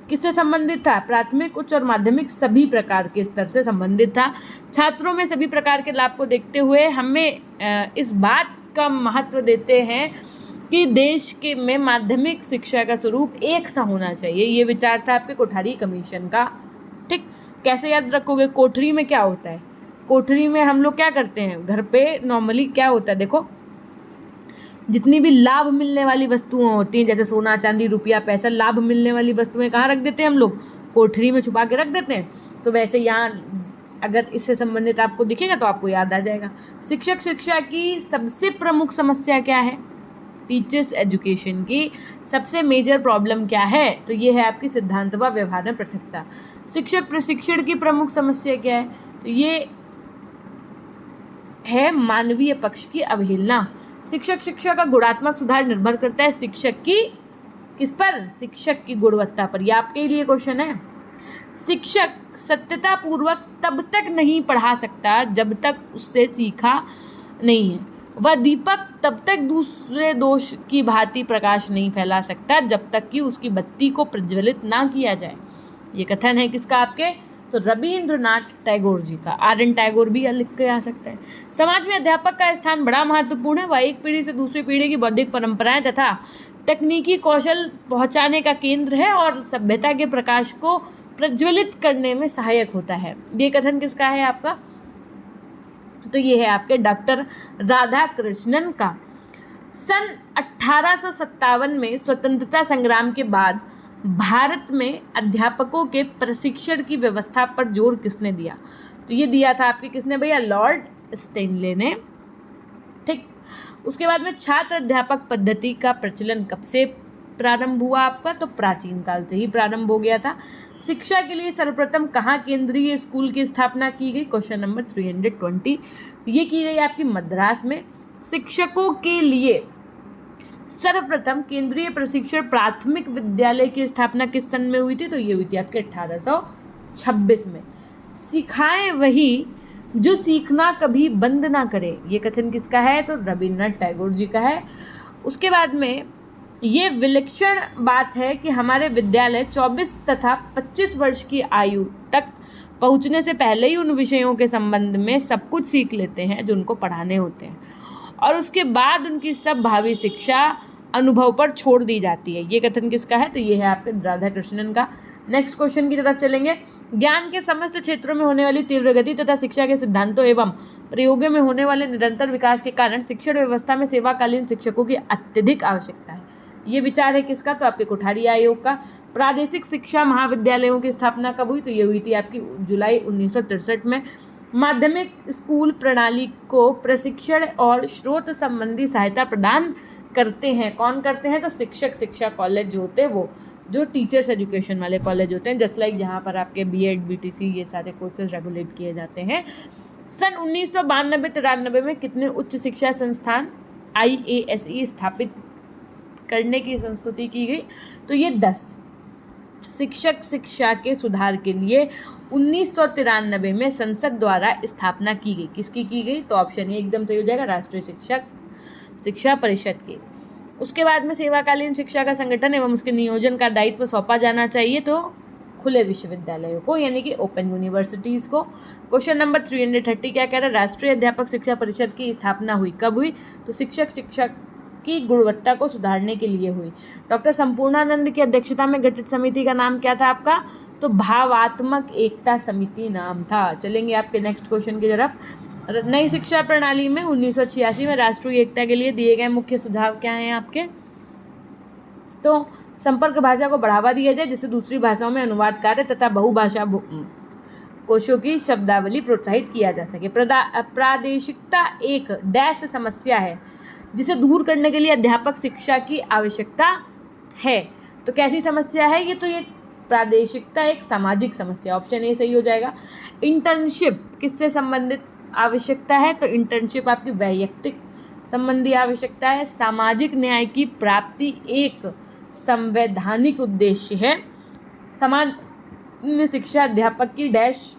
किससे संबंधित था? प्राथमिक, उच्च और माध्यमिक सभी प्रकार के स्तर से संबंधित था। छात्रों में सभी प्रकार के लाभ को देखते हुए हमें इस बात का महत्व देते हैं कि देश के में माध्यमिक शिक्षा का स्वरूप एक सा होना चाहिए। ये विचार था आपके कोठारी कमीशन का। ठीक, कैसे याद रखोगे? कोठरी में क्या होता है? कोठरी में हम लोग क्या करते हैं? घर पे नॉर्मली क्या होता है, देखो, जितनी भी लाभ मिलने वाली वस्तुएं होती हैं, जैसे सोना, चांदी, रुपया, पैसा, लाभ मिलने वाली वस्तुएं कहाँ रख देते हैं हम लोग? कोठरी में छुपा के रख देते हैं। तो वैसे यहाँ अगर इससे संबंधित आपको दिखेगा तो आपको याद आ जाएगा। शिक्षक शिक्षा की सबसे प्रमुख समस्या क्या है? टीचर्स एजुकेशन की सबसे मेजर प्रॉब्लम क्या है? तो ये है आपकी सिद्धांत व व्यवहार में पृथकता। शिक्षक प्रशिक्षण की प्रमुख समस्या क्या है? तो ये है मानवीय पक्ष की अवहेलना। शिक्षक शिक्षा का गुणात्मक सुधार निर्भर करता है शिक्षक की किस पर? शिक्षक की गुणवत्ता पर। यह आपके लिए क्वेश्चन है। शिक्षक सत्यता पूर्वक तब तक नहीं पढ़ा सकता जब तक उससे सीखा नहीं है। वह दीपक तब तक दूसरे दोष की भांति प्रकाश नहीं फैला सकता जब तक कि उसकी बत्ती को प्रज्वलित ना किया जाए। ये कथन है किसका? आपके तो रविंद्रनाथ टैगोर जी का। आर.एन. टैगोर भी लिख के आ सकते हैं। समाज में अध्यापक का स्थान बड़ा महत्वपूर्ण है। वह एक पीढ़ी से दूसरी पीढ़ी की बौद्धिक परंपराएं तथा तकनीकी कौशल पहुंचाने का केंद्र है और सभ्यता के प्रकाश को प्रज्वलित करने में सहायक होता है। ये कथन किसका है आपका? तो ये है आपके डॉक्टर राधाकृष्णन का। सन 1857 में स्वतंत्रता संग्राम के बाद भारत में अध्यापकों के प्रशिक्षण की व्यवस्था पर जोर किसने दिया? तो ये दिया था आपके किसने भैया? लॉर्ड स्टैनले ने। ठीक, उसके बाद में छात्र अध्यापक पद्धति का प्रचलन कब से प्रारंभ हुआ आपका? तो प्राचीन काल से ही प्रारंभ हो गया था। शिक्षा के लिए सर्वप्रथम कहाँ केंद्रीय स्कूल की स्थापना की गई? Question number 320। ये की गई आपकी मद्रास में। शिक्षकों के लिए सर्वप्रथम केंद्रीय प्रशिक्षण प्राथमिक विद्यालय की स्थापना किस सन में हुई थी? तो ये हुई थी आपके 1826 में। सिखाएं वही जो सीखना कभी बंद ना करे। ये कथन किसका है? तो रविंद्रनाथ टैगोर जी का है। उसके बाद में ये विलक्षण बात है कि हमारे विद्यालय 24 तथा 25 वर्ष की आयु तक पहुंचने से पहले ही उन विषयों के संबंध में सब कुछ सीख लेते हैं जो उनको पढ़ाने होते हैं, और उसके बाद उनकी सब भावी शिक्षा अनुभव पर छोड़ दी जाती है। ये कथन किसका है? तो ये है आपके राधाकृष्णन का। नेक्स्ट क्वेश्चन की तरफ चलेंगे। ज्ञान के समस्त क्षेत्रों में होने वाली तीव्र गति तथा शिक्षा के सिद्धांतों एवं प्रयोगों में होने वाले निरंतर विकास के कारण शिक्षण व्यवस्था में सेवाकालीन शिक्षकों की अत्यधिक आवश्यकता है। ये विचार है किसका? तो आपके कोठारी आयोग का। प्रादेशिक शिक्षा महाविद्यालयों की स्थापना कब हुई? तो ये हुई थी आपकी जुलाई 1963 में। माध्यमिक स्कूल प्रणाली को प्रशिक्षण और स्रोत संबंधी सहायता प्रदान करते हैं। कौन करते हैं? तो शिक्षक शिक्षा कॉलेज जो होते हैं वो, जो टीचर्स एजुकेशन वाले कॉलेज होते हैं, जस्ट लाइक जहाँ पर आपके B.Ed, BTC ये सारे कोर्सेज रेगुलेट किए जाते हैं। सन 1992-93 में कितने उच्च शिक्षा संस्थान IASE स्थापित करने की संस्तुति की गई? तो ये 10। शिक्षक शिक्षा के सुधार के लिए 1993 में संसद द्वारा स्थापना की गई। किसकी की गई? तो ऑप्शन ए एकदम सही हो जाएगा, राष्ट्रीय शिक्षा परिषद की। उसके बाद में सेवाकालीन शिक्षा का संगठन एवं उसके नियोजन का दायित्व सौंपा जाना चाहिए तो खुले विश्वविद्यालयों को, यानी कि ओपन यूनिवर्सिटीज़ को। क्वेश्चन नंबर 330 क्या कह रहा है? राष्ट्रीय अध्यापक शिक्षा परिषद की स्थापना हुई कब हुई? तो शिक्षक शिक्षा की गुणवत्ता को सुधारने के लिए हुई। डॉक्टर संपूर्णानंद की अध्यक्षता में गठित समिति का नाम क्या था आपका? तो भावात्मक एकता समिति नाम था। चलेंगे आपके नेक्स्ट क्वेश्चन की तरफ। नई शिक्षा प्रणाली में 1986 में राष्ट्रीय एकता के लिए दिए गए मुख्य सुझाव क्या हैं आपके? तो संपर्क भाषा को बढ़ावा दिया जाए जिससे दूसरी भाषाओं में अनुवाद कार्य तथा बहुभाषा कोशों की शब्दावली प्रोत्साहित किया जा सके। प्रादेशिकता एक डैश समस्या है जिसे दूर करने के लिए अध्यापक शिक्षा की आवश्यकता है। तो कैसी समस्या है ये? तो ये प्रादेशिकता एक सामाजिक समस्या, ऑप्शन ए सही हो जाएगा। इंटर्नशिप किससे संबंधित आवश्यकता है? तो इंटर्नशिप आपकी वैयक्तिक संबंधी आवश्यकता है। सामाजिक न्याय की प्राप्ति एक संवैधानिक उद्देश्य है। सामान्य शिक्षा अध्यापक की डैश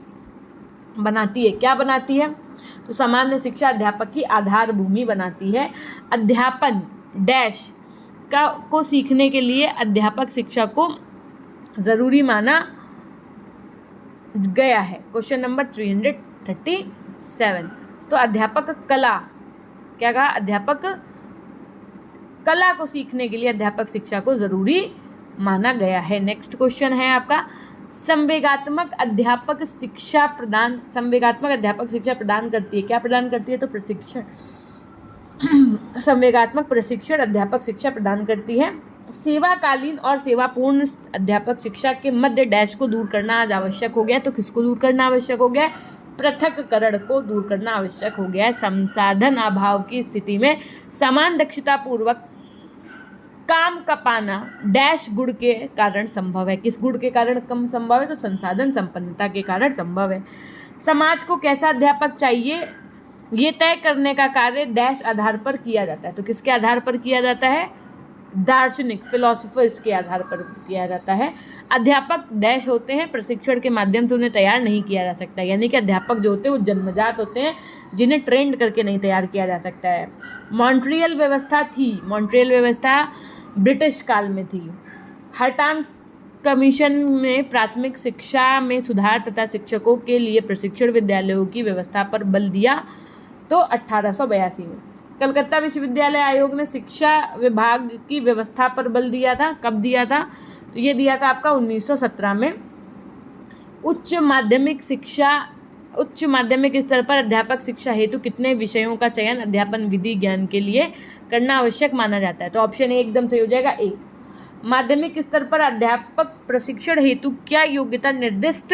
बनाती है। क्या बनाती है? तो सामान्य शिक्षा अध्यापक की आधार भूमि बनाती है। अध्यापन डैश को सीखने के लिए अध्यापक शिक्षा को ज़रूरी माना गया है। Question number 337। तो अध्यापक कला, क्या कहा, अध्यापक कला को सीखने के लिए अध्यापक शिक्षा को ज़रूरी माना गया है। नेक्स्ट क्वेश्चन है आपका, संवेगात्मक अध्यापक शिक्षा प्रदान करती है। क्या प्रदान करती है? तो प्रशिक्षण। संवेगात्मक प्रशिक्षण अध्यापक शिक्षा प्रदान करती है। सेवाकालीन और सेवापूर्ण अध्यापक शिक्षा के मध्य डैश को दूर करना आज आवश्यक हो गया। तो किसको दूर करना आवश्यक हो गया? पृथक्करण को दूर करना आवश्यक हो गया है। संसाधन अभाव की स्थिति में समान दक्षता पूर्वक काम का पाना डैश गुण के कारण संभव है। किस गुण के कारण कम संभव है? तो संसाधन संपन्नता के कारण संभव है। समाज को कैसा अध्यापक चाहिए, ये तय करने का कार्य डैश आधार पर किया जाता है। तो किसके आधार पर किया जाता है? दार्शनिक, फिलोसफर्स के आधार पर किया जाता है। अध्यापक डैश होते हैं, प्रशिक्षण के माध्यम से उन्हें तैयार नहीं किया जा सकता, यानी कि अध्यापक जो होते हैं वो जन्मजात होते हैं, जिन्हें ट्रेंड करके नहीं तैयार किया जा सकता है। मॉन्ट्रियल व्यवस्था थी, मॉन्ट्रियल व्यवस्था ब्रिटिश काल में थी। हर्टान कमीशन में प्राथमिक शिक्षा में सुधार तथा शिक्षकों के लिए प्रशिक्षण विद्यालयों की व्यवस्था पर बल दिया तो 1882 में। कलकत्ता विश्वविद्यालय आयोग ने शिक्षा विभाग की व्यवस्था पर बल दिया था। कब दिया था? तो ये दिया था आपका 1917 में। उच्च माध्यमिक स्तर पर अध्यापक शिक्षा हेतु कितने विषयों का चयन अध्यापन विधि ज्ञान के लिए करना आवश्यक माना जाता है? तो ऑप्शन ए एकदम सही हो जाएगा, 1। माध्यमिक स्तर पर अध्यापक प्रशिक्षण हेतु क्या योग्यता निर्दिष्ट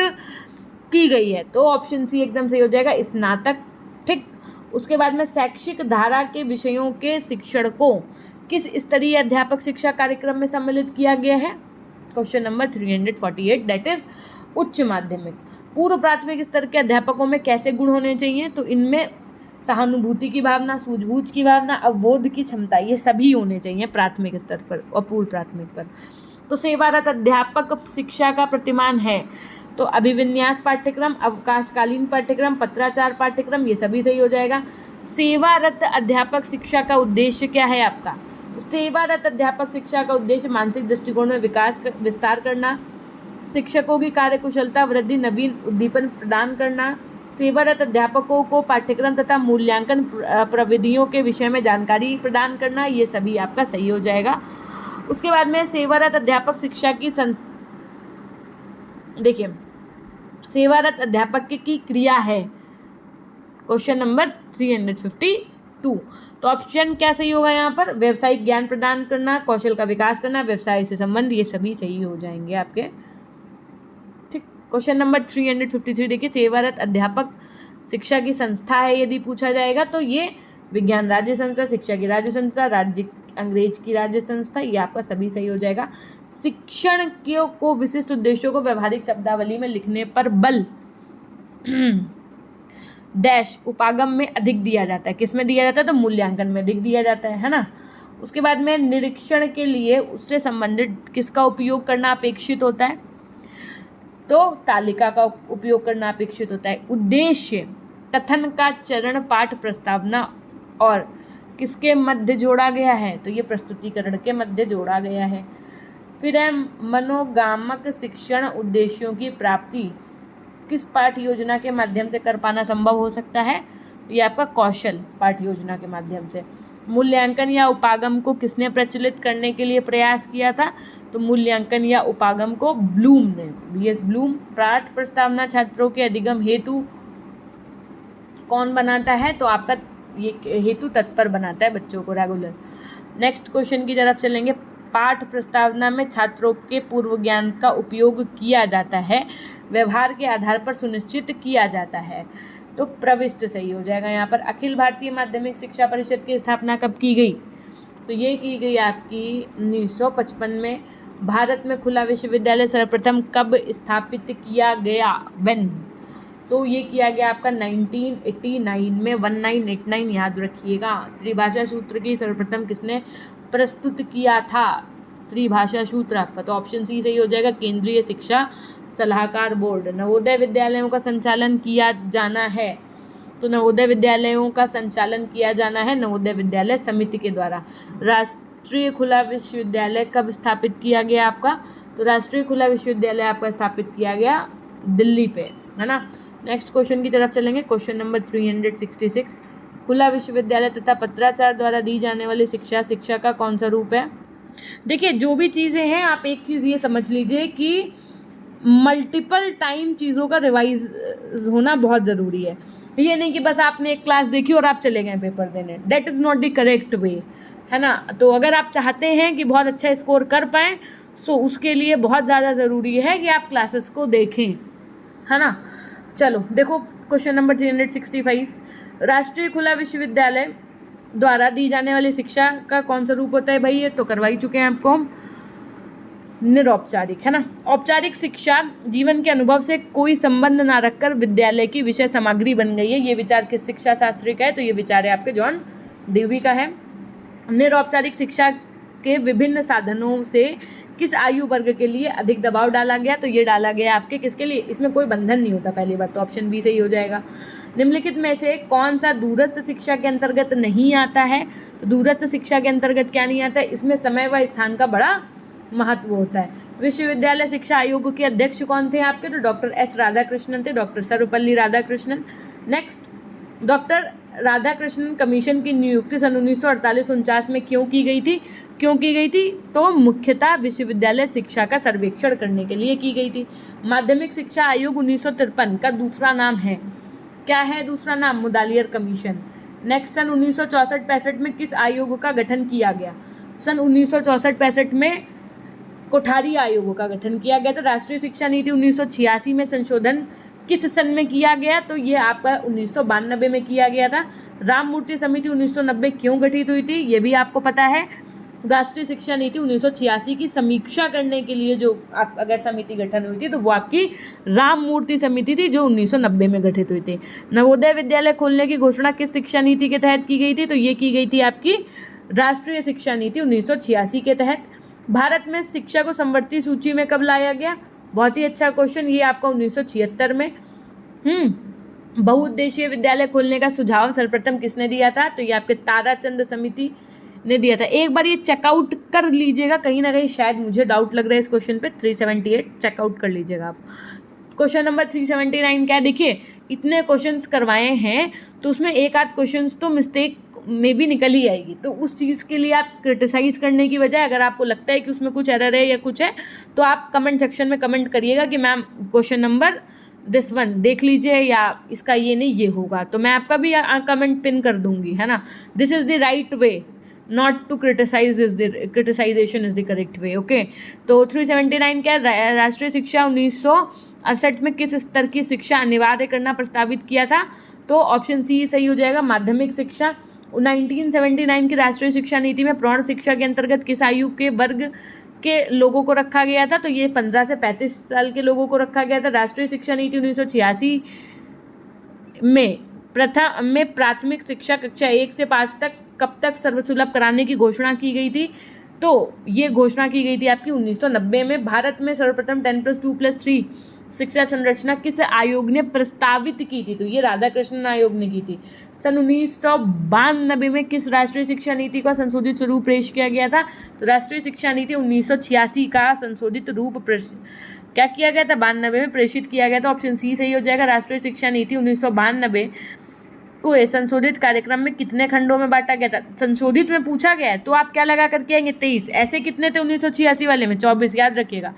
की गई है? तो ऑप्शन सी एकदम सही हो जाएगा, स्नातक। ठीक। उसके बाद में शैक्षिक धारा के विषयों के शिक्षण को किस स्तरीय अध्यापक शिक्षा कार्यक्रम में सम्मिलित किया गया है? क्वेश्चन नंबर 348, दैट इज उच्च माध्यमिक। पूर्व प्राथमिक स्तर के अध्यापकों में कैसे गुण होने चाहिए? तो इनमें सहानुभूति की भावना, सूझबूझ की भावना, अवबोध की क्षमता, ये सभी होने चाहिए प्राथमिक स्तर पर और पूर्व प्राथमिक पर। तो सेवारत अध्यापक शिक्षा का प्रतिमान है तो अभिविन्यास पाठ्यक्रम, अवकाशकालीन पाठ्यक्रम, पत्राचार पाठ्यक्रम, ये सभी सही हो जाएगा। सेवारत अध्यापक शिक्षा का उद्देश्य क्या है आपका? तो सेवारत अध्यापक शिक्षा का उद्देश्य मानसिक दृष्टिकोण में विस्तार करना, शिक्षकों की कार्यकुशलता वृद्धि, नवीन उद्दीपन प्रदान करना, सेवारत अध्यापकों को पाठ्यक्रम तथा मूल्यांकन प्रविधियों के विषय में जानकारी प्रदान करना, ये सभी आपका सही हो जाएगा। उसके बाद में सेवारत अध्यापक शिक्षा की देखिए, सेवारत अध्यापक की क्रिया है। Question number 352। तो ऑप्शन क्या सही होगा यहाँ पर? व्यवसायिक ज्ञान प्रदान करना, कौशल का विकास करना, व्यवसाय से संबंध, ये सभी सही हो जाएंगे आपके। ठीक। क्वेश्चन नंबर 353 देखिए, सेवारत अध्यापक शिक्षा की संस्था है यदि पूछा जाएगा तो ये विज्ञान राज्य संस्था, शिक्षा की राज्य संस्था, राज्य अंग्रेज की राज्य संस्था, ये आपका सभी सही हो जाएगा। शिक्षण को विशिष्ट उद्देश्यों को व्यवहारिक शब्दावली में लिखने पर बल डैश उपागम में अधिक दिया जाता है। किस में दिया जाता है? तो मूल्यांकन में अधिक दिया जाता है ना। उसके बाद में निरीक्षण के लिए उससे संबंधित किसका उपयोग करना अपेक्षित होता है? तो तालिका का उपयोग करना अपेक्षित होता है। उद्देश्य कथन का चरण पाठ प्रस्तावना और किसके मध्य जोड़ा गया है? तो ये प्रस्तुतिकरण के मध्य जोड़ा गया है। फिर है मनोगामक शिक्षण उद्देश्यों की प्राप्ति किस पाठ योजना के माध्यम से कर पाना संभव हो सकता है? ये आपका कौशल पाठ योजना के माध्यम से। मूल्यांकन या उपागम को किसने प्रचलित करने के लिए प्रयास किया था? तो मूल्यांकन या उपागम को ब्लूम ने, बीएस ब्लूम। पाठ प्रस्तावना छात्रों के अधिगम हेतु कौन बनाता है? तो आपका ये हेतु तत्पर बनाता है बच्चों को रेगुलर। नेक्स्ट क्वेश्चन की तरफ चलेंगे। पाठ प्रस्तावना में छात्रों के पूर्व ज्ञान का उपयोग किया जाता है, व्यवहार के आधार पर सुनिश्चित किया जाता है। तो प्रविष्ट सही हो जाएगा यहाँ पर। अखिल भारतीय माध्यमिक शिक्षा परिषद की स्थापना कब की गई? तो ये की गई आपकी 1955 में। भारत में खुला विश्वविद्यालय सर्वप्रथम कब स्थापित किया गया? व्हेन? तो ये किया गया आपका 1989 में, 1989 याद रखिएगा। त्रिभाषा सूत्र की सर्वप्रथम किसने प्रस्तुत किया था? त्रिभाषा सूत्र आपका। तो ऑप्शन सी सही हो जाएगा, केंद्रीय शिक्षा सलाहकार बोर्ड। नवोदय विद्यालयों का संचालन किया जाना है, तो नवोदय विद्यालयों का संचालन किया जाना है नवोदय विद्यालय समिति के द्वारा। राष्ट्रीय खुला विश्वविद्यालय कब स्थापित किया गया आपका? तो राष्ट्रीय खुला विश्वविद्यालय आपका स्थापित किया गया दिल्ली पे, है ना। नेक्स्ट क्वेश्चन की तरफ चलेंगे, क्वेश्चन नंबर 366। खुला विश्वविद्यालय तथा पत्राचार द्वारा दी जाने वाली शिक्षा का कौन सा रूप है? देखिए, जो भी चीज़ें हैं, आप एक चीज़ ये समझ लीजिए कि मल्टीपल टाइम चीज़ों का रिवाइज होना बहुत ज़रूरी है। ये नहीं कि बस आपने एक क्लास देखी और आप चले गए पेपर देने, that is not the correct वे, है ना। तो अगर आप चाहते हैं कि बहुत अच्छा स्कोर कर पाएँ, सो उसके लिए बहुत ज़्यादा ज़रूरी है कि आप क्लासेस को देखें, है ना। चलो देखो, क्वेश्चन नंबर 365। राष्ट्रीय खुला विश्वविद्यालय द्वारा दी जाने वाली शिक्षा का कौन सा रूप होता है? भाई ये तो करवा ही चुके हैं आपको हम, निरौपचारिक, है ना। औपचारिक शिक्षा जीवन के अनुभव से कोई संबंध ना रखकर विद्यालय की विषय सामग्री बन गई है। ये विचार किस शिक्षा शास्त्री का है? तो ये विचार है आपके जॉन डेवी का है। निरौपचारिक शिक्षा के विभिन्न साधनों से किस आयु वर्ग के लिए अधिक दबाव डाला गया? तो ये डाला गया आपके किसके लिए? इसमें कोई बंधन नहीं होता, पहली बात तो ऑप्शन बी सही हो जाएगा। निम्नलिखित में से कौन सा दूरस्थ शिक्षा के अंतर्गत नहीं आता है? तो दूरस्थ शिक्षा के अंतर्गत क्या नहीं आता है? इसमें समय व स्थान का बड़ा महत्व होता है। विश्वविद्यालय शिक्षा आयोग के अध्यक्ष कौन थे आपके? तो डॉक्टर एस राधाकृष्णन थे, doctor Sarvepalli Radhakrishnan. Next, doctor Radhakrishnan commission की नियुक्ति सन 1948-49 में क्यों की गई थी? तो मुख्यतः विश्वविद्यालय शिक्षा का सर्वेक्षण करने के लिए की गई थी। माध्यमिक शिक्षा आयोग 1953 का दूसरा नाम है, क्या है दूसरा नाम? मुदालियर कमीशन। नेक्स्ट, सन 1964-65 में किस आयोग का गठन किया गया? सन 1964-65 में कोठारी आयोग का गठन किया गया था। राष्ट्रीय शिक्षा नीति 1986 में संशोधन किस सन में किया गया? तो ये आपका 1992 में किया गया था। राम मूर्ति समिति 1990 क्यों गठित हुई थी? ये भी आपको पता है। राष्ट्रीय शिक्षा नीति 1986 की समीक्षा करने के लिए जो आप अगर समिति गठन हुई थी तो वो आपकी राम मूर्ति समिति थी, जो 1990 में गठित हुई थी। नवोदय विद्यालय खोलने की घोषणा किस शिक्षा नीति के तहत की गई थी? तो ये की गई थी आपकी राष्ट्रीय शिक्षा नीति 1986 के तहत। भारत में शिक्षा को समवर्ती सूची में कब लाया गया? बहुत ही अच्छा क्वेश्चन, ये आपका 1976 में। बहुउद्देशीय विद्यालय खोलने का सुझाव सर्वप्रथम किसने दिया था? तो ये आपके ताराचंद समिति ने दिया था। एक बार ये चेकआउट कर लीजिएगा, कहीं ना कहीं शायद मुझे डाउट लग रहा है इस क्वेश्चन पे। 378 चेकआउट कर लीजिएगा आप। क्वेश्चन नंबर 379 क्या है? देखिए, इतने क्वेश्चंस करवाए हैं तो उसमें एक आध क्वेश्चंस तो मिस्टेक में भी निकल ही आएगी, तो उस चीज़ के लिए आप क्रिटिसाइज़ करने की बजाय अगर आपको लगता है कि उसमें कुछ एरर है या कुछ है तो आप कमेंट सेक्शन में कमेंट करिएगा कि ma'am question number this one देख लीजिए, या इसका ये नहीं ये होगा, तो मैं आपका भी कमेंट पिन कर दूंगी, है ना। This is the right way, not to criticize, is the criticization is the correct way, okay. तो 379 क्या? राष्ट्रीय शिक्षा 1968 में किस स्तर की शिक्षा अनिवार्य करना प्रस्तावित किया था? तो ऑप्शन सी सही हो जाएगा, माध्यमिक शिक्षा। 1979 की राष्ट्रीय शिक्षा नीति में प्रौढ़ शिक्षा के अंतर्गत किस आयु के वर्ग के लोगों को रखा गया था? तो ये 15 से 35 साल के लोगों को रखा गया था। राष्ट्रीय शिक्षा नीति 1986 में प्राथमिक शिक्षा कक्षा 1 से 5 तक कब तक सर्वसुलभ कराने की घोषणा की गई थी? तो ये घोषणा की गई थी आपकी 1990 में। भारत में सर्वप्रथम 10+2+3 शिक्षा संरचना किस आयोग ने प्रस्तावित की थी? तो ये राधाकृष्णन आयोग ने की थी। सन 1992 में किस राष्ट्रीय शिक्षा नीति का संशोधित स्वरूप पेश किया गया था? तो राष्ट्रीय शिक्षा नीति 1986 का संशोधित रूप क्या किया गया था? 92 में प्रेषित किया गया था। ऑप्शन सी सही हो जाएगा। राष्ट्रीय शिक्षा नीति 1992 को संशोधित कार्यक्रम में कितने खंडों में बांटा गया था? संशोधित में पूछा गया है तो आप क्या लगा करके आएंगे? 23। ऐसे कितने थे 1986 वाले में? 24, याद रखिएगा।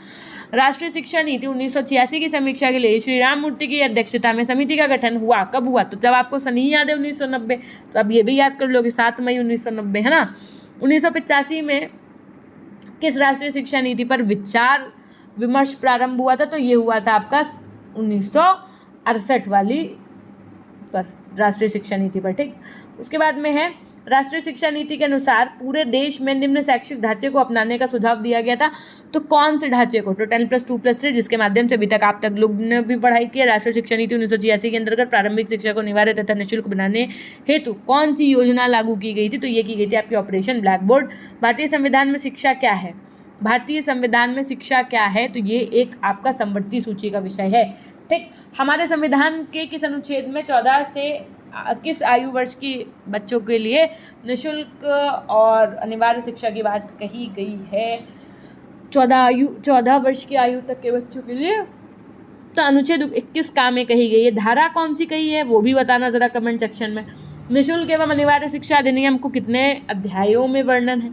राष्ट्रीय शिक्षा नीति 1986 की समीक्षा के लिए श्री राम मूर्ति की अध्यक्षता में समिति का गठन हुआ। कब हुआ? तो जब आपको सन ही याद है 1990, तो अब ये भी याद कर लोगे 7 मई 1990, है ना। 1985 में किस राष्ट्रीय शिक्षा नीति पर विचार विमर्श प्रारंभ हुआ था? तो ये हुआ था आपका 1968 वाली पर, राष्ट्रीय शिक्षा नीति पर, ठीक। उसके बाद में है राष्ट्रीय शिक्षा नीति के अनुसार पूरे देश में निम्न शैक्षिक ढांचे को अपनाने का सुझाव दिया गया था। तो कौन से ढांचे को? तो 10+2+3, जिसके माध्यम से अभी तक आप तक लोग ने भी पढ़ाई की है। राष्ट्रीय शिक्षा नीति 1986 के अंतर्गत प्रारंभिक शिक्षा को अनिवार्य तथा निःशुल्क बनाने हेतु कौन सी योजना लागू की गई थी? तो ये की गई थी आपकी ऑपरेशन ब्लैक बोर्ड। भारतीय संविधान में शिक्षा क्या है? भारतीय संविधान में शिक्षा क्या है? तो ये एक आपका समवर्ती सूची का विषय है, ठीक। हमारे संविधान के किस अनुच्छेद में 14 से किस आयु वर्ष की बच्चों के लिए निःशुल्क और अनिवार्य शिक्षा की बात कही गई है? 14 वर्ष की आयु तक के बच्चों के लिए। तो अनुच्छेद 21 का में कही गई है। धारा कौन सी कही है वो भी बताना ज़रा कमेंट सेक्शन में। निःशुल्क एवं अनिवार्य शिक्षा अधिनियम को कितने अध्यायों में वर्णन है?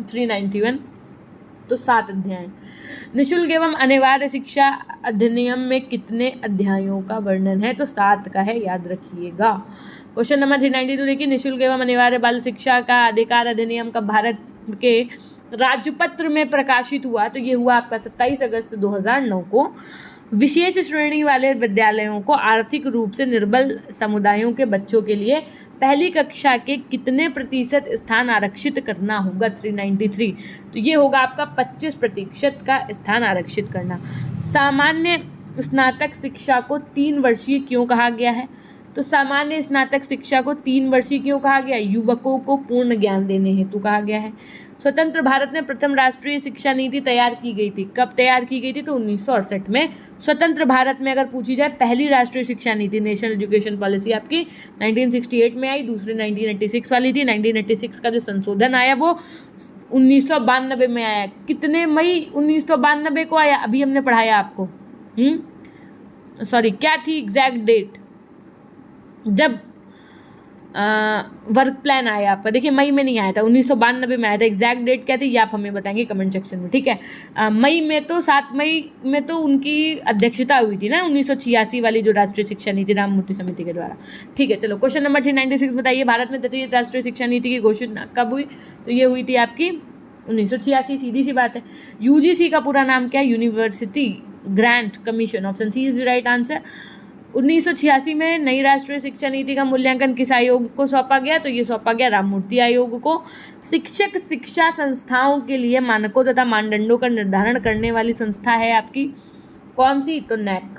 391, तो 7 अध्याय। निःशुल्क एवं अनिवार्य शिक्षा अधिनियम में कितने अध्यायों का वर्णन है? तो 7 का है, याद रखिएगा। क्वेश्चन नंबर 392 देखिए, निःशुल्क एवं अनिवार्य बाल शिक्षा का अधिकार अधिनियम कब भारत के राज्यपत्र में प्रकाशित हुआ? तो ये हुआ आपका 27 अगस्त 2009 को। विशेष श्रेणी वाले विद्यालयों को आर्थिक रूप से निर्बल समुदायों के बच्चों के लिए पहली कक्षा के कितने प्रतिशत स्थान आरक्षित करना होगा? 393, तो ये होगा आपका 25% का स्थान आरक्षित करना। सामान्य स्नातक शिक्षा को 3 वर्षीय क्यों कहा गया है? तो सामान्य स्नातक शिक्षा को 3 वर्षीय क्यों कहा गया? युवकों को पूर्ण ज्ञान देने हेतु कहा गया है। स्वतंत्र भारत में प्रथम राष्ट्रीय शिक्षा नीति तैयार की गई थी। कब तैयार की गई थी? तो 1968 में। स्वतंत्र भारत में अगर पूछी जाए पहली राष्ट्रीय शिक्षा नीति नेशनल एजुकेशन पॉलिसी आपकी 1968 में आई, दूसरी 1986 वाली थी। 1986 का जो संशोधन आया वो 1992 में आया। कितने मई 1992 को आया? अभी हमने पढ़ाया आपको। सॉरी, क्या थी एग्जैक्ट डेट जब वर्क प्लान आया आपका? देखिए मई में नहीं आया था, 1992 में आया था। एग्जैक्ट डेट क्या थी ये आप हमें बताएंगे कमेंट सेक्शन में, ठीक है। मई में तो 7 मई में तो उनकी अध्यक्षता हुई थी ना 1986 वाली जो राष्ट्रीय शिक्षा नीति राममूर्ति समिति के द्वारा, ठीक है। चलो क्वेश्चन नंबर 396 बताइए, भारत में तृतीय राष्ट्रीय शिक्षा नीति की घोषणा कब हुई? तो ये हुई थी आपकी 1986, सीधी सी बात है। यूजीसी का पूरा नाम क्या है? University Grant Commission. Option C is the right answer. 1986 में नई राष्ट्रीय शिक्षा नीति का मूल्यांकन किस आयोग को सौंपा गया? तो ये सौंपा गया राममूर्ति आयोग को। शिक्षक शिक्षा संस्थाओं के लिए मानकों तथा मानदंडों का निर्धारण करने वाली संस्था है आपकी कौन सी? तो नैक।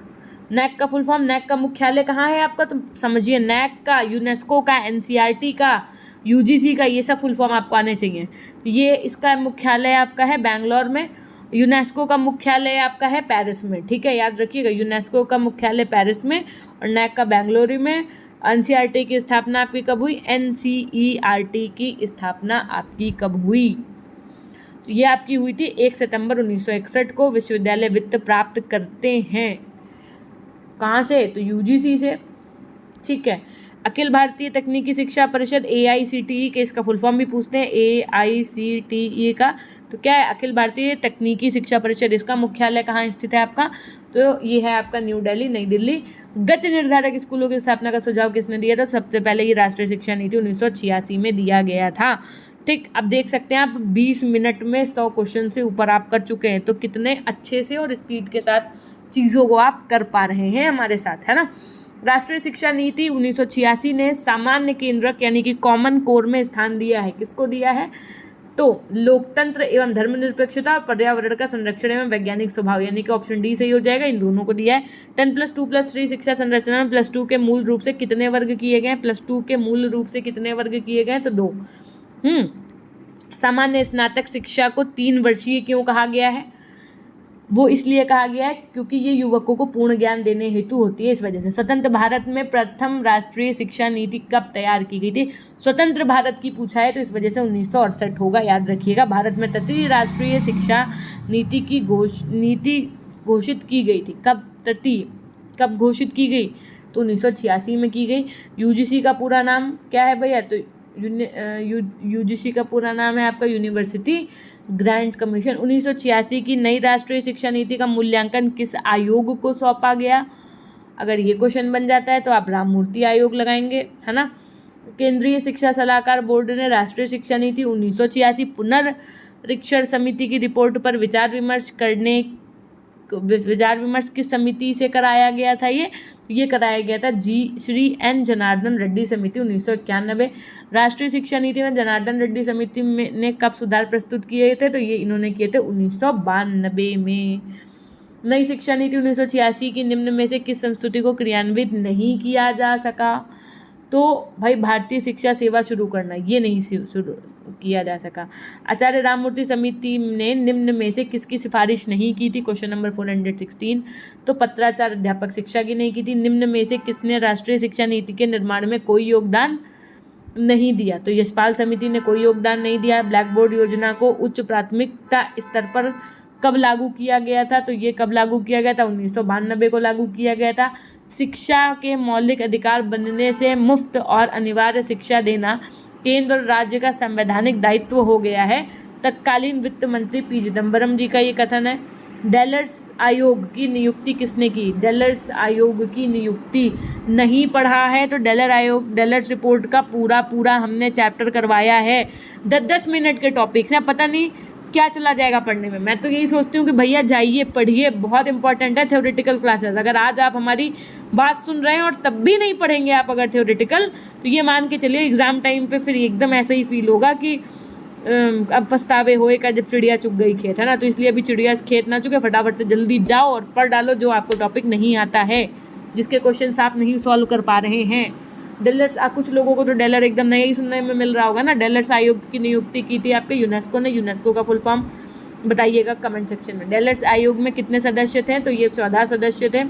नैक का फुल फॉर्म, नैक का मुख्यालय कहाँ है आपका? तो समझिए नैक का, यूनेस्को का, एनसीईआरटी का, यूजीसी का, ये सब फुल फॉर्म आपको आने चाहिए। ये इसका मुख्यालय आपका है बैंगलोर में। यूनेस्को का मुख्यालय आपका है पेरिस में, ठीक है, याद रखिएगा। यूनेस्को का मुख्यालय पेरिस में और नैक का बेंगलुरु में। एनसीईआरटी की स्थापना आपकी कब हुई? एनसीईआरटी की स्थापना आपकी कब हुई? तो ये आपकी हुई थी 1 सितंबर 1961 को। विश्वविद्यालय वित्त प्राप्त करते हैं कहाँ से? तो यूजीसी से, ठीक है। अखिल भारतीय तकनीकी शिक्षा परिषद AICTE के, इसका फुल फॉर्म भी पूछते हैं AICTE का, तो क्या है? अखिल भारतीय तकनीकी शिक्षा परिषद। इसका मुख्यालय कहाँ स्थित है आपका? तो ये है आपका न्यू दिल्ली, नई दिल्ली। गति निर्धारक स्कूलों की स्थापना का सुझाव किसने दिया था? सबसे पहले ये राष्ट्रीय शिक्षा नीति 1986 में दिया गया था, ठीक। अब देख सकते हैं आप 20 मिनट में 100 क्वेश्चन से ऊपर आप कर चुके हैं, तो कितने अच्छे से और स्पीड के साथ चीज़ों को आप कर पा रहे हैं हमारे साथ, है ना। राष्ट्रीय शिक्षा नीति 1986 ने सामान्य केंद्रक यानी कि कॉमन कोर में स्थान दिया है। किसको दिया है? तो लोकतंत्र एवं धर्मनिरपेक्षता और पर्यावरण का संरक्षण एवं वैज्ञानिक स्वभाव, यानी कि ऑप्शन डी सही हो जाएगा। इन दोनों को दिया है। 10+2+3 शिक्षा संरचना में +2 के मूल रूप से कितने वर्ग किए गए? +2 के मूल रूप से कितने वर्ग किए गए? तो 2। सामान्य स्नातक शिक्षा को 3 वर्षीय क्यों कहा गया है? वो इसलिए कहा गया है क्योंकि ये युवकों को पूर्ण ज्ञान देने हेतु होती है, इस वजह से। स्वतंत्र भारत में प्रथम राष्ट्रीय शिक्षा नीति कब तैयार की गई थी? स्वतंत्र भारत की पूछा है तो इस वजह से 1968 होगा, याद रखिएगा। भारत में तृतीय राष्ट्रीय शिक्षा नीति की घोषित की गई थी। कब घोषित की गई? तो 1986 में की गई। यूजीसी का पूरा नाम क्या है भैया? तो यूजीसी का पूरा नाम है आपका यूनिवर्सिटी ग्रांट कमीशन। 1986 की नई राष्ट्रीय शिक्षा नीति का मूल्यांकन किस आयोग को सौंपा गया? अगर ये क्वेश्चन बन जाता है तो आप राममूर्ति आयोग लगाएंगे, है ना। केंद्रीय शिक्षा सलाहकार बोर्ड ने राष्ट्रीय शिक्षा नीति 1986 पुनरीक्षण समिति की रिपोर्ट पर विचार विमर्श किस समिति से कराया गया था? ये कराया गया था श्री N जनार्दन रेड्डी समिति 1991। राष्ट्रीय शिक्षा नीति में जनार्दन रेड्डी समिति ने कब सुधार प्रस्तुत किए थे? तो ये इन्होंने किए थे 1992 में। नई शिक्षा नीति 1986 की निम्न में से किस संस्तुति को क्रियान्वित नहीं किया जा सका? तो भाई भारतीय शिक्षा सेवा शुरू करना, ये नहीं शुरू किया जा सका। आचार्य राममूर्ति समिति ने निम्न में से किसकी सिफारिश नहीं की थी, क्वेश्चन नंबर 416। तो पत्राचार अध्यापक शिक्षा की नहीं की थी। निम्न में से किसने राष्ट्रीय शिक्षा नीति के निर्माण में कोई योगदान नहीं दिया, तो यशपाल समिति ने कोई योगदान नहीं दिया। ब्लैक बोर्ड योजना को उच्च प्राथमिकता स्तर पर कब लागू किया गया था, तो ये कब लागू किया गया था, 1992 को लागू किया गया था। शिक्षा के मौलिक अधिकार बनने से मुफ्त और अनिवार्य शिक्षा देना केंद्र और राज्य का संवैधानिक दायित्व हो गया है। तत्कालीन वित्त मंत्री पी चिदम्बरम जी का ये कथन है। डेलर्स आयोग की नियुक्ति किसने की, डेलर्स आयोग की नियुक्ति नहीं पढ़ा है तो डेलर्स रिपोर्ट का पूरा हमने चैप्टर करवाया है। 10-10 मिनट के टॉपिक्स हैं, पता नहीं क्या चला जाएगा पढ़ने में। मैं तो यही सोचती हूँ कि भैया जाइए पढ़िए, बहुत इंपॉर्टेंट है थ्योरेटिकल क्लासेस। अगर आज आप हमारी बात सुन रहे हैं और तब भी नहीं पढ़ेंगे आप अगर थ्योरेटिकल, तो ये मान के चलिए एग्ज़ाम टाइम पे फिर एकदम ऐसा ही फील होगा कि अब पछतावे होए का जब चिड़िया चुग गई खेत, है ना। तो इसलिए अभी चिड़िया खेत ना चुके, फटाफट से जल्दी जाओ और पढ़ डालो जो आपको टॉपिक नहीं आता है, जिसके क्वेश्चन आप नहीं सॉल्व कर पा रहे हैं। डेलर्स, कुछ लोगों को तो डेलर एकदम नया ही सुनने में मिल रहा होगा ना। डेलर्स आयोग की नियुक्ति की थी आपके यूनेस्को ने। यूनेस्को का फुल फॉर्म बताइएगा कमेंट सेक्शन में। डेलर्स आयोग में कितने सदस्य थे, तो ये 14 सदस्य थे।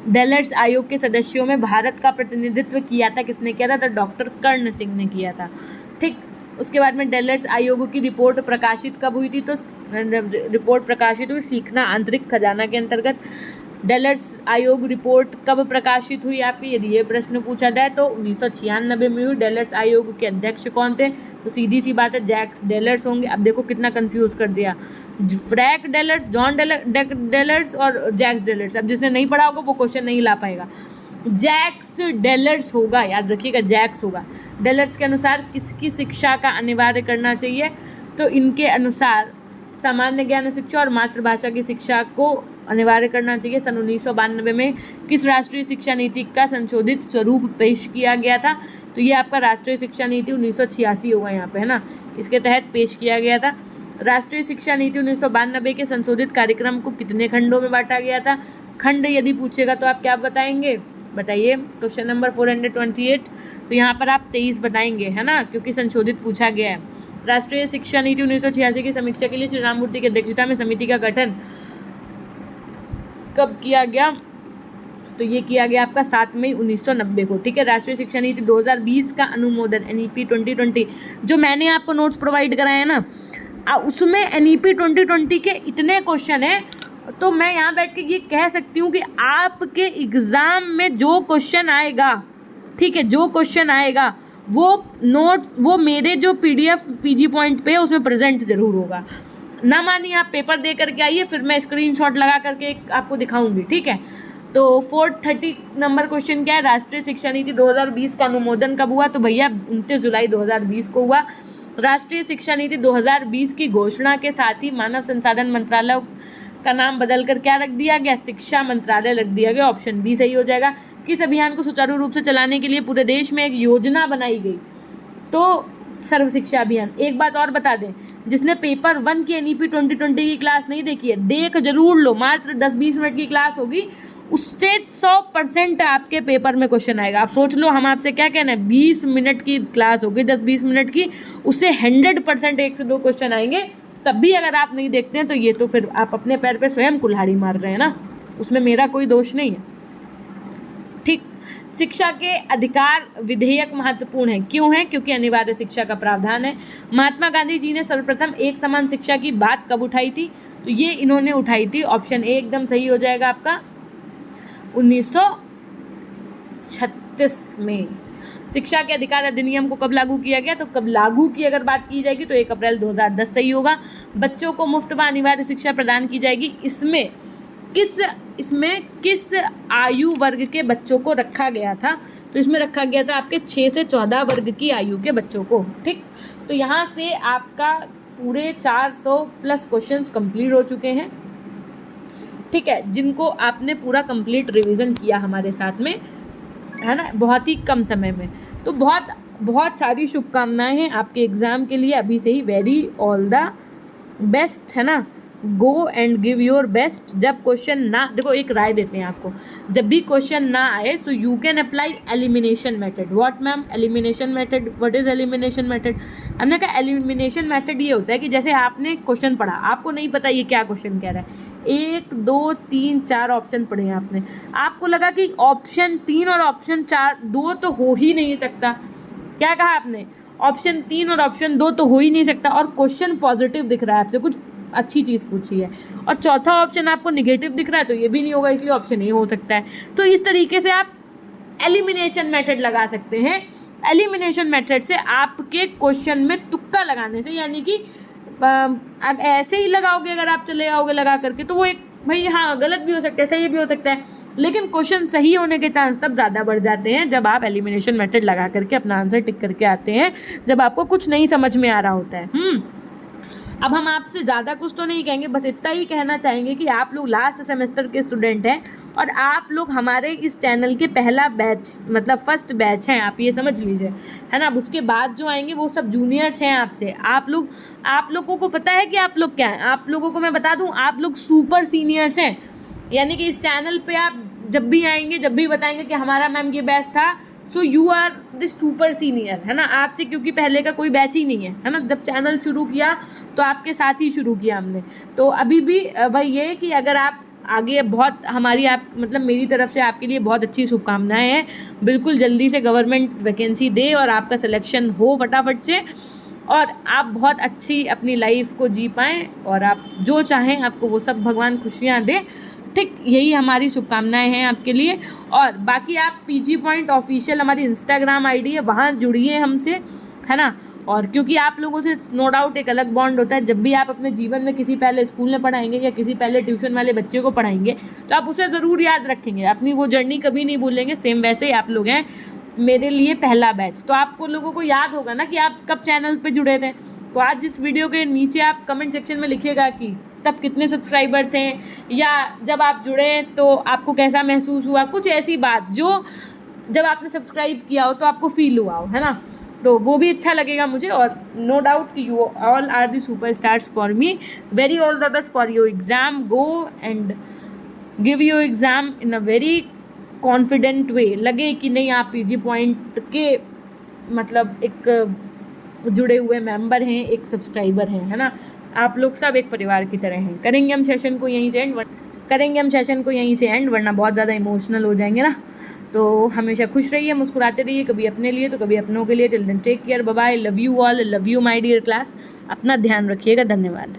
डेलर्स आयोग के सदस्यों में भारत का प्रतिनिधित्व किया था, किसने किया था, तो डॉक्टर कर्ण सिंह ने किया था। ठीक, उसके बाद में डेलर्स आयोग की रिपोर्ट प्रकाशित कब हुई थी, तो रिपोर्ट प्रकाशित हुई सीखना आंतरिक खजाना के अंतर्गत। डेलर्स आयोग रिपोर्ट कब प्रकाशित हुई आपकी, यदि ये प्रश्न पूछा जाए तो 1996 में हुई। डेलर्स आयोग के अध्यक्ष कौन थे, तो सीधी सी बात है जैक्स डेलर्स होंगे। अब देखो कितना कंफ्यूज कर दिया, फ्रैंक डेलर्स, जॉन डेलर्स और जैक्स डेलर्स। अब जिसने नहीं पढ़ा होगा वो क्वेश्चन नहीं ला पाएगा। जैक्स डेलर्स होगा, याद रखिएगा जैक्स होगा। डेलर्स के अनुसार किसकी शिक्षा का अनिवार्य करना चाहिए, तो इनके अनुसार सामान्य ज्ञान शिक्षा और मातृभाषा की शिक्षा को अनिवार्य करना चाहिए। सन 1992 में किस राष्ट्रीय शिक्षा नीति का संशोधित स्वरूप पेश किया गया था, तो ये आपका राष्ट्रीय शिक्षा नीति 1986 होगा यहाँ पे, है ना, इसके तहत पेश किया गया था। राष्ट्रीय शिक्षा नीति 1992 के संशोधित कार्यक्रम को कितने खंडों में बांटा गया था, खंड यदि पूछेगा तो आप क्या बताएंगे, बताइए। क्वेश्चन नंबर 428, तो यहाँ पर आप 23 बताएंगे, है ना, क्योंकि संशोधित पूछा गया है। राष्ट्रीय शिक्षा नीति 1986 की समीक्षा के लिए श्री राममूर्ति की अध्यक्षता में समिति का गठन कब किया गया, तो ये किया गया आपका 7 मई 1990 को। ठीक है, राष्ट्रीय शिक्षा नीति 2020 का अनुमोदन NEP 2020 जो मैंने आपको नोट्स प्रोवाइड कराए हैं ना, उसमें NEP 2020 के इतने क्वेश्चन हैं, तो मैं यहाँ बैठ के ये कह सकती हूँ कि आपके एग्ज़ाम में जो क्वेश्चन आएगा, ठीक है, जो क्वेश्चन आएगा वो नोट्स, वो मेरे जो PDF PG पॉइंट पे उसमें प्रेजेंट जरूर होगा। ना मानिए आप पेपर दे करके आइए, फिर मैं स्क्रीनशॉट लगा करके आपको दिखाऊंगी। ठीक है, तो 430 नंबर क्वेश्चन क्या है, राष्ट्रीय शिक्षा नीति 2020 का अनुमोदन कब हुआ, तो भैया 29 जुलाई 2020 को हुआ। राष्ट्रीय शिक्षा नीति 2020 की घोषणा के साथ ही मानव संसाधन मंत्रालय का नाम बदलकर क्या रख दिया गया, शिक्षा मंत्रालय रख दिया गया। ऑप्शन बी सही हो जाएगा। किस अभियान को सुचारू रूप से चलाने के लिए पूरे देश में एक योजना बनाई गई, तो सर्व शिक्षा अभियान। एक बात और बता दें, जिसने पेपर 1 की NEP 2020 की क्लास नहीं देखी है, देख जरूर लो, मात्र 10-20 मिनट की क्लास होगी, उससे 100% आपके पेपर में क्वेश्चन आएगा। आप सोच लो हम आपसे क्या कहना है, 20 मिनट की क्लास होगी, 10-20 मिनट की, उससे 100% 1 से 2 क्वेश्चन आएंगे। तब भी अगर आप नहीं देखते हैं तो ये तो फिर आप अपने पैर पे स्वयं कुल्हाड़ी मार रहे हैं ना, उसमें मेरा कोई दोष नहीं है। ठीक, शिक्षा के अधिकार विधेयक महत्वपूर्ण है, क्यों है, क्योंकि अनिवार्य शिक्षा का प्रावधान है। महात्मा गांधी जी ने सर्वप्रथम एक समान शिक्षा की बात कब उठाई थी, तो ये इन्होंने उठाई थी, ऑप्शन ए एकदम सही हो जाएगा आपका, 1936 में। शिक्षा के अधिकार अधिनियम को कब लागू किया गया, तो कब लागू की अगर बात की जाएगी तो 1 अप्रैल 2010 सही होगा। बच्चों को मुफ्त व अनिवार्य शिक्षा प्रदान की जाएगी, इसमें किस आयु वर्ग के बच्चों को रखा गया था, तो इसमें रखा गया था आपके 6 से 14 वर्ग की आयु के बच्चों को। ठीक, तो यहाँ से आपका पूरे 400 प्लस क्वेश्चंस कंप्लीट हो चुके हैं। ठीक है, जिनको आपने पूरा कंप्लीट रिवीजन किया हमारे साथ में, है ना, बहुत ही कम समय में। तो बहुत सारी शुभकामनाएं हैं आपके एग्ज़ाम के लिए अभी से ही। वेरी ऑल द बेस्ट, है ना। गो एंड गिव योर बेस्ट। जब क्वेश्चन ना, देखो एक राय देते हैं आपको, जब भी क्वेश्चन ना आए सो you can apply elimination method. What ma'am? Elimination method. What is elimination method? हमने कहा एलिमिनेशन मेथड ये होता है कि जैसे आपने क्वेश्चन पढ़ा, आपको नहीं पता ये क्या क्वेश्चन कह रहा है, 1 2 3 4 ऑप्शन पढ़े हैं आपने, आपको लगा कि ऑप्शन 3 और ऑप्शन 4 2 तो हो ही नहीं सकता। क्या कहा आपने? ऑप्शन 3 और ऑप्शन 2 तो हो ही नहीं सकता, और क्वेश्चन पॉजिटिव दिख रहा है आपसे, कुछ अच्छी चीज़ पूछी है, और चौथा ऑप्शन आपको निगेटिव दिख रहा है, तो ये भी नहीं होगा, इसलिए ऑप्शन ए हो सकता है। तो इस तरीके से आप एलिमिनेशन मेथड लगा सकते हैं। एलिमिनेशन मेथड से आपके क्वेश्चन में तुक्का लगाने से, यानी कि आप ऐसे ही लगाओगे, अगर आप चले आओगे लगा करके, तो वो एक भाई हाँ गलत भी हो सकता है, सही भी हो सकता है, लेकिन क्वेश्चन सही होने के चांस तब ज़्यादा बढ़ जाते हैं जब आप एलिमिनेशन मेथड लगा करके अपना आंसर टिक करके आते हैं, जब आपको कुछ नहीं समझ में आ रहा होता है। अब हम आपसे ज़्यादा कुछ तो नहीं कहेंगे, बस इतना ही कहना चाहेंगे कि आप लोग लास्ट सेमेस्टर के स्टूडेंट हैं, और आप लोग हमारे इस चैनल के पहला बैच, मतलब फर्स्ट बैच हैं, आप ये समझ लीजिए, है ना। अब उसके बाद जो आएंगे वो सब जूनियर्स हैं आपसे। आप लोगों को पता है कि आप लोग क्या हैं? आप लोगों को मैं बता दूं, आप लोग सुपर सीनियर्स हैं। यानी कि इस चैनल पे आप जब भी आएंगे, जब भी बताएंगे कि हमारा मैम ये बैच था, so you are the super senior, है ना। आपसे क्योंकि पहले का कोई बैच ही नहीं है ना। जब चैनल शुरू किया तो आपके साथ ही शुरू किया हमने, तो अभी भी भाई ये कि अगर आप आगे बहुत हमारी, आप मतलब मेरी तरफ से आपके लिए बहुत अच्छी शुभकामनाएं हैं। बिल्कुल जल्दी से गवर्नमेंट वैकेंसी दे और आपका सिलेक्शन हो फटाफट से, और आप बहुत अच्छी अपनी लाइफ को जी पाएँ, और आप जो चाहें आपको वो सब भगवान खुशियाँ दे। ठीक, यही हमारी शुभकामनाएं हैं आपके लिए। और बाकी आप पीजी पॉइंट ऑफिशियल हमारी इंस्टाग्राम आईडी है, वहाँ जुड़िए हमसे, है ना। और क्योंकि आप लोगों से नो डाउट एक अलग बॉन्ड होता है, जब भी आप अपने जीवन में किसी पहले स्कूल में पढ़ाएंगे या किसी पहले ट्यूशन वाले बच्चे को पढ़ाएंगे, तो आप उसे ज़रूर याद रखेंगे, अपनी वो जर्नी कभी नहीं भूलेंगे। सेम वैसे ही आप लोग हैं मेरे लिए पहला बैच, तो आपको लोगों को याद होगा ना कि आप कब चैनल पे जुड़े थे। तो आज इस वीडियो के नीचे आप कमेंट सेक्शन में लिखिएगा कि तब कितने सब्सक्राइबर थे, या जब आप जुड़े तो आपको कैसा महसूस हुआ, कुछ ऐसी बात जो जब आपने सब्सक्राइब किया हो तो आपको फील हुआ हो, है ना। तो वो भी अच्छा लगेगा मुझे। और नो डाउट कि you all are the super stars for me. Very all the best for your exam. Go and give your exam in a very confident way. लगे कि नहीं आप पीजी पॉइंट के मतलब एक जुड़े हुए मेंबर हैं, एक सब्सक्राइबर हैं, है ना। आप लोग सब एक परिवार की तरह हैं। करेंगे हम सेशन को यहीं से एंड, वरना बहुत ज़्यादा इमोशनल हो जाएंगे ना। तो हमेशा खुश रहिए, मुस्कुराते रहिए, कभी अपने लिए तो कभी अपनों के लिए। Till then take care, bye bye, love you all, love you my dear class. अपना ध्यान रखिएगा। धन्यवाद।